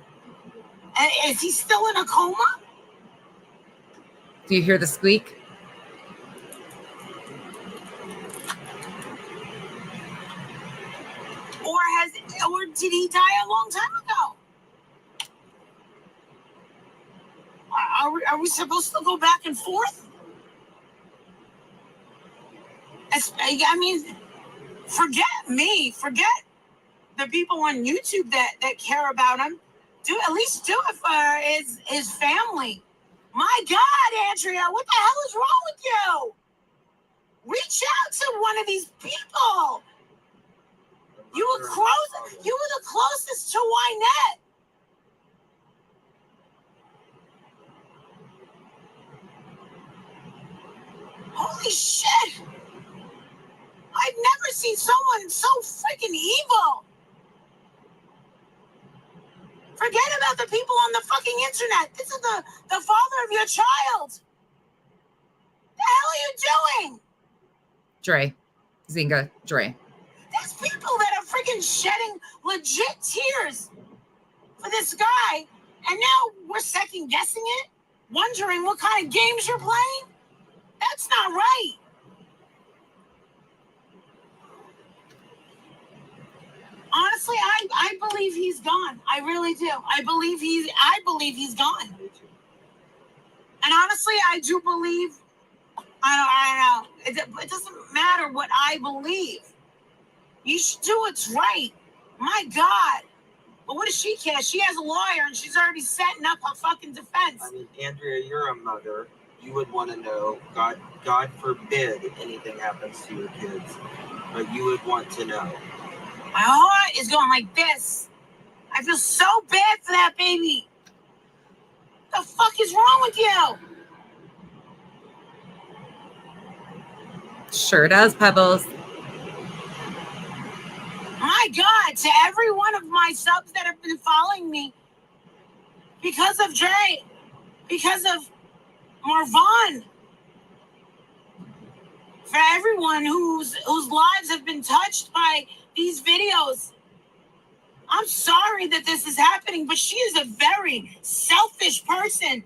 [SPEAKER 7] Is he still in a coma?
[SPEAKER 1] Do you hear the squeak?
[SPEAKER 7] Or did he die a long time ago? Are we supposed to go back and forth? I mean, forget me. Forget the people on YouTube that care about him. At least do it for his family. My God, Andrea, what the hell is wrong with you? Reach out to one of these people. You were the closest to Wynette. Holy shit! I've never seen someone so freaking evil. Forget about the people on the fucking internet. This is the father of your child. The hell are you doing?
[SPEAKER 1] Dre. Zinga. Dre.
[SPEAKER 7] There's people that are freaking shedding legit tears for this guy. And now we're second guessing it, wondering what kind of games you're playing. That's not right. Honestly, I believe he's gone. I really do. I believe he's gone. And And honestly, I do believe, I don't know. It doesn't matter what I believe. You should do what's right. My God. But what does she care? She has a lawyer and she's already setting up her fucking defense.
[SPEAKER 10] I mean, Andrea, you're a mother. You would want to know, God forbid anything happens to your kids, but you would want to know.
[SPEAKER 7] My heart is going like this. I feel so bad for that baby. The fuck is wrong with you?
[SPEAKER 1] Sure does, Pebbles.
[SPEAKER 7] My God, to every one of my subs that have been following me, because of Dre, because of Marvon, for everyone whose lives have been touched by these videos, I'm sorry that this is happening, but she is a very selfish person.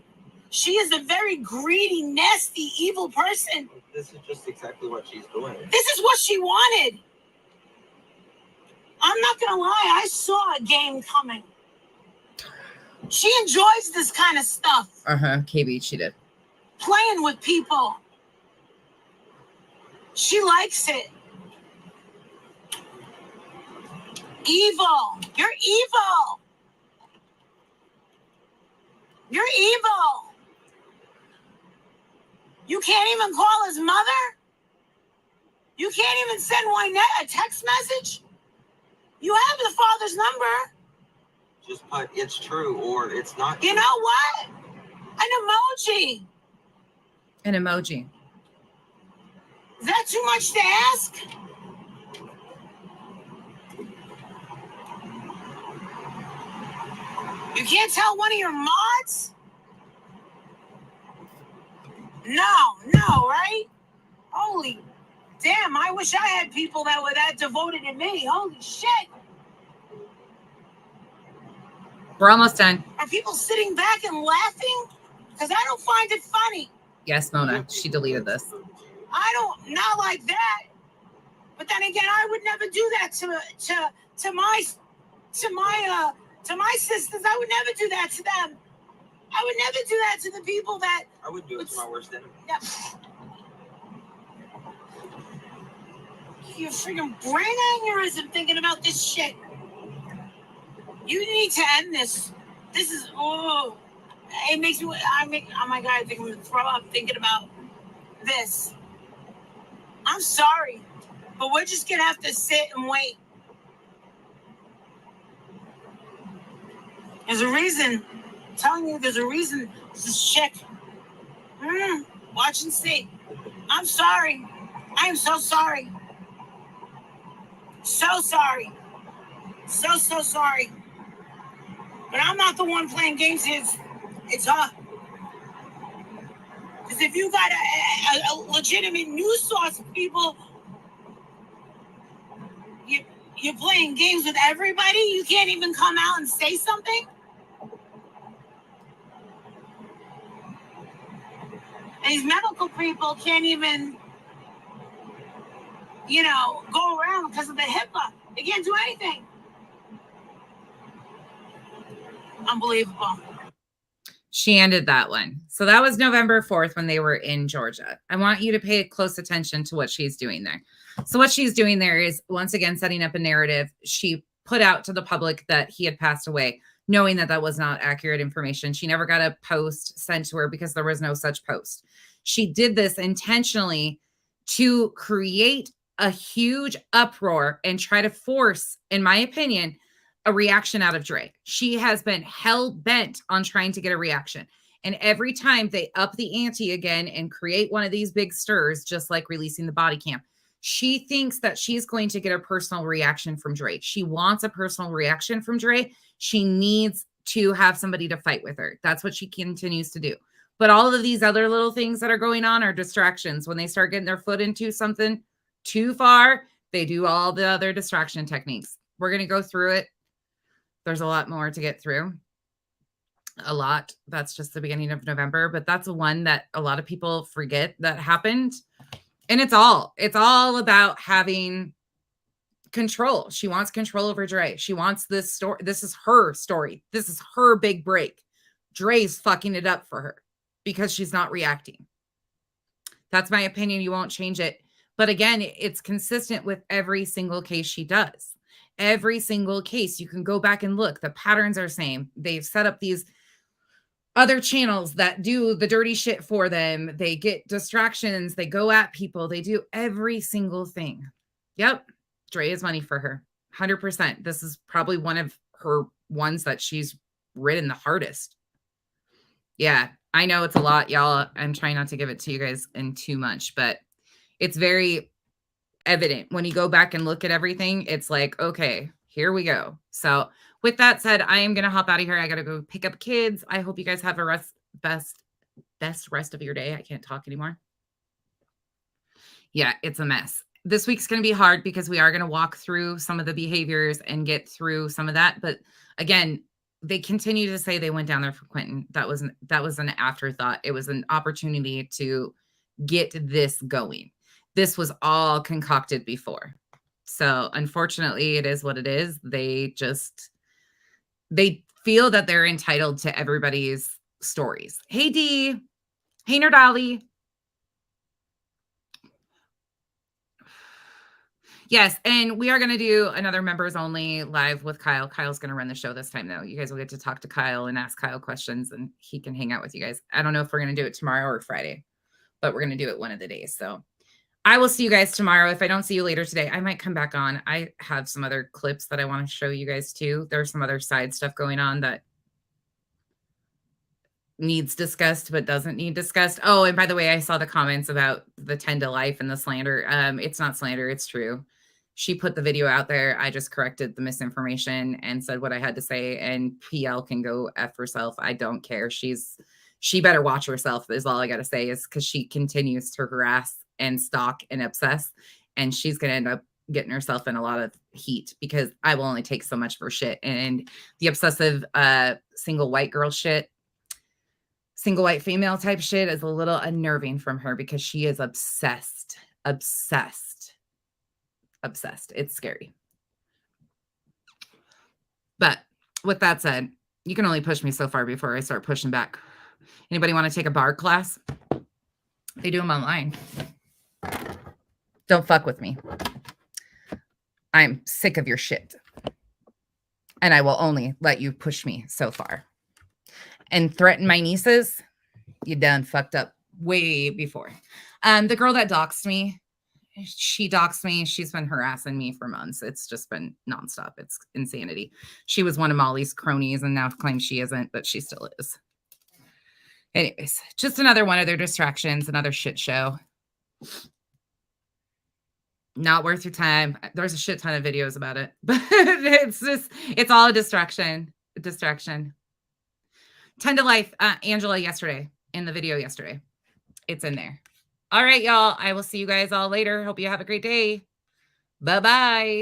[SPEAKER 7] She is a very greedy, nasty, evil person.
[SPEAKER 10] This is just exactly what she's doing.
[SPEAKER 7] This is what she wanted. I'm not gonna lie, I saw a game coming. She enjoys this kind of stuff.
[SPEAKER 1] KB, she did.
[SPEAKER 7] Playing with people. She likes it. Evil. You're evil. You're evil. You can't even call his mother? You can't even send Wynette a text message? You have the father's number.
[SPEAKER 10] Just put it's true or it's not true.
[SPEAKER 7] You know what? An emoji.
[SPEAKER 1] An emoji.
[SPEAKER 7] Is that too much to ask? You can't tell one of your mods? No, right? Holy damn, I wish I had people that were that devoted to me. Holy shit.
[SPEAKER 1] We're almost done.
[SPEAKER 7] Are people sitting back and laughing? Because I don't find it funny.
[SPEAKER 1] Yes, Mona. She deleted this.
[SPEAKER 7] Not like that. But then again, I would never do that to my sisters. I would never do that to them. I would never do that to the people that
[SPEAKER 10] I would do it to my worst enemy.
[SPEAKER 7] Yeah. You're freaking brain aneurysm thinking about this shit. You need to end this. This is it makes me. Oh my God! I think I'm gonna throw up thinking about this. I'm sorry, but we're just gonna have to sit and wait. There's a reason. I'm telling you, there's a reason. This chick. Watch and see. I'm sorry. I am so sorry. So sorry. So sorry. But I'm not the one playing games. It's her. Because if you got a legitimate news source, people, you're playing games with everybody. You can't even come out and say something. And these medical people can't even, go around because of the HIPAA. They can't do anything. Unbelievable.
[SPEAKER 1] She ended that one. So that was November 4th when they were in Georgia. I want you to pay close attention to what she's doing there. So what she's doing there is, once again, setting up a narrative. She put out to the public that he had passed away, knowing that that was not accurate information. She never got a post sent to her because there was no such post. She did this intentionally to create a huge uproar and try to force, in my opinion, a reaction out of Dre. She has been hell bent on trying to get a reaction. And every time they up the ante again and create one of these big stirs, just like releasing the body cam, she thinks that she's going to get a personal reaction from Dre. She wants a personal reaction from Dre. She needs to have somebody to fight with her. That's what she continues to do. But all of these other little things that are going on are distractions. When they start getting their foot into something too far, they do all the other distraction techniques. We're going to go through it. There's a lot more to get through. A lot. That's just the beginning of November, but that's one that a lot of people forget that happened. And it's all about having control. She wants control over Dre. She wants this story. This is her story. This is her big break. Dre's fucking it up for her. because she's not reacting. That's my opinion. You won't change it. But again, it's consistent with every single case she does. Every single case. You can go back and look. The patterns are the same. They've set up these other channels that do the dirty shit for them. They get distractions. They go at people. They do every single thing. Yep. Dre is money for her. 100%. This is probably one of her ones that she's ridden the hardest. Yeah, I know it's a lot, y'all. I'm trying not to give it to you guys in too much, but it's very evident when you go back and look at everything. It's like, okay, here we go. So with that said, I am going to hop out of here. I got to go pick up kids. I hope you guys have a best rest of your day. I can't talk anymore. Yeah, it's a mess. This week's going to be hard because we are going to walk through some of the behaviors and get through some of that. But again, they continue to say they went down there for Quentin. That was an afterthought. It was an opportunity to get this going. This was all concocted before. So unfortunately, it is what it is. They feel that they're entitled to everybody's stories. Hey, Dee. Hey, Nerdali. Yes, and we are going to do another members only live with Kyle. Kyle's going to run the show this time, though. You guys will get to talk to Kyle and ask Kyle questions, and he can hang out with you guys. I don't know if we're going to do it tomorrow or Friday, but we're going to do it one of the days. So I will see you guys tomorrow. If I don't see you later today, I might come back on. I have some other clips that I want to show you guys, too. There's some other side stuff going on that needs discussed but doesn't need discussed. Oh, and by the way, I saw the comments about the 10 to life and the slander. It's not slander. It's true. She put the video out there. I just corrected the misinformation and said what I had to say, and PL can go F herself. I don't care. She better watch herself is all I got to say, is because she continues to harass and stalk and obsess, and she's going to end up getting herself in a lot of heat because I will only take so much of her shit. And the obsessive single white girl shit, single white female type shit is a little unnerving from her because she is obsessed. It's scary. But with that said, you can only push me so far before I start pushing back. Anybody want to take a bar class? They do them online. Don't fuck with me. I'm sick of your shit. And I will only let you push me so far. And threaten my nieces, you done fucked up way before. The girl that doxed me, she doxed me. She's been harassing me for months. It's just been nonstop. It's insanity. She was one of Molly's cronies and now claims she isn't, but she still is. Anyways, just another one of their distractions, another shit show. Not worth your time. There's a shit ton of videos about it, but it's all a distraction. 10 to life, Angela yesterday, in the video yesterday. It's in there. All right, y'all. I will see you guys all later. Hope you have a great day. Bye-bye.